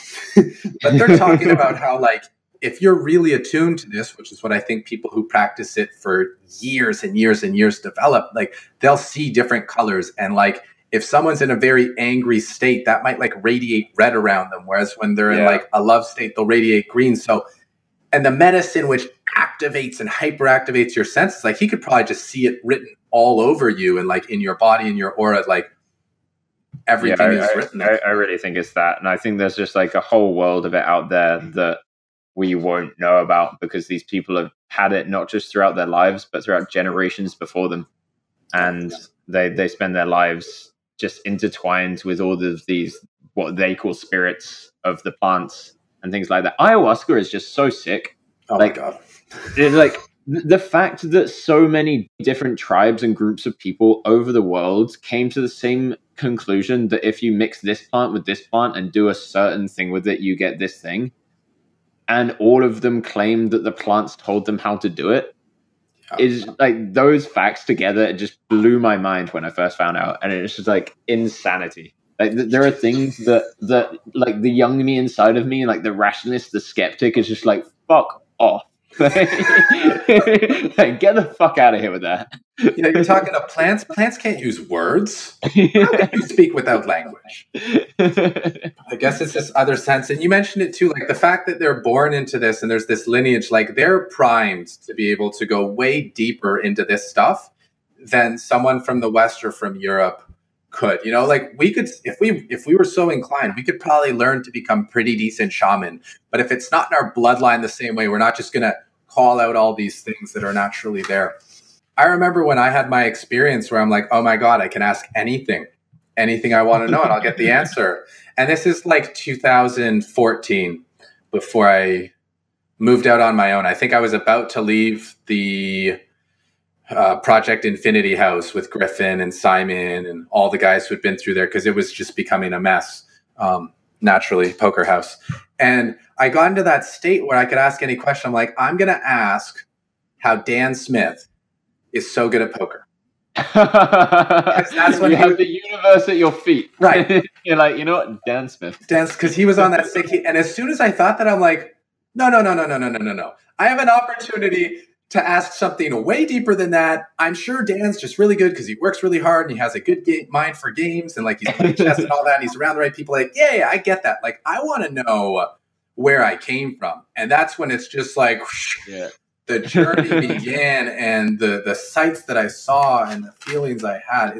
they're talking about how like if you're really attuned to this, which is what I think people who practice it for years and years and years develop, like they'll see different colors. And like if someone's in a very angry state, that might like radiate red around them. Whereas when they're in like a love state, they'll radiate green. So, and the medicine which activates and hyperactivates your senses, like he could probably just see it written all over you and like in your body and your aura, like everything is written there. I really think it's that. And I think there's just like a whole world of it out there that we won't know about because these people have had it not just throughout their lives, but throughout generations before them. And they spend their lives just intertwined with all of these, what they call spirits of the plants and things like that. Ayahuasca is just so sick. Oh my God. Like the fact that so many different tribes and groups of people over the world came to the same conclusion that if you mix this plant with this plant and do a certain thing with it, you get this thing. And all of them claimed that the plants told them how to do it. Is like those facts together, it just blew my mind when I first found out. And it's just like insanity. Like there are things that like the young me inside of me, like the rationalist, the skeptic is just like, fuck off. Like, get the fuck out of here with that. Yeah, you're talking to plants. Plants can't use words. How can you speak without language? I guess it's this other sense. And you mentioned it too, like the fact that they're born into this and there's this lineage, like they're primed to be able to go way deeper into this stuff than someone from the West or from Europe could. Like we could, if we were so inclined, we could probably learn to become pretty decent shaman. But if it's not in our bloodline the same way, we're not just going to call out all these things that are naturally there. I remember when I had my experience where I'm like, oh my God, I can ask anything I want to know and I'll get the answer. And this is like 2014 before I moved out on my own. I think I was about to leave the Project Infinity House with Griffin and Simon and all the guys who had been through there because it was just becoming a mess, naturally, poker house. And I got into that state where I could ask any question. I'm like, I'm going to ask how Dan Smith is so good at poker. That's when you have the universe at your feet. Right. You're like, you know what? Dan Smith. Because he was on that stick. And as soon as I thought that, I'm like, no. I have an opportunity to ask something way deeper than that. I'm sure Dan's just really good because he works really hard and he has a good mind for games and like he's playing chess and all that. And he's around the right people. Like, yeah, I get that. Like, I want to know where I came from. And that's when it's just like, the journey began and the sights that I saw and the feelings I had.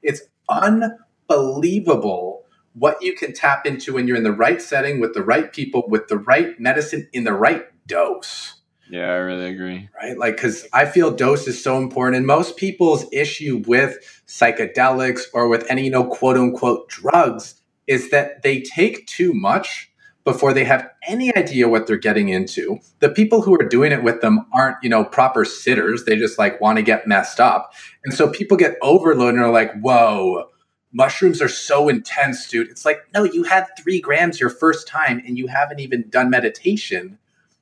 It's unbelievable what you can tap into when you're in the right setting with the right people, with the right medicine in the right dose. Yeah, I really agree. Right? Like, because I feel dose is so important. And most people's issue with psychedelics or with any, quote unquote drugs is that they take too much before they have any idea what they're getting into. The people who are doing it with them aren't, proper sitters. They just like want to get messed up. And so people get overloaded and are like, whoa, mushrooms are so intense, dude. It's like, no, you had 3 grams your first time and you haven't even done meditation.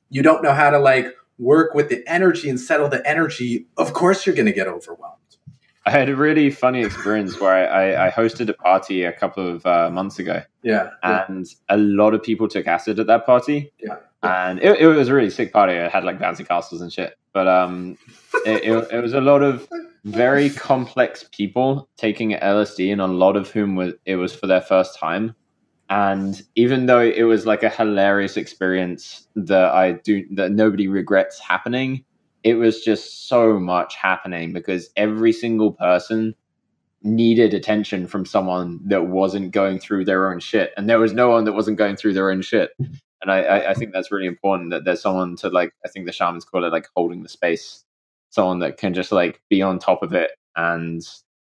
You don't know how to like work with the energy and settle the energy. Of course you're going to get overwhelmed. I had a really funny experience where I hosted a party a couple of months ago. Yeah. And a lot of people took acid at that party. Yeah. And it was a really sick party. It had like bouncy castles and shit. But it was a lot of very complex people taking LSD, and a lot of whom it was for their first time. And even though it was like a hilarious experience that nobody regrets happening, it was just so much happening because every single person needed attention from someone that wasn't going through their own shit. And there was no one that wasn't going through their own shit. And I think that's really important, that there's someone to, like, I think the shamans call it like holding the space, someone that can just like be on top of it, and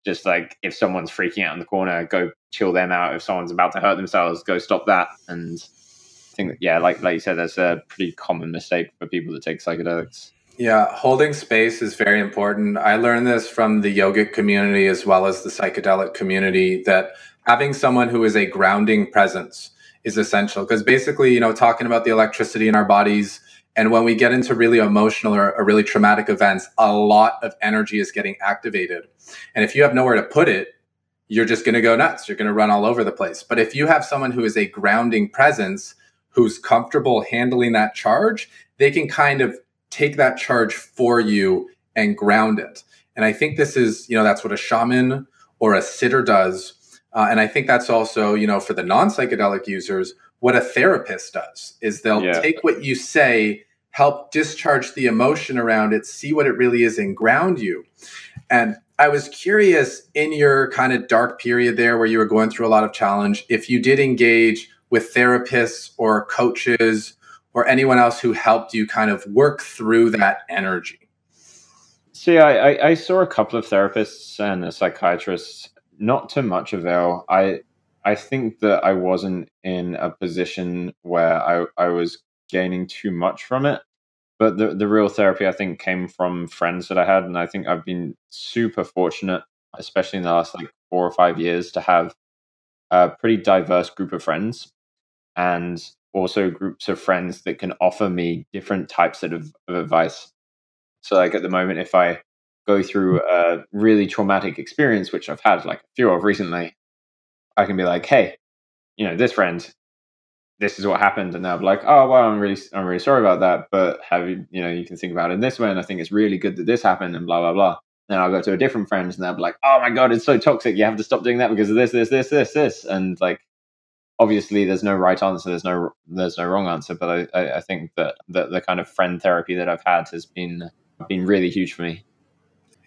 just like, if someone's freaking out in the corner, go chill them out. If someone's about to hurt themselves, go stop that. And I think that, yeah, like you said, that's a pretty common mistake for people that take psychedelics. Yeah, holding space is very important. I learned this from the yogic community as well as the psychedelic community, that having someone who is a grounding presence is essential. Because basically, talking about the electricity in our bodies, and when we get into really emotional or really traumatic events, a lot of energy is getting activated. And if you have nowhere to put it, you're just going to go nuts. You're going to run all over the place. But if you have someone who is a grounding presence, who's comfortable handling that charge, they can kind of take that charge for you and ground it. And I think this is, that's what a shaman or a sitter does. And I think that's also, for the non-psychedelic users, what a therapist does is they'll take what you say, help discharge the emotion around it, see what it really is, and ground you. And I was curious, in your kind of dark period there where you were going through a lot of challenge, if you did engage with therapists or coaches or anyone else who helped you kind of work through that energy. See, I saw a couple of therapists and a psychiatrist, not to much avail. I think that I wasn't in a position where I was gaining too much from it. But the real therapy, I think, came from friends that I had. And I think I've been super fortunate, especially in the last like 4 or 5 years, to have a pretty diverse group of friends, and also groups of friends that can offer me different types of advice. So like at the moment, if I go through a really traumatic experience, which I've had like a few of recently, I can be like, hey, this friend, this is what happened. And they'll be like, oh, well, I'm really sorry about that. But you can think about it in this way. And I think it's really good that this happened, and blah, blah, blah. Then I'll go to a different friend and they'll be like, oh my God, it's so toxic. You have to stop doing that because of this. And like, obviously there's no right answer. There's no wrong answer. But I think that the kind of friend therapy that I've had has been really huge for me.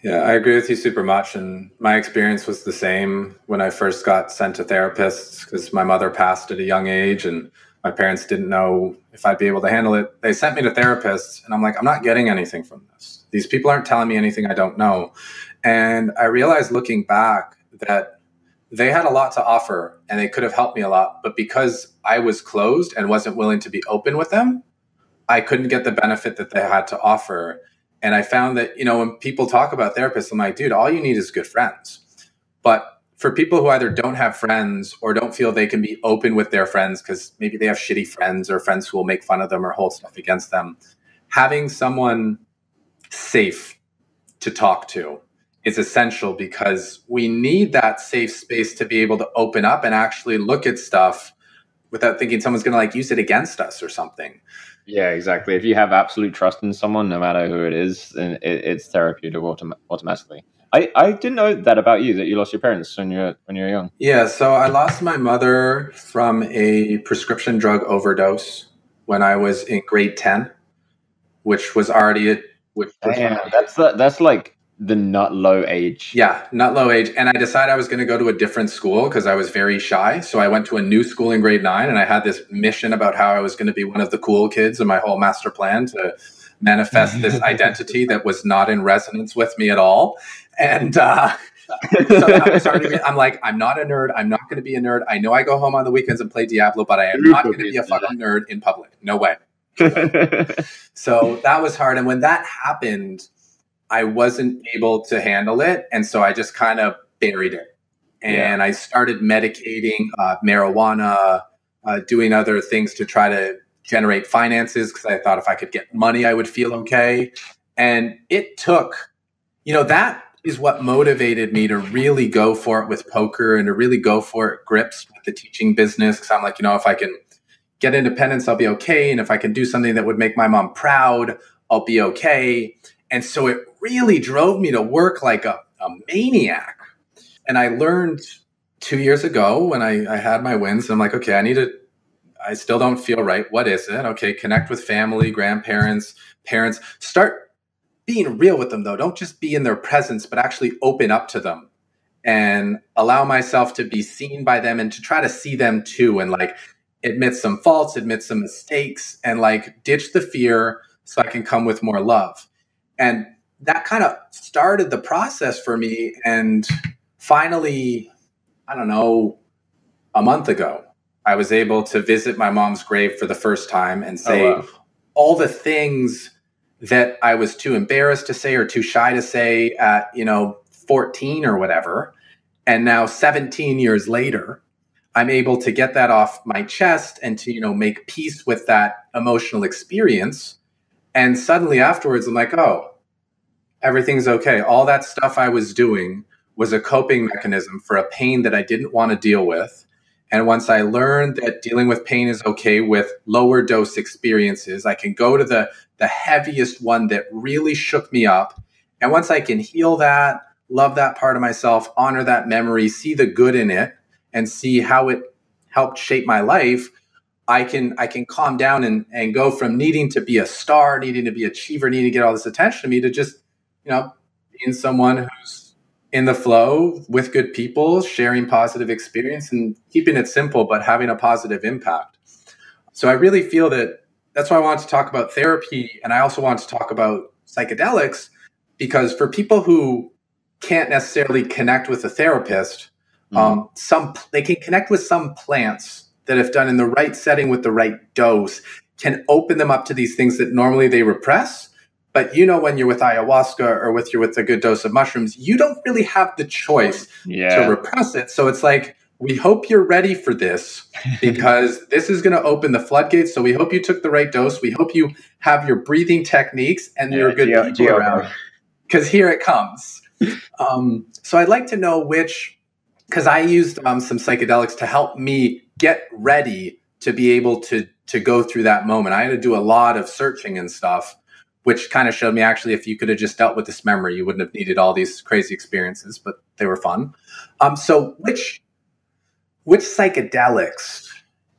Yeah, I agree with you super much. And my experience was the same when I first got sent to therapists, because my mother passed at a young age and my parents didn't know if I'd be able to handle it. They sent me to therapists and I'm like, I'm not getting anything from this. These people aren't telling me anything I don't know. And I realized looking back that they had a lot to offer and they could have helped me a lot. But because I was closed and wasn't willing to be open with them, I couldn't get the benefit that they had to offer. And I found that, when people talk about therapists, I'm like, dude, all you need is good friends. But for people who either don't have friends or don't feel they can be open with their friends because maybe they have shitty friends or friends who will make fun of them or hold stuff against them, having someone safe to talk to is essential, because we need that safe space to be able to open up and actually look at stuff without thinking someone's going to like use it against us or something. Yeah, exactly. If you have absolute trust in someone, no matter who it is, then it's therapeutic automatically. I didn't know that about you, that you lost your parents when you were young. Yeah, so I lost my mother from a prescription drug overdose when I was in grade 10, which was already that's like the nut low age. Yeah, nut low age. And I decided I was going to go to a different school because I was very shy. So I went to a new school in grade 9, and I had this mission about how I was going to be one of the cool kids, and my whole master plan to manifest this identity that was not in resonance with me at all. And so that was hard to me. I'm like, I'm not a nerd. I'm not going to be a nerd. I know I go home on the weekends and play Diablo, but I am not going to be a fucking nerd in public. No way. So that was hard. And when that happened, I wasn't able to handle it. And so I just kind of buried it. And I started medicating, marijuana, doing other things to try to generate finances, because I thought if I could get money, I would feel okay. And it took, that is what motivated me to really go for it with poker and to really go for it grips with the teaching business. Because I'm like, if I can get independence, I'll be okay. And if I can do something that would make my mom proud, I'll be okay. And so it really drove me to work like a maniac. And I learned 2 years ago when I had my wins, I'm like, okay, I still don't feel right. What is it? Okay, connect with family, grandparents, parents. Start being real with them, though. Don't just be in their presence, but actually open up to them and allow myself to be seen by them and to try to see them too. And like, admit some faults, admit some mistakes, and like ditch the fear so I can come with more love. And that kind of started the process for me. And finally, I don't know, a month ago, I was able to visit my mom's grave for the first time and say all the things that I was too embarrassed to say or too shy to say at, 14 or whatever. And now 17 years later, I'm able to get that off my chest and to, make peace with that emotional experience. And suddenly afterwards, I'm like, oh, everything's okay. All that stuff I was doing was a coping mechanism for a pain that I didn't want to deal with. And once I learned that dealing with pain is okay with lower dose experiences, I can go to the heaviest one that really shook me up. And once I can heal that, love that part of myself, honor that memory, see the good in it, and see how it helped shape my life, I can calm down and go from needing to be a star, needing to be an achiever, needing to get all this attention to me, to just, being someone who's in the flow with good people, sharing positive experience and keeping it simple, but having a positive impact. So I really feel that that's why I wanted to talk about therapy. And I also want to talk about psychedelics, because for people who can't necessarily connect with a therapist, they can connect with some plants that, if done in the right setting with the right dose, can open them up to these things that normally they repress. But when you're with ayahuasca or you're with a good dose of mushrooms, you don't really have the choice to repress it. So it's like, we hope you're ready for this, because this is going to open the floodgates. So we hope you took the right dose. We hope you have your breathing techniques and you're good people around, because here it comes. So I'd like to know because I used some psychedelics to help me get ready to be able to go through that moment. I had to do a lot of searching and stuff, which kind of showed me, actually, if you could have just dealt with this memory, you wouldn't have needed all these crazy experiences, but they were fun. So which psychedelics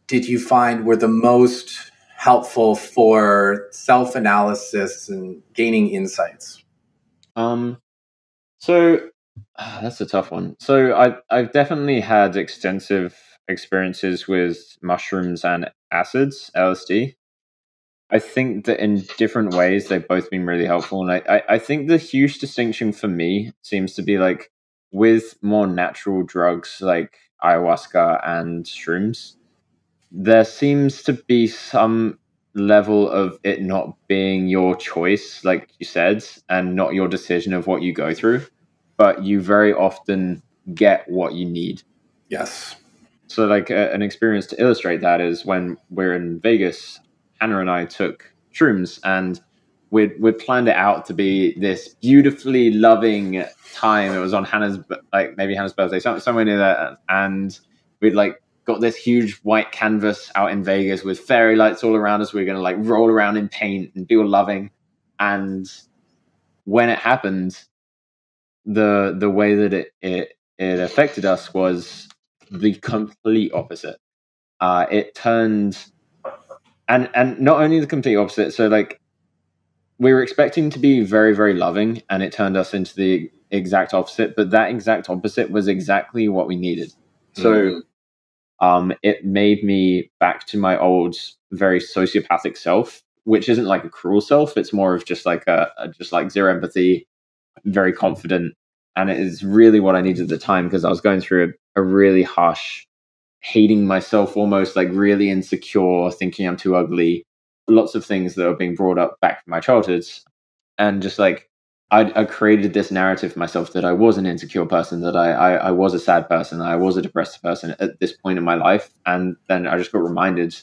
did you find were the most helpful for self-analysis and gaining insights? So that's a tough one. So I've definitely had extensive experiences with mushrooms and acids, LSD. I think that in different ways, they've both been really helpful. And I think the huge distinction for me seems to be like with more natural drugs like ayahuasca and shrooms, there seems to be some level of it not being your choice, like you said, and not your decision of what you go through, but you very often get what you need. Yes. So like an experience to illustrate that is when we're in Vegas, Hannah and I took shrooms, and we'd planned it out to be this beautifully loving time. It was on maybe Hannah's birthday, somewhere near that. And we'd got this huge white canvas out in Vegas with fairy lights all around us. We were going to roll around in paint and be all loving. And when it happened, the way that it affected us was the complete opposite. It turned, and not only the complete opposite. So we were expecting to be very, very loving, and it turned us into the exact opposite. But that exact opposite was exactly what we needed. So it made me back to my old, very sociopathic self, which isn't like a cruel self. It's more of just like just like zero empathy, very confident. And it is really what I needed at the time, because I was going through a really harsh, hating myself, almost like really insecure, thinking I'm too ugly, lots of things that are being brought up back from my childhood. And just like, I created this narrative for myself that I was an insecure person, that I was a sad person, I was a depressed person at this point in my life. And then I just got reminded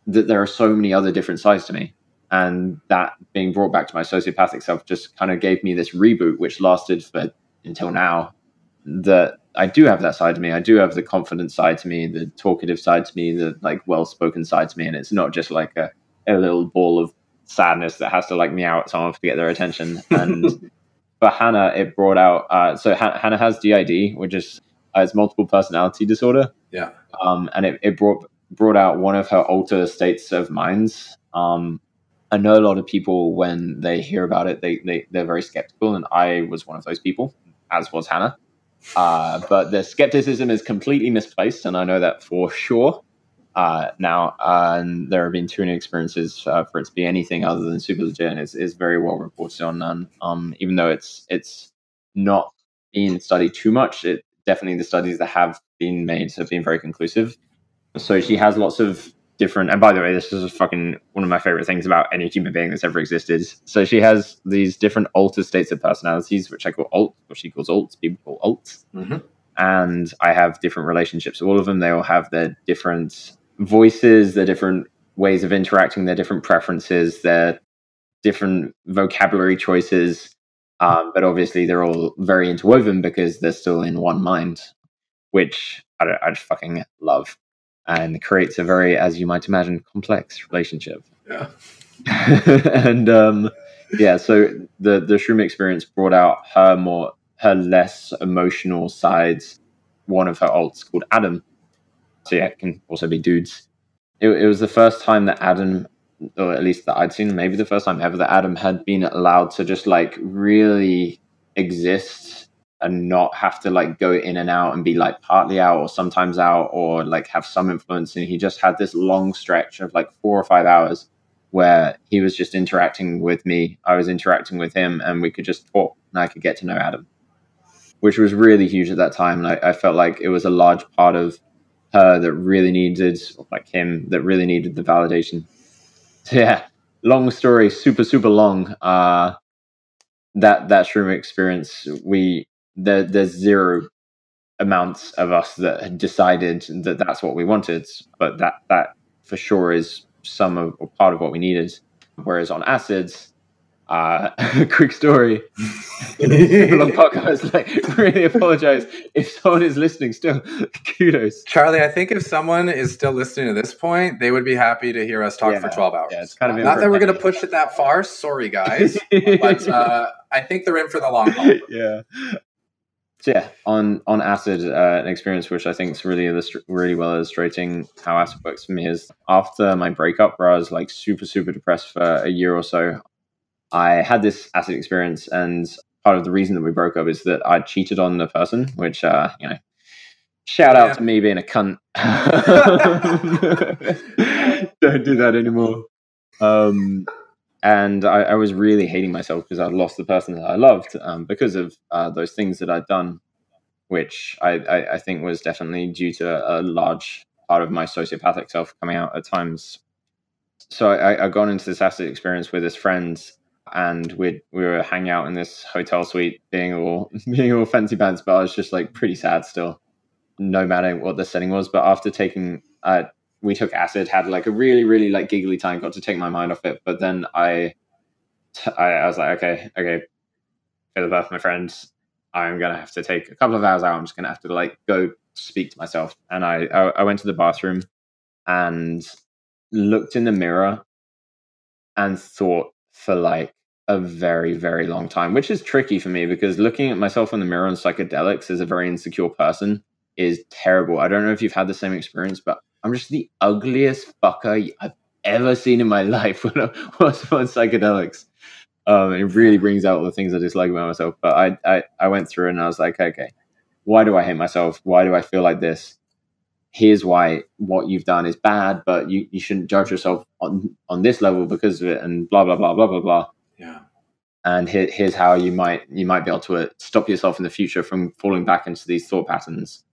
that there are so many other different sides to me. And that being brought back to my sociopathic self just kind of gave me this reboot, which lasted for until now, that I do have that side to me. I do have the confident side to me, the talkative side to me, the like well-spoken side to me. And it's not just like a little ball of sadness that has to like meow at someone to get their attention. And for Hannah, it brought out, so Hannah has DID, which is it's multiple personality disorder. Yeah. And it brought out one of her alter states of minds. I know a lot of people, when they hear about it, they're very skeptical, and I was one of those people, as was Hannah. But the skepticism is completely misplaced, and I know that for sure now. And there have been too many experiences for it to be anything other than super legit, and is very well reported on. Even though it's not being studied too much, it definitely, the studies that have been made have been very conclusive. So she has lots of different, and by the way, this is fucking one of my favorite things about any human being that's ever existed. So she has these different altered states of personalities, which I call alt, or she calls alts, people call alts. Mm-hmm. And I have different relationships with all of them. They all have their different voices, their different ways of interacting, their different preferences, their different vocabulary choices. But obviously they're all very interwoven because they're still in one mind, which I just fucking love. And creates a very, as you might imagine, complex relationship. Yeah. And so the shroom experience brought out her less emotional sides. One of her alts called Adam. So yeah, it can also be dudes. It was the first time that Adam, or at least that I'd seen, maybe the first time ever, that Adam had been allowed to just like really exist and not have to like go in and out and be like partly out or sometimes out or like have some influence. And he just had this long stretch of like 4 or 5 hours where he was just interacting with me, I was interacting with him, and we could just talk and I could get to know Adam, which was really huge at that time. And I felt like it was a large part of her that really needed, like him, that really needed the validation. So yeah, long story, super, super long. That shroom experience, there's zero amounts of us that had decided that that's what we wanted, but that for sure is some of, or part of what we needed. Whereas on acids, quick story, super long podcast, like really apologize if someone is listening still. Kudos, Charlie. I think if someone is still listening to this point, they would be happy to hear us talk for 12 hours. Yeah, it's kind of not that we're going to push it that far. Sorry, guys, but I think they're in for the long haul. Yeah. So yeah, on acid, an experience which I think is really well illustrating how acid works for me is after my breakup, where I was like super, super depressed for a year or so. I had this acid experience, and part of the reason that we broke up is that I cheated on the person, which, shout out to me being a cunt. Don't do that anymore. And I was really hating myself because I'd lost the person that I loved because of those things that I'd done, which I think was definitely due to a large part of my sociopathic self coming out at times. So I got into this acid experience with this friend, and we were hanging out in this hotel suite, being all fancy pants, but I was just like pretty sad still, no matter what the setting was. But after taking, we took acid, had like a really, really like giggly time, got to take my mind off it. But then I was like, okay, for the birth of my friends, I'm gonna have to take a couple of hours out. I'm just gonna have to like go speak to myself. And I went to the bathroom and looked in the mirror and thought for like a very, very long time, which is tricky for me because looking at myself in the mirror on psychedelics as a very insecure person is terrible. I don't know if you've had the same experience, but I'm just the ugliest fucker I've ever seen in my life when I was on psychedelics. It really brings out all the things I dislike about myself. But I went through and I was like, okay, why do I hate myself? Why do I feel like this? here's why what you've done is bad, but you shouldn't judge yourself on this level because of it, and blah blah blah blah blah blah. Yeah. And here's how you might be able to stop yourself in the future from falling back into these thought patterns.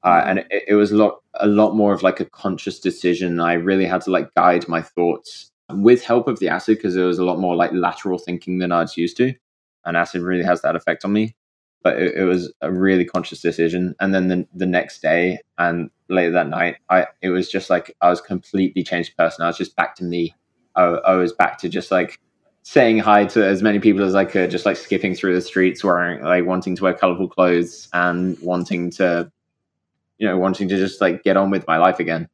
And it was a lot more of like a conscious decision. I really had to like guide my thoughts with help of the acid, because there was a lot more like lateral thinking than I was used to, and acid really has that effect on me. But it was a really conscious decision. And then the next day and later that night, it was just like I was completely changed person. I was just back to me. I was back to just like saying hi to as many people as I could, just like skipping through the streets, wanting to wear colorful clothes and wanting to just like get on with my life again.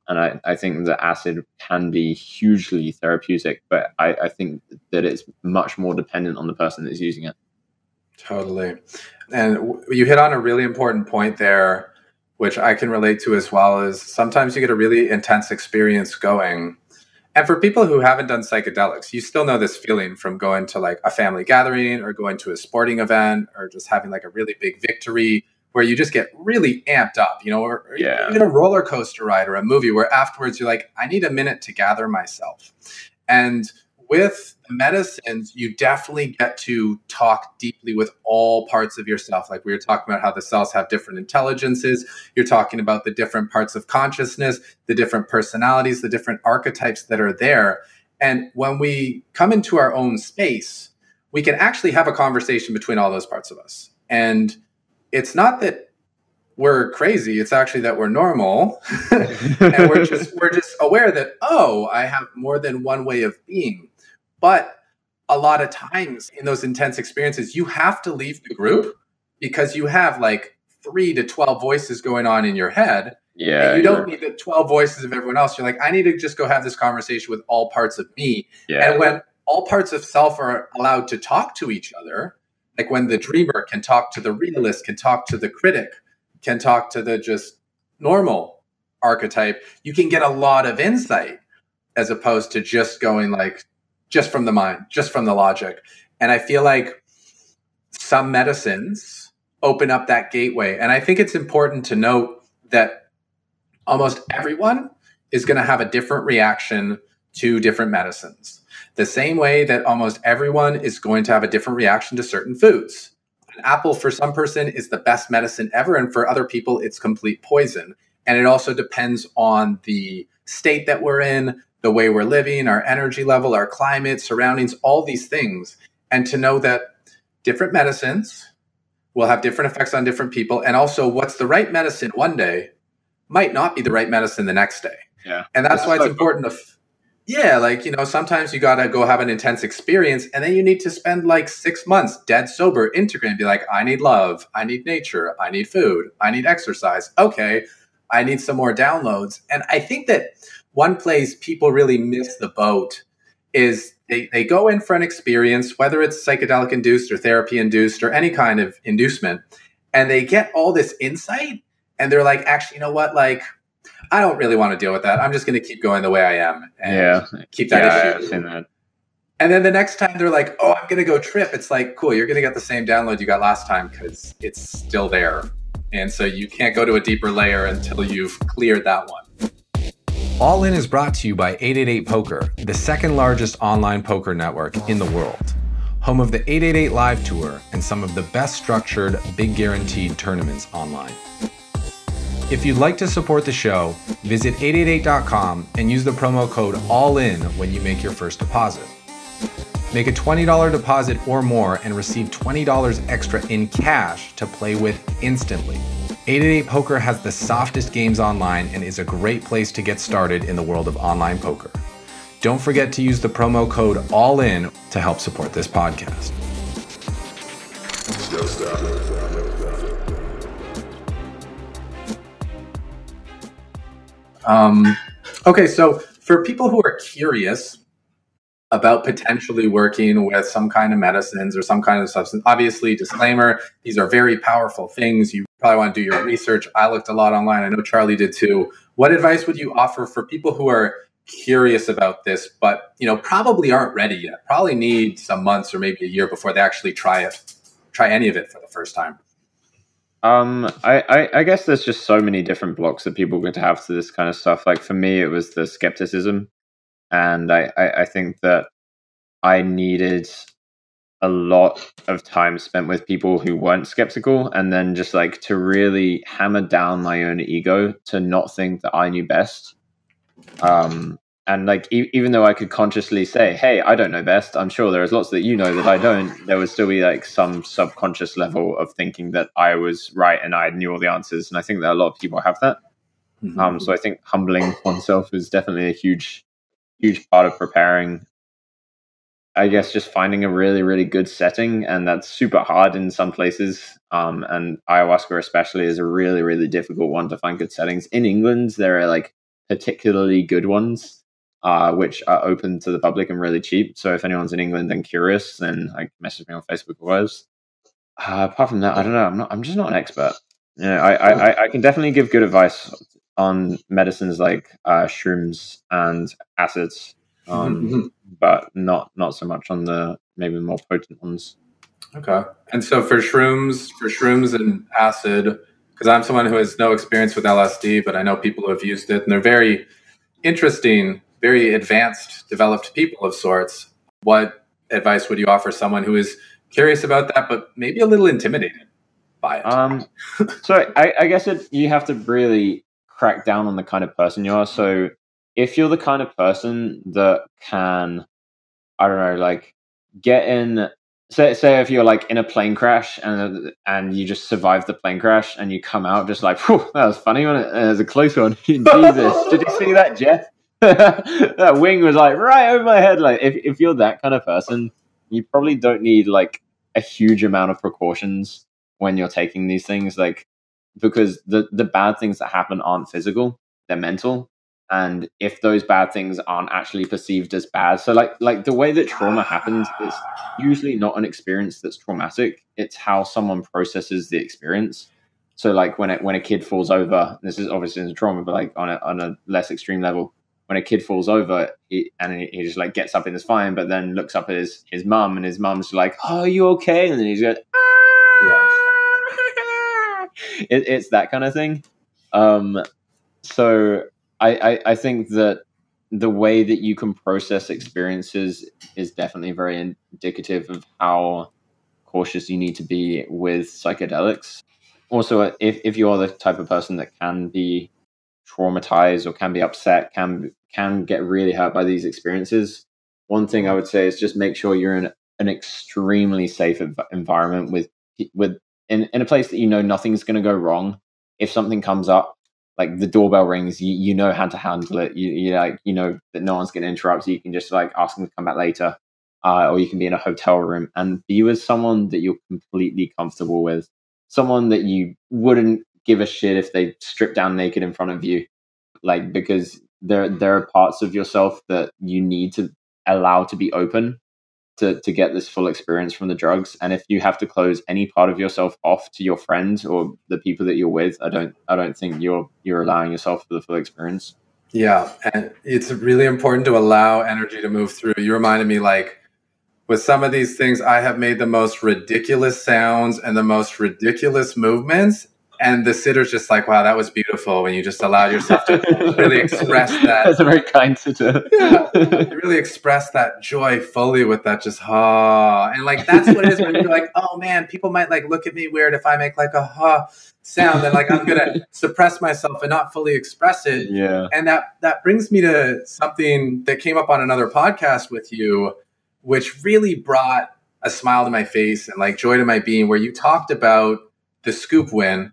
And I think that acid can be hugely therapeutic, but I think that it's much more dependent on the person that's using it. Totally. And you hit on a really important point there, which I can relate to as well, is sometimes you get a really intense experience going. And for people who haven't done psychedelics, you still know this feeling from going to like a family gathering or going to a sporting event or just having like a really big victory where you just get really amped up, or even a roller coaster ride or a movie where afterwards you're like, I need a minute to gather myself. And with the medicines, you definitely get to talk deeply with all parts of yourself. Like we were talking about how the cells have different intelligences. You're talking about the different parts of consciousness, the different personalities, the different archetypes that are there. And when we come into our own space, we can actually have a conversation between all those parts of us. And it's not that we're crazy. It's actually that we're normal. And we're just aware that, I have more than one way of being. But a lot of times in those intense experiences, you have to leave the group because you have like 3 to 12 voices going on in your head. Yeah. And you don't need the 12 voices of everyone else. You're like, I need to just go have this conversation with all parts of me. Yeah. And when all parts of self are allowed to talk to each other, like when the dreamer can talk to the realist, can talk to the critic, can talk to the just normal archetype, you can get a lot of insight as opposed to just going like, just from the mind, just from the logic. And I feel like some medicines open up that gateway. And I think it's important to note that almost everyone is going to have a different reaction to different medicines. The same way that almost everyone is going to have a different reaction to certain foods. An apple for some person is the best medicine ever, and for other people, it's complete poison. And it also depends on the state that we're in, the way we're living, our energy level, our climate, surroundings, all these things. And to know that different medicines will have different effects on different people. And also what's the right medicine one day might not be the right medicine the next day. Yeah. And that's why it's important to, sometimes you got to go have an intense experience and then you need to spend like 6 months dead sober, integrate and be like, I need love, I need nature, I need food, I need exercise. Okay, I need some more downloads. And I think that one place people really miss the boat is they go in for an experience, whether it's psychedelic induced or therapy induced or any kind of inducement, and they get all this insight and they're like, actually, you know what? Like, I don't really want to deal with that. I'm just going to keep going the way I am and keep that issue. I've seen that. And then the next time they're like, I'm going to go trip. It's like, cool, you're going to get the same download you got last time because it's still there. And so you can't go to a deeper layer until you've cleared that one. All In is brought to you by 888 Poker, the second largest online poker network in the world. Home of the 888 Live Tour and some of the best structured, big guaranteed tournaments online. If you'd like to support the show, visit 888.com and use the promo code ALLIN when you make your first deposit. Make a $20 deposit or more and receive $20 extra in cash to play with instantly. 888 Poker has the softest games online and is a great place to get started in the world of online poker. Don't forget to use the promo code ALLIN to help support this podcast. Okay, so for people who are curious about potentially working with some kind of medicines or some kind of substance, obviously, disclaimer, these are very powerful things. You probably want to do your research. I looked a lot online. I know Charlie did too. What advice would you offer for people who are curious about this, but probably aren't ready yet? Probably need some months or maybe a year before they actually try any of it for the first time. I guess there's just so many different blocks that people get to have to this kind of stuff. Like for me, it was the skepticism, and I think that I needed a lot of time spent with people who weren't skeptical, and then just like to really hammer down my own ego to not think that I knew best. And like even though I could consciously say, "Hey, I don't know best. I'm sure there's lots that you know that I don't." There would still be like some subconscious level of thinking that I was right and I knew all the answers. And I think that a lot of people have that. So I think humbling oneself is definitely a huge part of preparing. I guess just finding a really, really good setting, and that's super hard in some places. And ayahuasca especially is a really, really difficult one to find good settings. In England, there are like particularly good ones, which are open to the public and really cheap. So if anyone's in England and curious, then like message me on Facebook or whatever. Apart from that, I don't know. I'm just not an expert. Yeah, I can definitely give good advice on medicines like shrooms and acids, but not so much on the maybe more potent ones. Okay. And so for shrooms and acid, because I'm someone who has no experience with LSD, but I know people who have used it, and they're very interesting, very advanced, developed people of sorts. What advice would you offer someone who is curious about that, but maybe a little intimidated by it? So I guess you have to really crack down on the kind of person you are. So if you're the kind of person that can, I don't know, like get in, say if you're like in a plane crash and you just survive the plane crash and you come out just like, whew, that was funny, wasn't it? It was a close one. Jesus, did you see that, Jeff? That wing was like right over my head. Like if you're that kind of person, you probably don't need like a huge amount of precautions when you're taking these things, like because the bad things that happen aren't physical, they're mental. And if those bad things aren't actually perceived as bad, so like the way that trauma happens, it's usually not an experience that's traumatic, it's how someone processes the experience. So like when a kid falls over, this is obviously a trauma, but like on a less extreme level, when a kid falls over he just like gets up and is fine, but then looks up at his mum, and his mum's like, "Oh, are you okay?" And then he's like, Yeah. it's that kind of thing. So I think that the way that you can process experiences is definitely very indicative of how cautious you need to be with psychedelics. Also, if you're the type of person that can be traumatized or can be upset, can get really hurt by these experiences, one thing I would say is just make sure you're in an extremely safe environment with in a place that you know nothing's going to go wrong. If something comes up, like the doorbell rings, you know how to handle it. You like you know that no one's going to interrupt, so you can just like ask them to come back later, or you can be in a hotel room and be with someone that you're completely comfortable with, someone that you wouldn't give a shit if they strip down naked in front of you, like because there are parts of yourself that you need to allow to be open to get this full experience from the drugs. And if you have to close any part of yourself off to your friends or the people that you're with, I don't think you're allowing yourself for the full experience. Yeah, and it's really important to allow energy to move through. You reminded me, like, with some of these things, I have made the most ridiculous sounds and the most ridiculous movements. And the sitter's just like, wow, that was beautiful when you just allowed yourself to really express that. That's a very kind sitter. Yeah, you really express that joy fully with that just ha. And like, that's what it is when you're like, oh man, people might like look at me weird if I make like a ha sound. Then like, I'm going to suppress myself and not fully express it. Yeah. And that brings me to something that came up on another podcast with you, which really brought a smile to my face and like joy to my being, where you talked about the scoop win,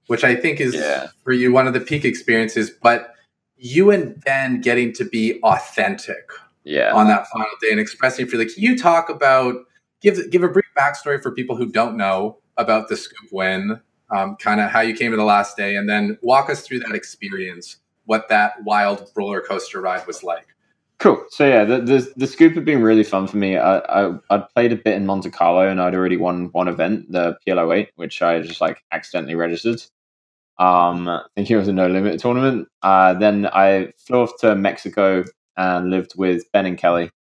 which I think is for you one of the peak experiences, but you and Ben getting to be authentic on that final day and expressing freely. Can you talk about, give a brief backstory for people who don't know about the scoop win, kind of how you came to the last day, and then walk us through that experience, what that wild roller coaster ride was like. Cool. So yeah, the scoop had been really fun for me. I'd played a bit in Monte Carlo and I'd already won one event, the PLO 8, which I just like accidentally registered. I think it was a no limit tournament. Then I flew off to Mexico and lived with Ben and Kelly,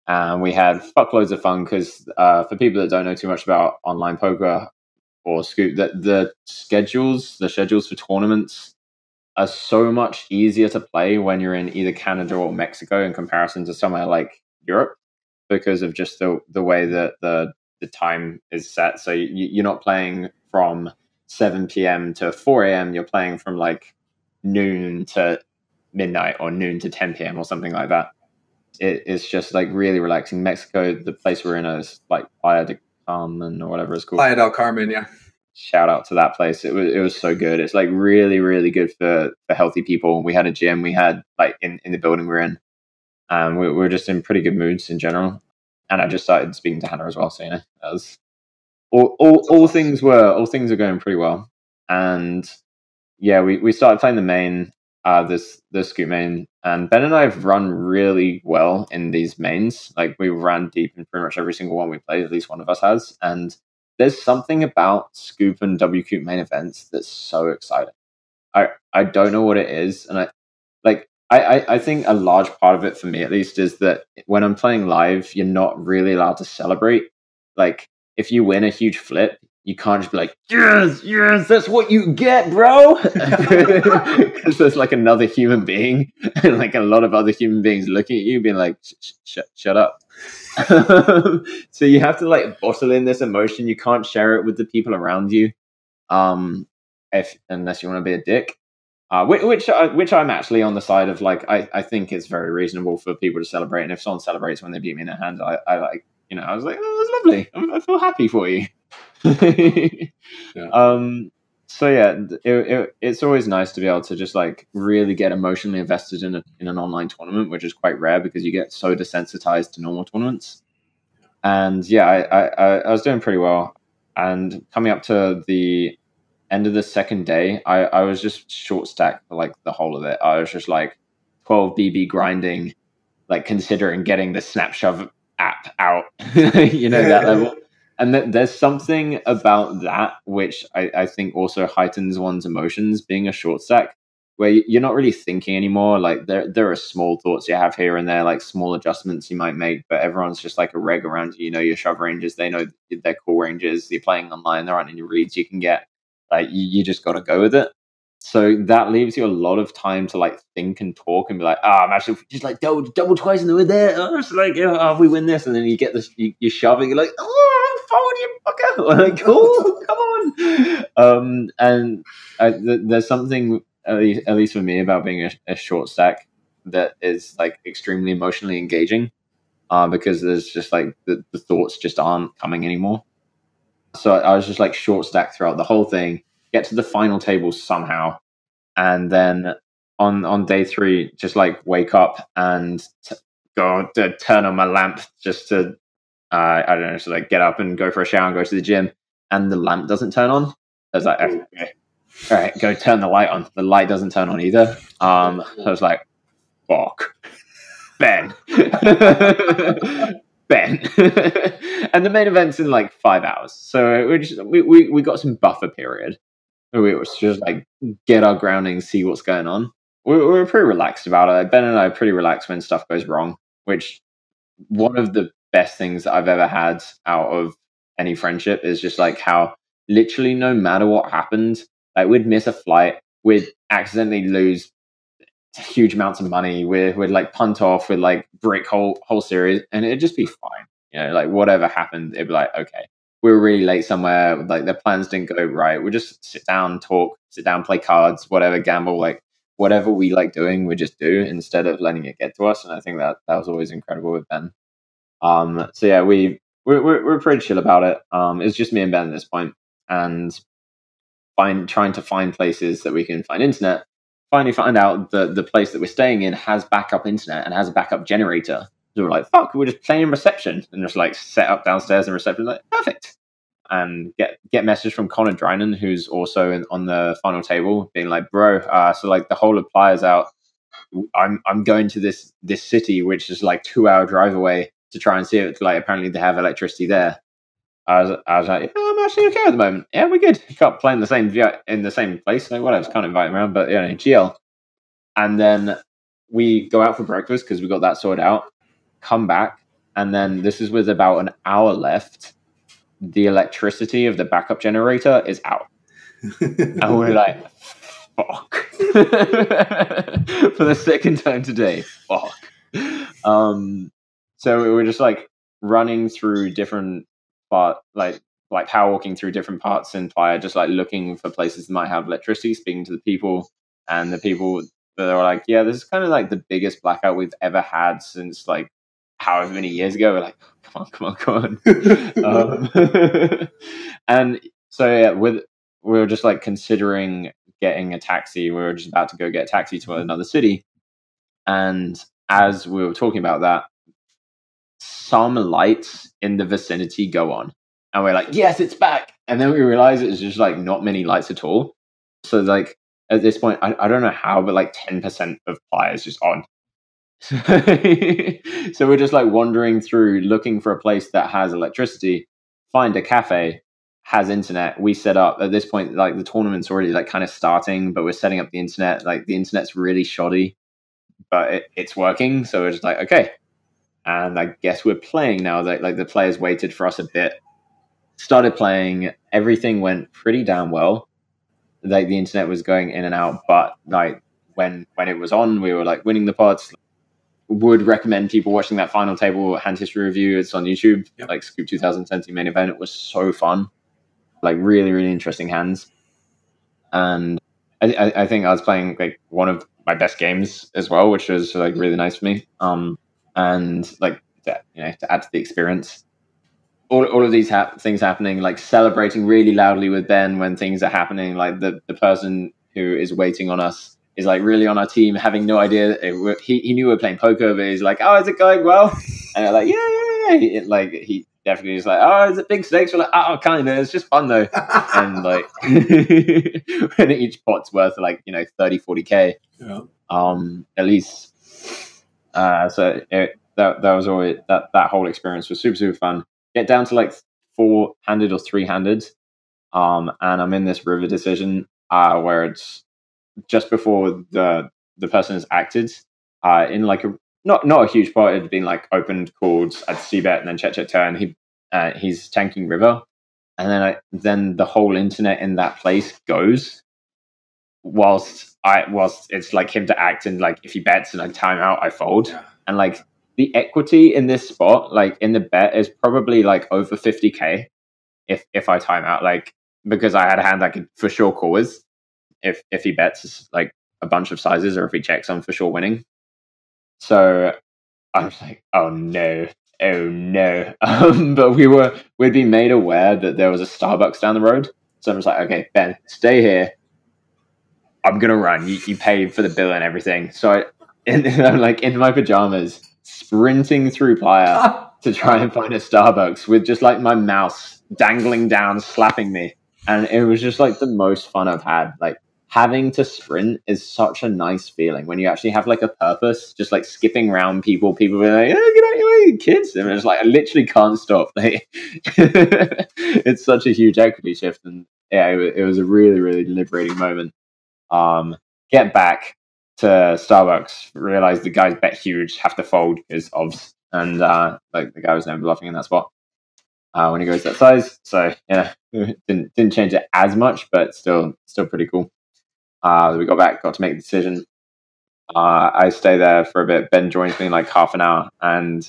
and we had fuckloads of fun because for people that don't know too much about online poker, or Scoop, that the schedules for tournaments are so much easier to play when you're in either Canada or Mexico in comparison to somewhere like Europe, because of just the way that the time is set. So you're not playing from 7 p.m. to 4 a.m. You're playing from like noon to midnight or noon to 10 p.m. or something like that. It's just like really relaxing. Mexico, the place we're in, is like Playa del Carmen or whatever it's called. Playa del Carmen, yeah. Shout out to that place. It was so good. It's like really, really good for healthy people. We had a gym. We had like in the building we're in. We were just in pretty good moods in general. And I just started speaking to Hannah as well. So that was all things are going pretty well. And yeah, we started playing the main, the Scoop main, and Ben and I have run really well in these mains. Like we ran deep in pretty much every single one we played. At least one of us has. And there's something about Scoop and WQ main events that's so exciting. I don't know what it is, and I think a large part of it, for me at least, is that when I'm playing live, you're not really allowed to celebrate. Like if you win a huge flip, you can't just be like, yes, that's what you get, bro. Because there's like another human being and like a lot of other human beings looking at you being like, shut up. So you have to like bottle in this emotion. You can't share it with the people around you, unless you want to be a dick. Which I'm actually on the side of, like, I think it's very reasonable for people to celebrate, and if someone celebrates when they beat me in a hand, I like, I was like, oh, that's lovely. I feel happy for you. Yeah. So yeah, it's always nice to be able to just like really get emotionally invested in an online tournament, which is quite rare because you get so desensitized to normal tournaments. And yeah, I was doing pretty well, and coming up to the end of the second day, I was just short stacked for like the whole of it. I was just like 12 BB grinding, like considering getting the Snapshot app out, that level. And there's something about that which I think also heightens one's emotions, being a short stack, where you're not really thinking anymore. Like there are small thoughts you have here and there, like small adjustments you might make, but everyone's just like a reg around you. Your shove ranges, they know their core ranges. You're playing online, there aren't any reads you can get. Like you just got to go with it. So that leaves you a lot of time to like think and talk and be like, I'm actually just like double twice and we're there. It's like, we win this, and then you get this, you shove it, you're like, I'm forward, you fucker. Like, cool, come on. And there's something at least for me about being a short stack that is like extremely emotionally engaging, because there's just like the thoughts just aren't coming anymore. So I was just like short stack throughout the whole thing, get to the final table somehow, and then on day 3, just like wake up and go to turn on my lamp just to I don't know, so like get up and go for a shower and go to the gym, and the lamp doesn't turn on. I was like, okay, all right, go turn the light on. The light doesn't turn on either. I was like, fuck, Ben. Ben. And the main event's in like 5 hours, so we got some buffer period. We was just like get our grounding, see what's going on. We were pretty relaxed about it. Ben and I are pretty relaxed when stuff goes wrong, which one of the best things that I've ever had out of any friendship is just like how literally no matter what happened, like we'd miss a flight, we'd accidentally lose huge amounts of money, we'd like punt off, with like break whole series, and it'd just be fine. Like whatever happened, it'd be like, okay, we were really late somewhere, like the plans didn't go right, we just sit down, talk, play cards, whatever, gamble, like whatever we like doing, we just do instead of letting it get to us. And I think that was always incredible with Ben. So yeah, we're pretty chill about it. It's just me and Ben at this point, and trying to find places that we can find internet. Finally find out that the place that we're staying in has backup internet and has a backup generator. So we're like, fuck, we're just playing reception, and just like set up downstairs in reception, like perfect. And get message from Connor Drynan, who's also on the final table, being like, bro, so like the whole of Pliers out. I'm going to this city, which is like 2-hour drive away, to try and see it. Like apparently they have electricity there. I was like, I'm actually okay at the moment. Yeah, we're good. You can't play in the same place. So whatever, can't invite him around, but GL. And then we go out for breakfast because we got that sorted out. Come back, and then this is with about an hour left. the electricity of the backup generator is out. And we're like, fuck. For the second time today, fuck. So we were just like running through different like power walking through different parts in Playa, just like looking for places that might have electricity, speaking to the people, and the people that were like, yeah, this is kind of like the biggest blackout we've ever had since like however many years ago. We're like, come on. And so yeah, we were just like considering getting a taxi. We were just about to go get a taxi to another city. And as we were talking about that, some lights in the vicinity go on. And we're like, yes, it's back. And then we realize it's just like not many lights at all. So like at this point, I don't know how, but like 10% of Playa is just on. So we're just like wandering through looking for a place that has electricity, find a cafe, has internet. We set up at this point, like the tournament's already like kind of starting, but we're setting up the internet. Like the internet's really shoddy, but it's working. So we're just like, okay. And I guess we're playing now. That like the players waited for us a bit, started playing. Everything went pretty damn well. Like the internet was going in and out, but like when it was on, we were like winning the pots. Would recommend people watching that final table hand history review. It's on YouTube. Yep. Like Scoop 2020 main event. It was so fun. Like really, really interesting hands. And I think I was playing like one of my best games as well, which was like really nice for me. And like to add to the experience. All of these things happening, like celebrating really loudly with Ben when things are happening. Like the person who is waiting on us is like really on our team, having no idea. He knew we were playing poker, but he's like, "Oh, is it going well?" And they're like, "Yeah." Like he definitely is like, "Oh, is it big stakes?" We're like, "Oh, kind of. It's just fun though." And like, when each pot's worth like 30, 40K, yeah. At least. So that was always that whole experience was super, super fun. Get down to like 4-handed or 3-handed, and I'm in this river decision where it's just before the person has acted in like a not a huge pot. It had been like opened, called at C-bet, and then check turn. He's tanking river, and then the whole internet in that place goes whilst it's like him to act, and like if he bets and I time out, I fold. Yeah. And like the equity in this spot, like in the bet, is probably like over 50K if I time out, like because I had a hand I could for sure call with if he bets like a bunch of sizes, or if he checks, I'm for sure winning. So I was like, oh no. But we'd been made aware that there was a Starbucks down the road. So I was like, okay, Ben, stay here. I'm gonna run. You paid for the bill and everything. So I'm like in my pajamas, sprinting through Playa to try and find a Starbucks with just like my mouse dangling down, slapping me. And it was just like the most fun I've had. Like having to sprint is such a nice feeling when you actually have like a purpose. Just like skipping around people be like, "Oh, get out your way, kids!" And it's like I literally can't stop. Like, it's such a huge equity shift, and yeah, it was a really, really liberating moment. Get back to Starbucks, realize the guy's bet huge, have to fold because obvs, and like the guy was never bluffing in that spot when he goes that size. So yeah, didn't change it as much, but still pretty cool. We got back, got to make the decision. I stay there for a bit. Ben joins me in like half an hour, and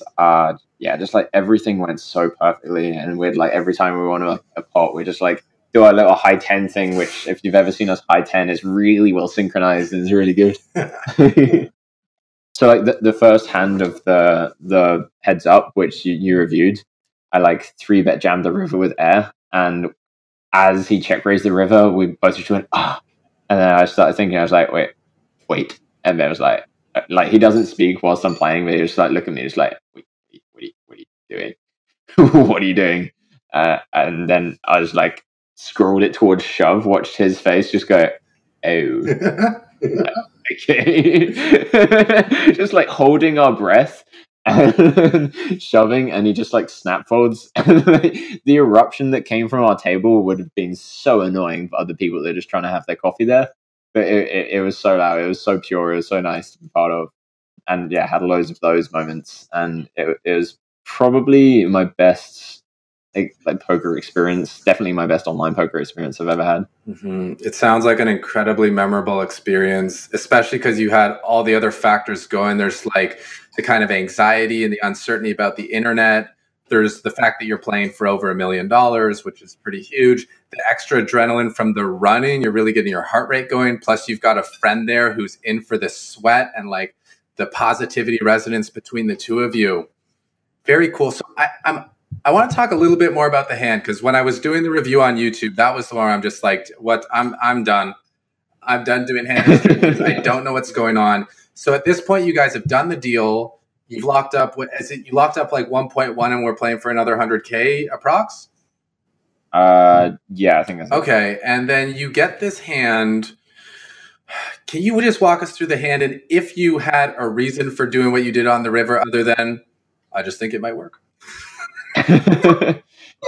yeah, just like everything went so perfectly. And we'd like every time we won a pot, we just like do our little high 10 thing, which if you've ever seen us high 10 is really well synchronized and is really good. So like the first hand of the heads up, which you reviewed, I like 3-bet jammed the river with air, and as he check raised the river, we both just went and then I started thinking, I was like, wait, and Ben was like he doesn't speak whilst I'm playing, but he was like look at me, just like, what are you doing? What are you doing? And then I was like, scrolled it towards shove, watched his face just go, oh, okay. Just like holding our breath and shoving, and he just like snap folds. The eruption that came from our table would have been so annoying for other people that are just trying to have their coffee there. But it was so loud, it was so pure, it was so nice to be part of. And yeah, had loads of those moments, and it was probably my best like poker experience. Definitely my best online poker experience I've ever had. It sounds like an incredibly memorable experience, especially because you had all the other factors going. There's like the kind of anxiety and the uncertainty about the internet. There's the fact that you're playing for over $1 million, which is pretty huge. The extra adrenaline from the running, you're really getting your heart rate going. Plus, you've got a friend there who's in for the sweat and like the positivity resonance between the two of you. Very cool. So I want to talk a little bit more about the hand, because when I was doing the review on YouTube, that was the one I'm just like, what? I'm done. I'm done doing hand restrictions. I don't know what's going on. So at this point, you guys have done the deal. You've locked up. What is it? You locked up like 1.1, and we're playing for another 100K approx. Yeah, I think that's okay. And then you get this hand. Can you just walk us through the hand, and if you had a reason for doing what you did on the river, other than I just think it might work?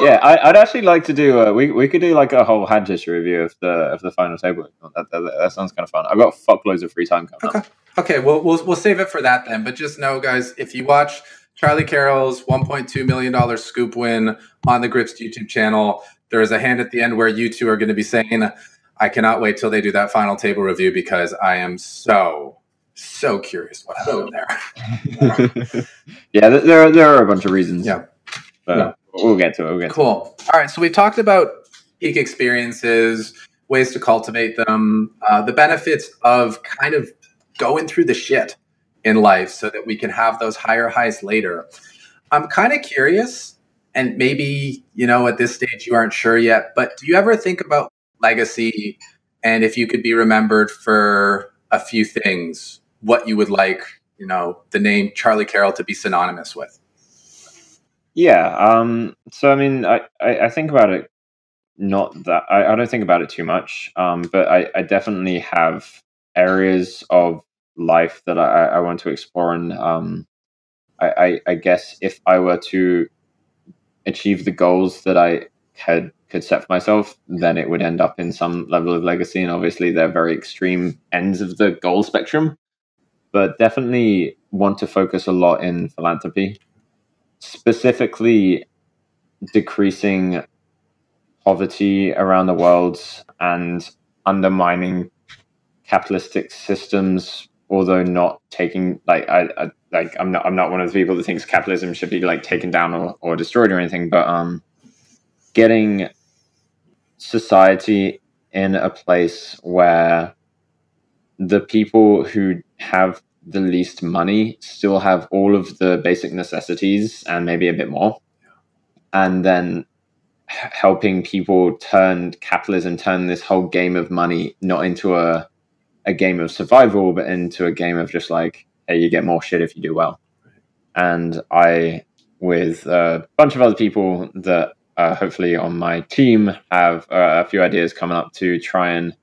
Yeah, I'd actually like to do. We could do like a whole hand history review of the final table. That sounds kind of fun. I've got fuckloads of free time coming up. Okay. Well, we'll save it for that then. But just know, guys, if you watch Charlie Carrel's $1.2 million scoop win on the Gripsed YouTube channel, there is a hand at the end where you two are going to be saying, "I cannot wait till they do that final table review because I am so curious what happened there." Yeah, there are a bunch of reasons. Yeah. But we'll get to it. Cool. All right. So we've talked about peak experiences, ways to cultivate them, the benefits of kind of going through the shit in life so that we can have those higher highs later. I'm kind of curious, and maybe, at this stage you aren't sure yet, but do you ever think about legacy and if you could be remembered for a few things, what you would like, the name Charlie Carrel to be synonymous with? Yeah. So I mean, I think about it. Not that I don't think about it too much. But I definitely have areas of life that I want to explore, and I guess if I were to achieve the goals that I could set for myself, then it would end up in some level of legacy. And obviously, they're very extreme ends of the goal spectrum. But definitely want to focus a lot in philanthropy. Specifically, decreasing poverty around the world and undermining capitalistic systems, although not taking I'm not one of the people that thinks capitalism should be like taken down or destroyed or anything, but getting society in a place where the people who have the least money still have all of the basic necessities and maybe a bit more, and then helping people turn this whole game of money not into a game of survival, but into a game of just like, hey, you get more shit if you do well. And I, with a bunch of other people that hopefully on my team, have a few ideas coming up to try and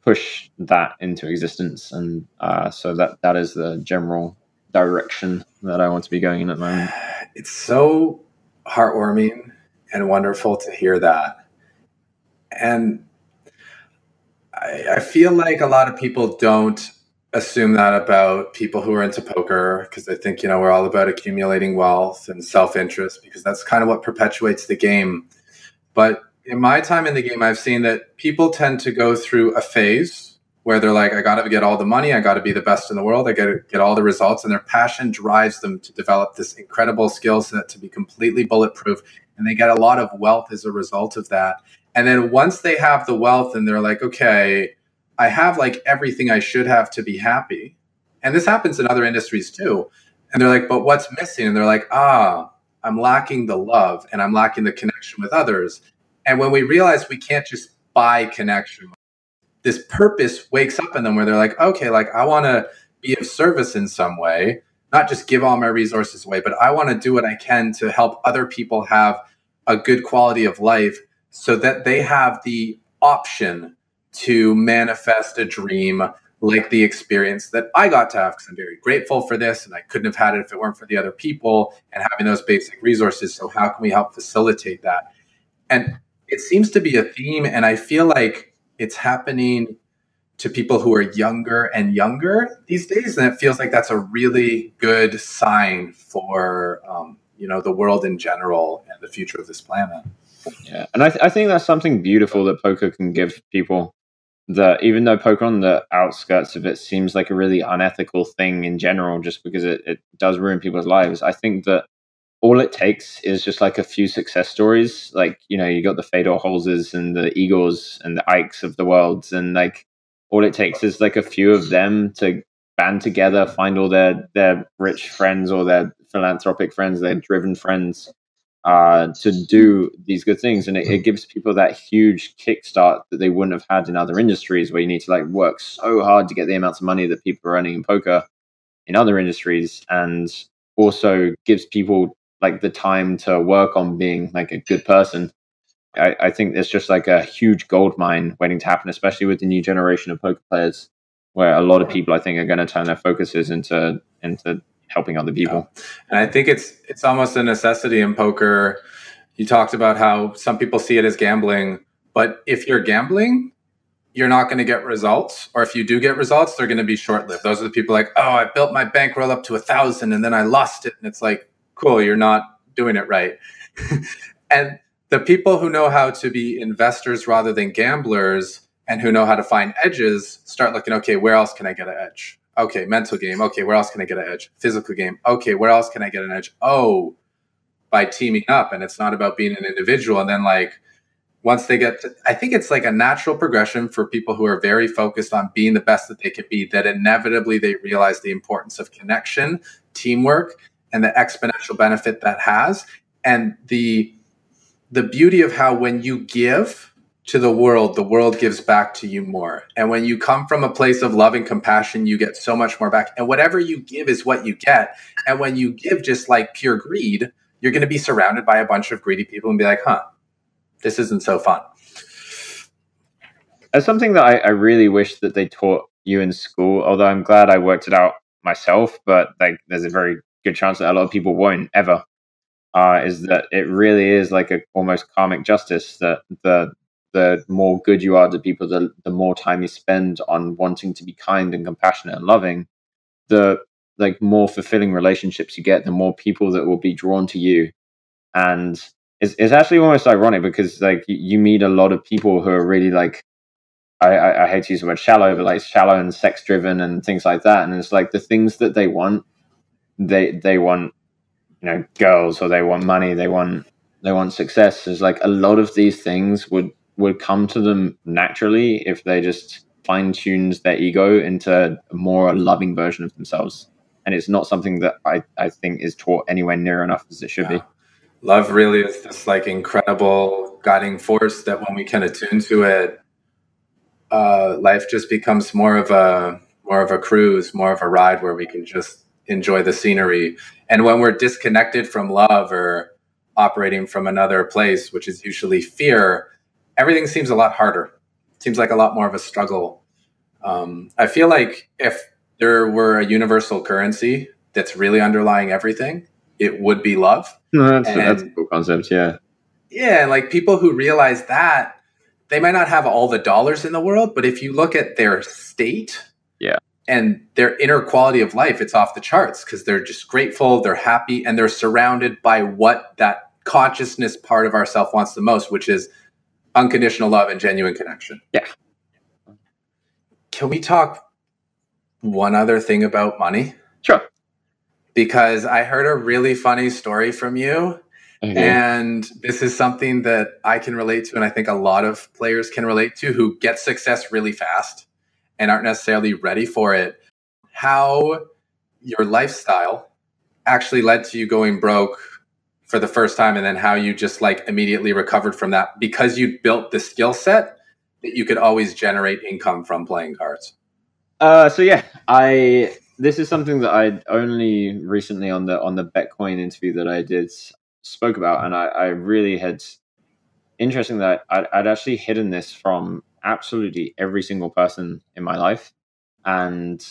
push that into existence. And so that is the general direction that I want to be going in at the moment. It's so heartwarming and wonderful to hear that. And I feel like a lot of people don't assume that about people who are into poker, because they think, we're all about accumulating wealth and self-interest, because that's kind of what perpetuates the game. But in my time in the game, I've seen that people tend to go through a phase where they're like, I got to get all the money. I got to be the best in the world. I got to get all the results. And their passion drives them to develop this incredible skill set to be completely bulletproof. And they get a lot of wealth as a result of that. And then once they have the wealth and they're like, okay, I have like everything I should have to be happy. And this happens in other industries too. And they're like, but what's missing? And they're like, I'm lacking the love and I'm lacking the connection with others. And when we realize we can't just buy connection, this purpose wakes up in them where they're like, okay, like I want to be of service in some way, not just give all my resources away, but I want to do what I can to help other people have a good quality of life so that they have the option to manifest a dream like the experience that I got to have, because I'm very grateful for this and I couldn't have had it if it weren't for the other people and having those basic resources. So how can we help facilitate that? And it seems to be a theme, and I feel like it's happening to people who are younger and younger these days. And it feels like that's a really good sign for the world in general and the future of this planet. Yeah, and I think that's something beautiful that poker can give people. That even though poker on the outskirts of it seems like a really unethical thing in general, just because it does ruin people's lives, I think that all it takes is just like a few success stories. Like, you got the Fedor Holzes and the Igors and the Ikes of the world. And like, all it takes is like a few of them to band together, find all their rich friends or their philanthropic friends, their driven friends, to do these good things. And it gives people that huge kickstart that they wouldn't have had in other industries, where you need to like work so hard to get the amounts of money that people are earning in poker in other industries, and also gives people like the time to work on being like a good person. I think there's just like a huge gold mine waiting to happen, especially with the new generation of poker players, where a lot of people I think are going to turn their focuses into helping other people. Yeah. And I think it's almost a necessity in poker. You talked about how some people see it as gambling, but if you're gambling, you're not going to get results. Or if you do get results, they're going to be short-lived. Those are the people like, oh, I built my bankroll up to 1,000 and then I lost it. And it's like, cool, you're not doing it right. And the people who know how to be investors rather than gamblers and who know how to find edges start looking, okay, where else can I get an edge? Okay, mental game. Okay, where else can I get an edge? Physical game. Okay, where else can I get an edge? Oh, by teaming up. And it's not about being an individual. And then like, once they get to, I think it's like a natural progression for people who are very focused on being the best that they can be, that inevitably they realize the importance of connection, teamwork, and the exponential benefit that has. And the beauty of how when you give to the world gives back to you more. And when you come from a place of love and compassion, you get so much more back. And whatever you give is what you get. And when you give just like pure greed, you're going to be surrounded by a bunch of greedy people and be like, this isn't so fun. That's something that I really wish that they taught you in school, although I'm glad I worked it out myself, but like there's a very good chance that a lot of people won't ever, is that it really is like a almost karmic justice, that the more good you are to people, the more time you spend on wanting to be kind and compassionate and loving, the like more fulfilling relationships you get, the more people that will be drawn to you. And it's actually almost ironic because like you meet a lot of people who are really like, I hate to use the word shallow, but like shallow and sex driven and things like that. And it's like the things that they want, they want, girls, or they want money, they want success. Is like a lot of these things would come to them naturally if they just fine tuned their ego into a more loving version of themselves. And it's not something that I think is taught anywhere near enough as it should be. Love really is this like incredible guiding force that when we can attune to it, life just becomes more of a cruise, more of a ride where we can just enjoy the scenery. And when we're disconnected from love or operating from another place, which is usually fear, everything seems a lot harder. It seems like a lot more of a struggle. I feel like if there were a universal currency that's really underlying everything, it would be love. That's a cool concept, yeah. Yeah, and like people who realize that, they might not have all the dollars in the world, but if you look at their state, yeah, and their inner quality of life, it's off the charts because they're just grateful, they're happy, and they're surrounded by what that consciousness part of ourself wants the most, which is unconditional love and genuine connection. Yeah. Can we talk one other thing about money? Sure. Because I heard a really funny story from you. Okay. And this is something that I can relate to, and I think a lot of players can relate to, who get success really fast and aren't necessarily ready for it. How your lifestyle actually led to you going broke for the first time, and then how you just like immediately recovered from that because you built the skill set that you could always generate income from playing cards. So yeah, this is something that I only recently on the Bitcoin interview that I did spoke about, and I really had interesting that I'd actually hidden this from absolutely every single person in my life, and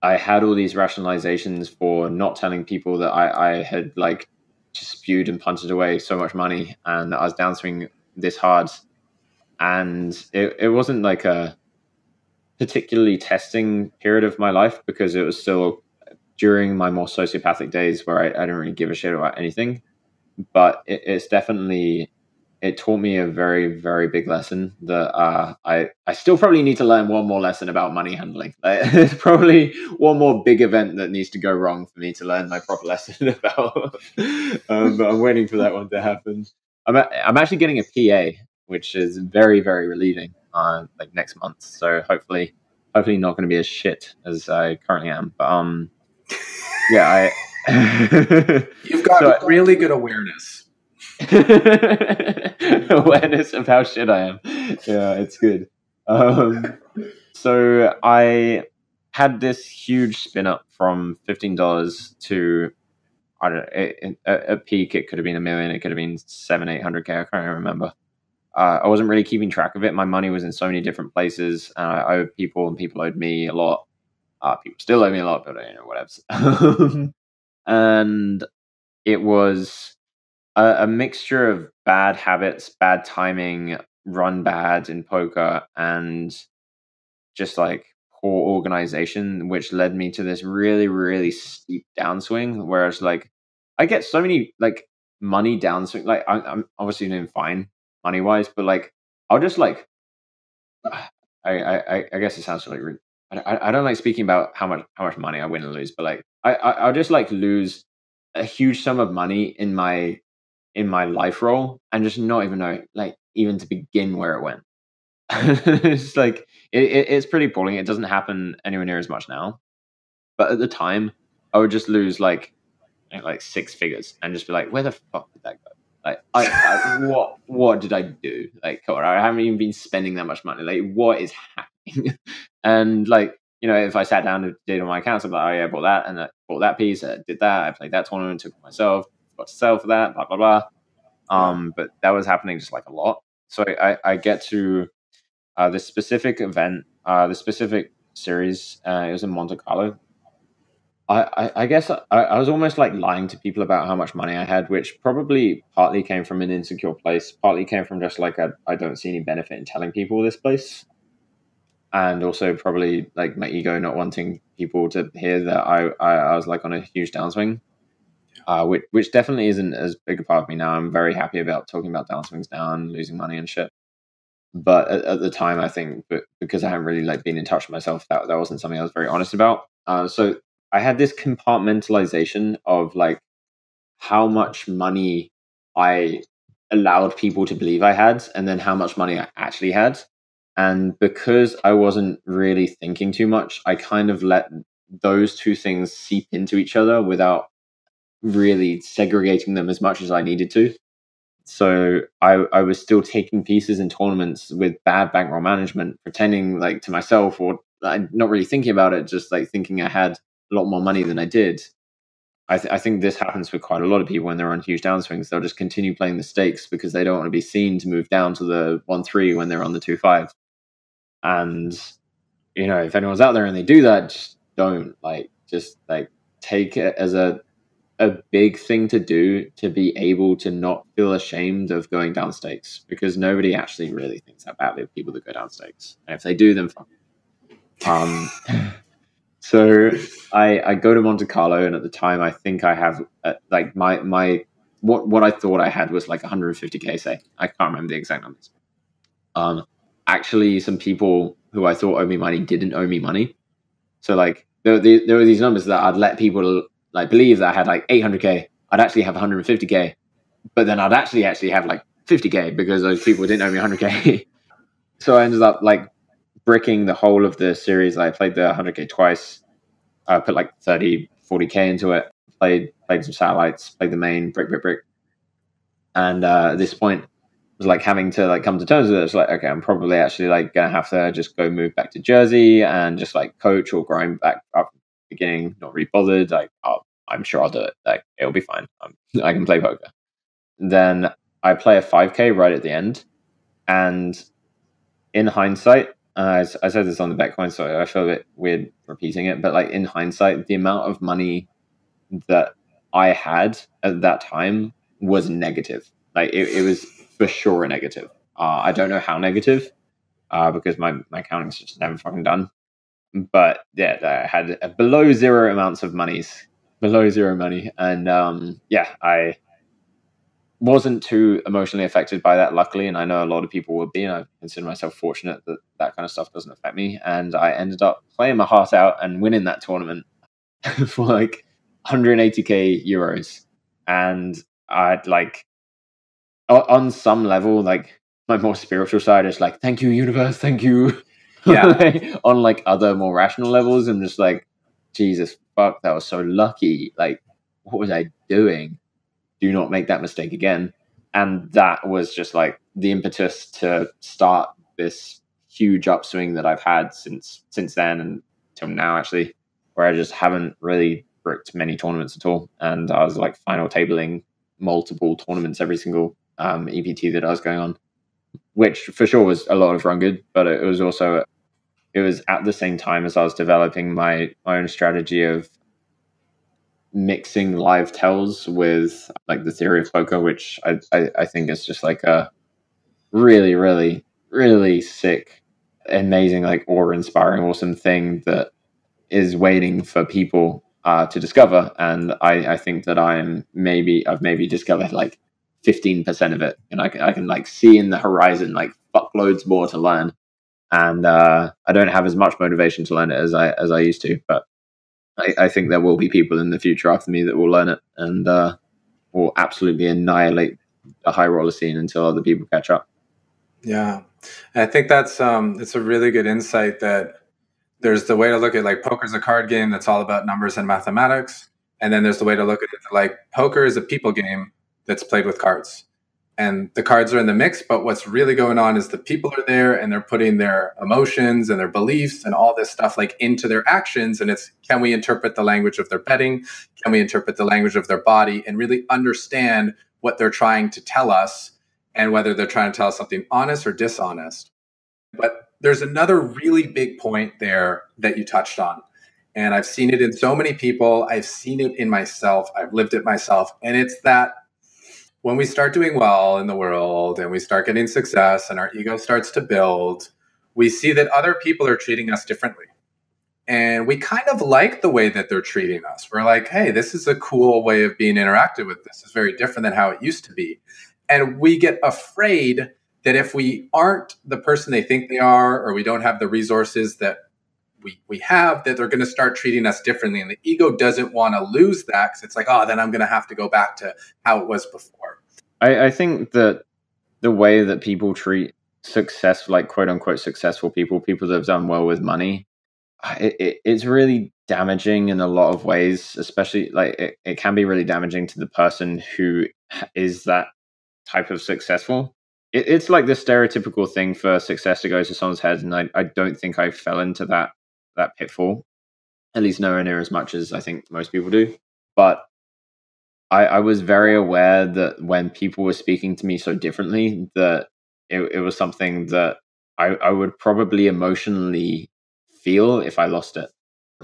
I had all these rationalizations for not telling people that I had like just spewed and punted away so much money, and that I was downswing this hard, and it wasn't like a particularly testing period of my life because it was still during my more sociopathic days where I didn't really give a shit about anything. But it's definitely, it taught me a very, very big lesson that I still probably need to learn one more lesson about money handling. There's probably one more big event that needs to go wrong for me to learn my proper lesson about. But I'm waiting for that one to happen. I'm actually getting a PA, which is very, very relieving. Like next month, so hopefully not going to be as shit as I currently am. But yeah, You've got really good awareness. Awareness of how shit I am. Yeah, it's good. So I had this huge spin up from $15 to, I don't know, at peak it could have been $1 million, it could have been 700-800K. I can't even remember. I wasn't really keeping track of it. My money was in so many different places. I owed people, and people owed me a lot. People still owe me a lot, but whatever. And it was a mixture of bad habits, bad timing, run bad in poker, and just like poor organization, which led me to this really, really steep downswing. Whereas like I get so many like money downswing. Like I'm obviously doing fine money wise, but like I'll just like I guess it sounds like rude. I don't like speaking about how much money I win and lose, but like I'll just like lose a huge sum of money in my life role and just not even know like even to begin where it went. It's like it's pretty appalling. It doesn't happen anywhere near as much now, but at the time I would just lose like six figures and just be like, where the fuck did that go? Like what did I do? Like, God, I haven't even been spending that much money. Like, what is happening? And like, you know, if I sat down and did on my accounts, I'm like, oh yeah, I bought that and I bought that piece, I did that, I played that tournament, took it myself, got to sell for that, blah blah blah. But that was happening just like a lot. So I get to this specific event, this specific series. It was in Monte Carlo. I guess I was almost like lying to people about how much money I had, which probably partly came from an insecure place, partly came from just like I don't see any benefit in telling people this place, and also probably like my ego not wanting people to hear that I was like on a huge downswing, which definitely isn't as big a part of me now. I'm very happy about talking about downswings now and losing money and shit. But at the time, I think because I haven't really like been in touch with myself, that wasn't something I was very honest about. So I had this compartmentalization of like how much money I allowed people to believe I had, and then how much money I actually had. And because I wasn't really thinking too much, I kind of let those two things seep into each other without really segregating them as much as I needed to. So I was still taking pieces in tournaments with bad bankroll management, pretending like to myself or like, not really thinking about it, just like thinking I had a lot more money than I did. I think this happens with quite a lot of people when they're on huge downswings. They'll just continue playing the stakes because they don't want to be seen to move down to the 1-3 when they're on the 2-5. And you know, if anyone's out there and they do that, just don't just take it as a big thing to do to be able to not feel ashamed of going down stakes, because nobody actually really thinks that badly of people that go down stakes. And if they do, then fuck. So I go to Monte Carlo, and at the time I think I have like my what I thought I had was like 150K, say. I can't remember the exact numbers. Actually, some people who I thought owed me money didn't owe me money. So like there were these numbers that I'd let people like believe that I had like 800K. I'd actually have 150K, but then I'd actually have like 50K because those people didn't owe me 100K. So I ended up like bricking the whole of the series. I played the 100K twice. I put like 30, 40K into it. Played some satellites. Played the main brick. And at this point, was like having to like come to terms with it. It's like, okay, I'm probably actually like gonna have to just go move back to Jersey and just like coach or grind back up from the beginning. Not really bothered. Like, I'm sure I'll do it. Like, it'll be fine. I can play poker. Then I play a 5K right at the end, and in hindsight, I said this on the Bitcoin, so I feel a bit weird repeating it. But like in hindsight, the amount of money that I had at that time was negative. Like it was for sure a negative. I don't know how negative, because my accounting's just never fucking done. but yeah, I had below zero amounts of monies, below zero money, and I wasn't too emotionally affected by that, luckily, and I know a lot of people would be, and I consider myself fortunate that that kind of stuff doesn't affect me. And I ended up playing my heart out and winning that tournament for like 180k euros, and I'd like on some level, like my more spiritual side is like, thank you, universe, thank you. Yeah. On like other more rational levels, I'm just like, Jesus fuck, that was so lucky. Like, what was I doing? Do not make that mistake again. And that was just like the impetus to start this huge upswing that I've had since then and till now, actually, where I just haven't really booked many tournaments at all. And I was like final tabling multiple tournaments every single EPT that I was going on, which for sure was a lot of run good, but it was also it was at the same time as I was developing my own strategy of mixing live tells with like the theory of poker, which I think is just like a really, really, really sick, amazing, like awe-inspiring, awesome thing that is waiting for people to discover. And I think that I've maybe discovered like 15% of it, and I can like see in the horizon like fuckloads more to learn. And I don't have as much motivation to learn it as I used to, but I think there will be people in the future after me that will learn it and will absolutely annihilate the high roller scene until other people catch up. Yeah. And I think that's it's a really good insight that there's the way to look at like poker's a card game that's all about numbers and mathematics. And then there's the way to look at it like poker is a people game that's played with cards. And the cards are in the mix, but what's really going on is the people are there and they're putting their emotions and their beliefs and all this stuff like into their actions. And it's, can we interpret the language of their betting? Can we interpret the language of their body and really understand what they're trying to tell us and whether they're trying to tell us something honest or dishonest? But there's another really big point there that you touched on. And I've seen it in so many people. I've seen it in myself. I've lived it myself. And it's that when we start doing well in the world and we start getting success and our ego starts to build, we see that other people are treating us differently. And we kind of like the way that they're treating us. We're like, hey, this is a cool way of being interacted with. This is very different than how it used to be. And we get afraid that if we aren't the person they think they are, or we don't have the resources that we have, that they're going to start treating us differently. And the ego doesn't want to lose that because it's like, oh, then I'm going to have to go back to how it was before. I think that the way that people treat success, like quote unquote successful people that have done well with money, it's really damaging in a lot of ways, especially like it can be really damaging to the person who is that type of successful. It's like the stereotypical thing for success to go to someone's head, and I don't think I fell into that pitfall, at least nowhere near as much as I think most people do. But I was very aware that when people were speaking to me so differently, that it was something that I would probably emotionally feel if I lost it.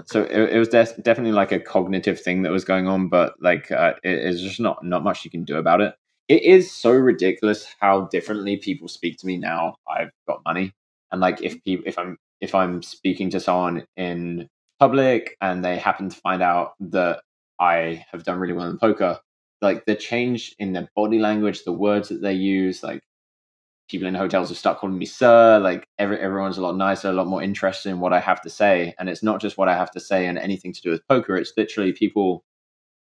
So it was definitely like a cognitive thing that was going on, but like it's just not much you can do about it. It is so ridiculous how differently people speak to me now. I've got money, and like if I'm speaking to someone in public and they happen to find out that I have done really well in poker, like the change in their body language, the words that they use, like people in hotels will start calling me sir. Like everyone's a lot nicer, a lot more interested in what I have to say. And it's not just what I have to say and anything to do with poker. It's literally people,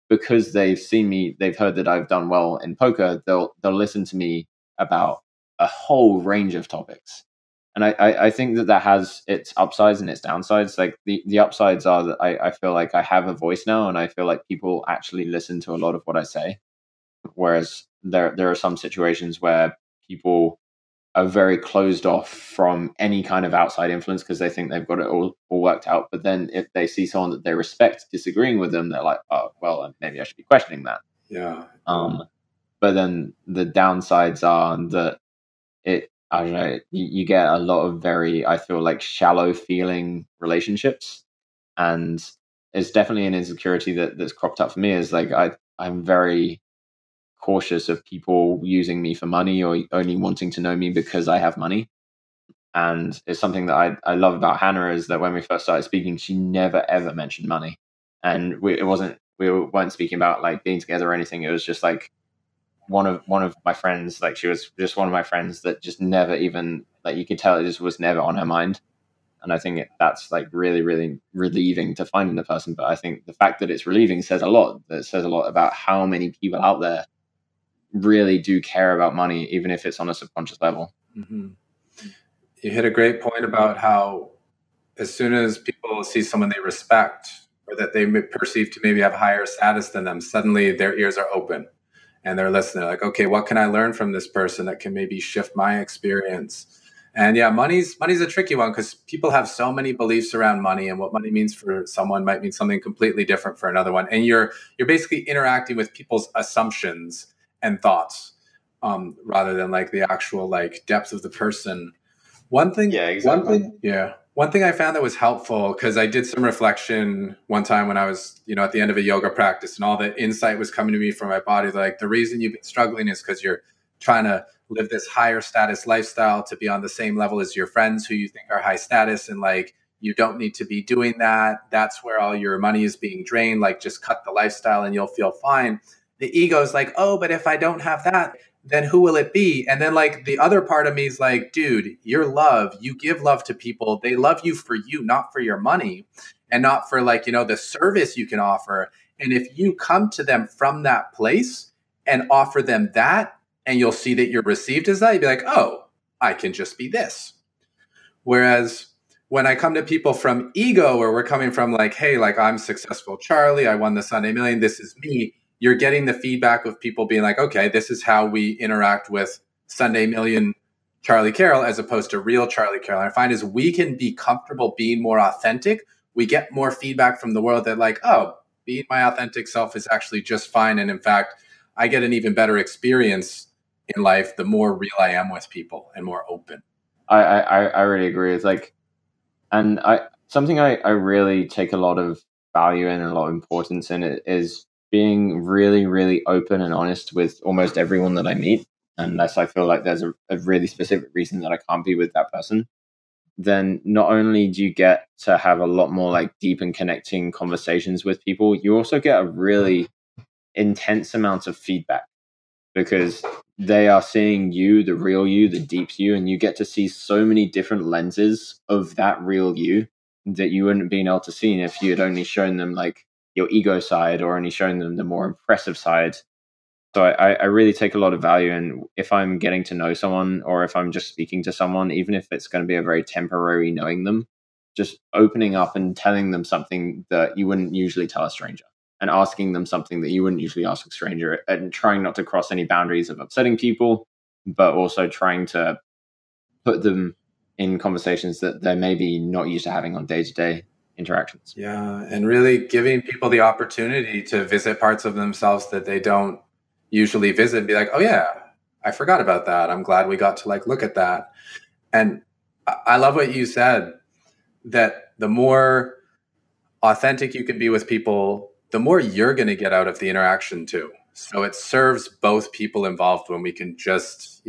because they've seen me, they've heard that I've done well in poker. They'll listen to me about a whole range of topics. And I think that has its upsides and its downsides. Like the upsides are that I feel like I have a voice now, and I feel like people actually listen to a lot of what I say. Whereas there are some situations where people are very closed off from any kind of outside influence because they think they've got it all worked out. But then if they see someone that they respect disagreeing with them, they're like, oh, well, maybe I should be questioning that. Yeah. But then the downsides are that I don't know, you get a lot of very, I feel like, shallow feeling relationships. And it's definitely an insecurity that's cropped up for me, is like I'm very cautious of people using me for money or only wanting to know me because I have money. And it's something that I love about Hannah is that when we first started speaking, she never ever mentioned money, and we weren't speaking about like being together or anything. It was just like one of my friends, like she was just one of my friends that just never even, like, you could tell it just was never on her mind. And I think that's like really, really relieving to find in a person. But I think the fact that it's relieving says a lot. That says a lot about how many people out there really do care about money, even if it's on a subconscious level. Mm-hmm. You hit a great point about how as soon as people see someone they respect or that they perceive to maybe have higher status than them, suddenly their ears are open and they're listening. Like, okay, what can I learn from this person that can maybe shift my experience? And yeah, money's a tricky one because people have so many beliefs around money, and what money means for someone might mean something completely different for another one. And you're basically interacting with people's assumptions and thoughts, rather than like the actual like depth of the person. One thing I found that was helpful, because I did some reflection one time when I was, at the end of a yoga practice, and all the insight was coming to me from my body. Like, the reason you've been struggling is because you're trying to live this higher status lifestyle to be on the same level as your friends who you think are high status. And like, you don't need to be doing that. That's where all your money is being drained. Like, just cut the lifestyle and you'll feel fine. The ego is like, oh, but if I don't have that, then who will it be? And then like the other part of me is like, dude, your love, you give love to people. They love you for you, not for your money, and not for like, the service you can offer. And if you come to them from that place and offer them that, and you'll see that you're received as that, you'd be like, oh, I can just be this. Whereas when I come to people from ego, where we're coming from like, hey, like, I'm successful Charlie, I won the Sunday Million, this is me. You're getting the feedback of people being like, okay, this is how we interact with Sunday Million Charlie Carrel as opposed to real Charlie Carrel. And I find as we can be comfortable being more authentic, we get more feedback from the world that like, oh, being my authentic self is actually just fine. And in fact, I get an even better experience in life the more real I am with people and more open. I really agree. It's like, and something I really take a lot of value in and a lot of importance in it is being really, really open and honest with almost everyone that I meet, unless I feel like there's a really specific reason that I can't be with that person. Then not only do you get to have a lot more like deep and connecting conversations with people, you also get a really intense amount of feedback, because they are seeing you, the real you, the deep you, and you get to see so many different lenses of that real you that you wouldn't have been able to see if you had only shown them like your ego side or only shown them the more impressive side. So I really take a lot of value in, if I'm getting to know someone or if I'm just speaking to someone, even if it's going to be a very temporary knowing them, just opening up and telling them something that you wouldn't usually tell a stranger, and asking them something that you wouldn't usually ask a stranger, and trying not to cross any boundaries of upsetting people, but also trying to put them in conversations that they're maybe not used to having on day-to-day interactions. Yeah, and really giving people the opportunity to visit parts of themselves that they don't usually visit and be like, oh yeah, I forgot about that. I'm glad we got to like look at that. And I love what you said, that the more authentic you can be with people, the more you're going to get out of the interaction too. So it serves both people involved when we can just,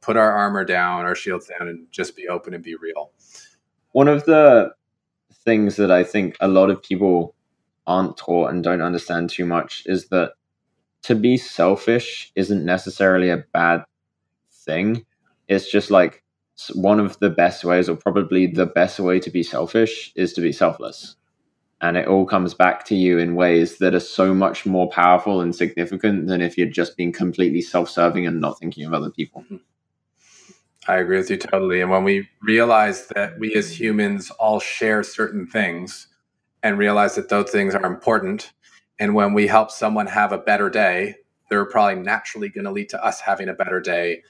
put our armor down, our shields down, and just be open and be real. One of the things that I think a lot of people aren't taught and don't understand too much is that to be selfish isn't necessarily a bad thing. It's just like one of the best ways, or probably the best way to be selfish, is to be selfless. And it all comes back to you in ways that are so much more powerful and significant than if you're just being completely self-serving and not thinking of other people. I agree with you totally. And when we realize that we as humans all share certain things and realize that those things are important, and when we help someone have a better day, they're probably naturally going to lead to us having a better day.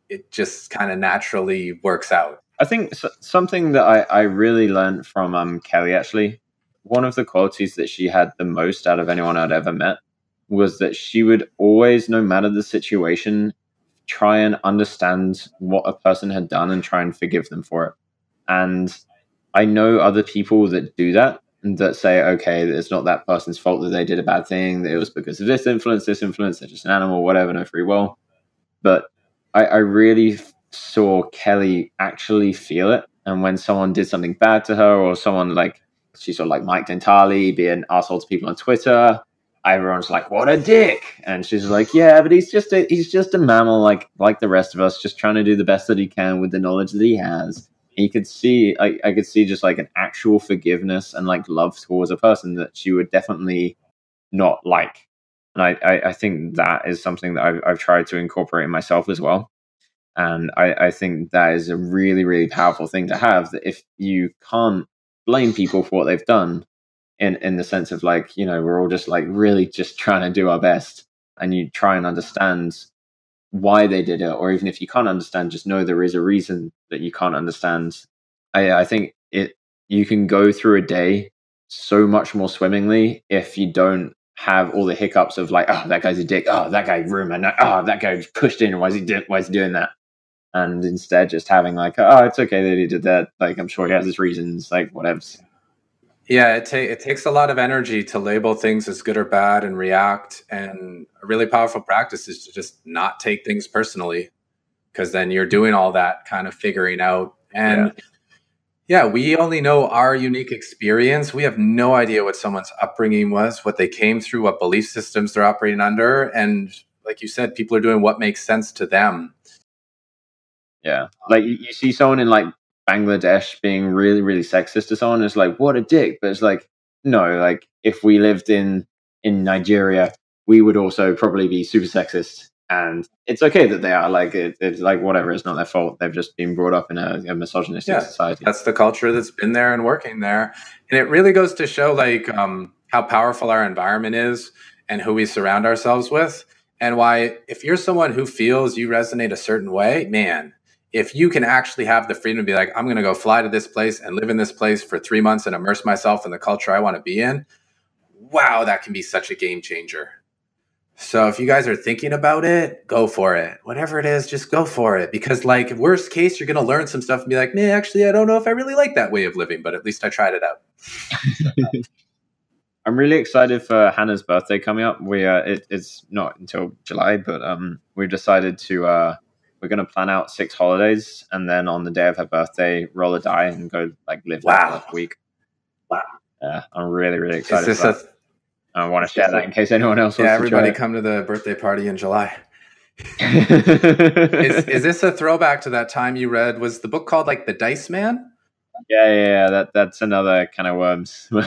It just kind of naturally works out. I think something that I really learned from Kelly, actually, one of the qualities that she had the most out of anyone I'd ever met was that she would always, no matter the situation, try and understand what a person had done and try and forgive them for it. And I know other people that do that, and that say, okay, it's not that person's fault that they did a bad thing, that it was because of this influence, they're just an animal, whatever, no free will. But I really saw Kelly actually feel it. And when someone did something bad to her, or someone like she sort of like mic'd entirely, be an asshole to people on Twitter, everyone's like, "What a dick!" And she's like, "Yeah, but he's just a mammal like the rest of us, just trying to do the best that he can with the knowledge that he has." And you could see, I could see just like an actual forgiveness and like love towards a person that she would definitely not like. And I think that is something that I've tried to incorporate in myself as well. And I think that is a really, really powerful thing to have, that if you can't blame people for what they've done, in the sense of like, we're all just like really just trying to do our best, and you try and understand why they did it, or even if you can't understand, just know there is a reason that you can't understand. I think you can go through a day so much more swimmingly if you don't have all the hiccups of like, oh, that guy's a dick, oh, that guy ruined my night, oh, that guy pushed in, why is he doing that? And instead just having like, oh, it's okay that he did that, like I'm sure he has his reasons, like whatever. Yeah, it takes a lot of energy to label things as good or bad and react. And a really powerful practice is to just not take things personally, because then you're doing all that kind of figuring out. And yeah, we only know our unique experience. We have no idea what someone's upbringing was, what they came through, what belief systems they're operating under. And like you said, people are doing what makes sense to them. Yeah. Like you see someone in like Bangladesh being really, really sexist to someone, it's like, what a dick. But it's like, no, like if we lived in Nigeria, we would also probably be super sexist. And it's okay that they are, like it's like whatever, it's not their fault. They've just been brought up in a misogynistic society. That's the culture that's been there and working there. And it really goes to show like how powerful our environment is and who we surround ourselves with. And why, if you're someone who feels you resonate a certain way, man, if you can actually have the freedom to be like, I'm going to go fly to this place and live in this place for 3 months and immerse myself in the culture I want to be in, wow, that can be such a game changer. So if you guys are thinking about it, go for it. Whatever it is, just go for it. Because like worst case, you're going to learn some stuff and be like, man, actually, I don't know if I really like that way of living, but at least I tried it out. I'm really excited for Hannah's birthday coming up. It's not until July, but we've decided to we're going to plan out 6 holidays, and then on the day of her birthday, roll a die and go like live there for like a week. Wow. Yeah, I'm really, really excited for that. I want to share that in case anyone else wants everybody to come to the birthday party in July. Is this a throwback to that time you read? Was the book called like The Dice Man? Yeah. That's another kind of worms. We'll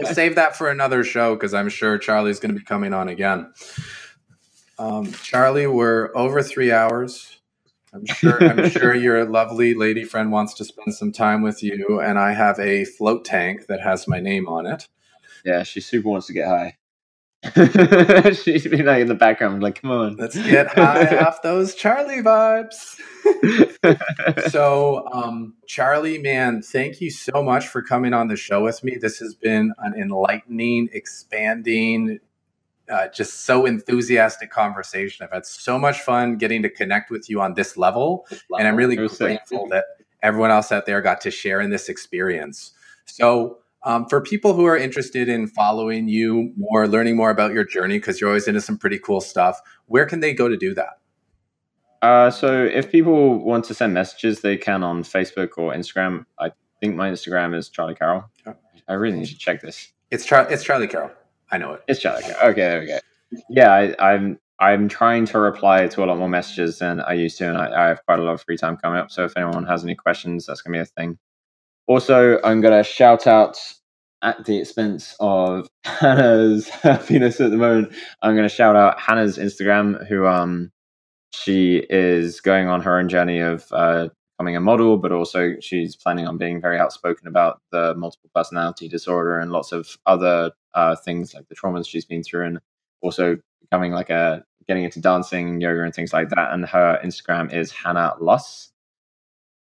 save that for another show, because I'm sure Charlie's going to be coming on again. Charlie, we're over 3 hours. I'm sure your lovely lady friend wants to spend some time with you, and I have a float tank that has my name on it. Yeah, she super wants to get high. She's been like in the background, like, come on, let's get high off those Charlie vibes. So, Charlie, man, thank you so much for coming on the show with me. This has been an enlightening, expanding, just so enthusiastic conversation. I've had so much fun getting to connect with you on this level, and I'm really grateful that everyone else out there got to share in this experience. So, for people who are interested in following you more, learning more about your journey, because you're always into some pretty cool stuff, where can they go to do that? So if people want to send messages, they can on Facebook or Instagram. I think my Instagram is Charlie Carrel. I really need to check this. It's Charlie Carrel. I know it. It's Charlie Carrel. Okay, there we go. Yeah, I'm trying to reply to a lot more messages than I used to, and I have quite a lot of free time coming up. So if anyone has any questions, that's going to be a thing. Also, I'm going to shout out, at the expense of Hannah's happiness at the moment, I'm going to shout out Hannah's Instagram, who she is going on her own journey of becoming a model, but also she's planning on being very outspoken about the multiple personality disorder and lots of other things like the traumas she's been through, and also becoming like getting into dancing, yoga, and things like that. And her Instagram is Hannah Luss,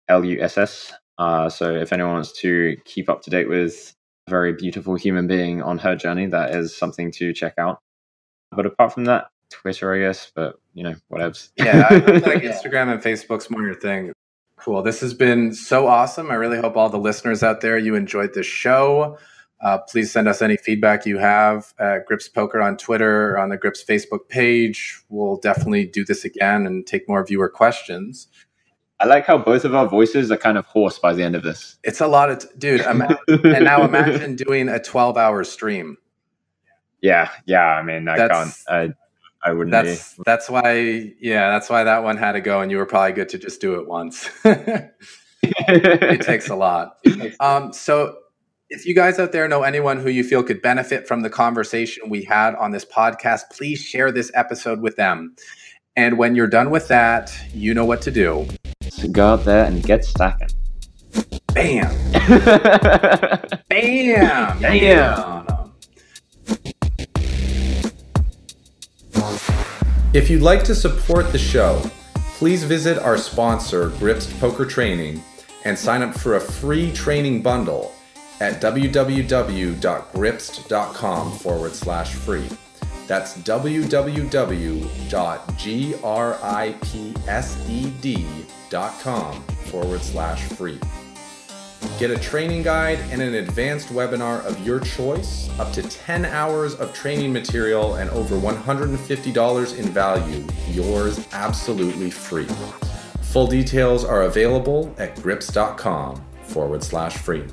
Luss. So if anyone wants to keep up to date with a very beautiful human being on her journey, that is something to check out. But apart from that, Twitter, I guess, but whatevs. Yeah, I like Instagram and Facebook's more your thing. Cool. This has been so awesome. I really hope all the listeners out there, you enjoyed this show. Please send us any feedback you have at Grips Poker on Twitter or on the Grips Facebook page. We'll definitely do this again and take more viewer questions. I like how both of our voices are kind of hoarse by the end of this. It's a lot of, dude. And now imagine doing a 12-hour stream. Yeah. I mean, I wouldn't be. That's why that one had to go, and you were probably good to just do it once. It takes a lot. So if you guys out there know anyone who you feel could benefit from the conversation we had on this podcast, please share this episode with them. And when you're done with that, you know what to do. So go out there and get stacking. Bam. Bam. Bam. If you'd like to support the show, please visit our sponsor, Gripsed Poker Training, and sign up for a free training bundle at www.gripsed.com/free. That's www.gripsed.com/free. Get a training guide and an advanced webinar of your choice, up to 10 hours of training material, and over $150 in value, yours absolutely free. Full details are available at gripsed.com/free.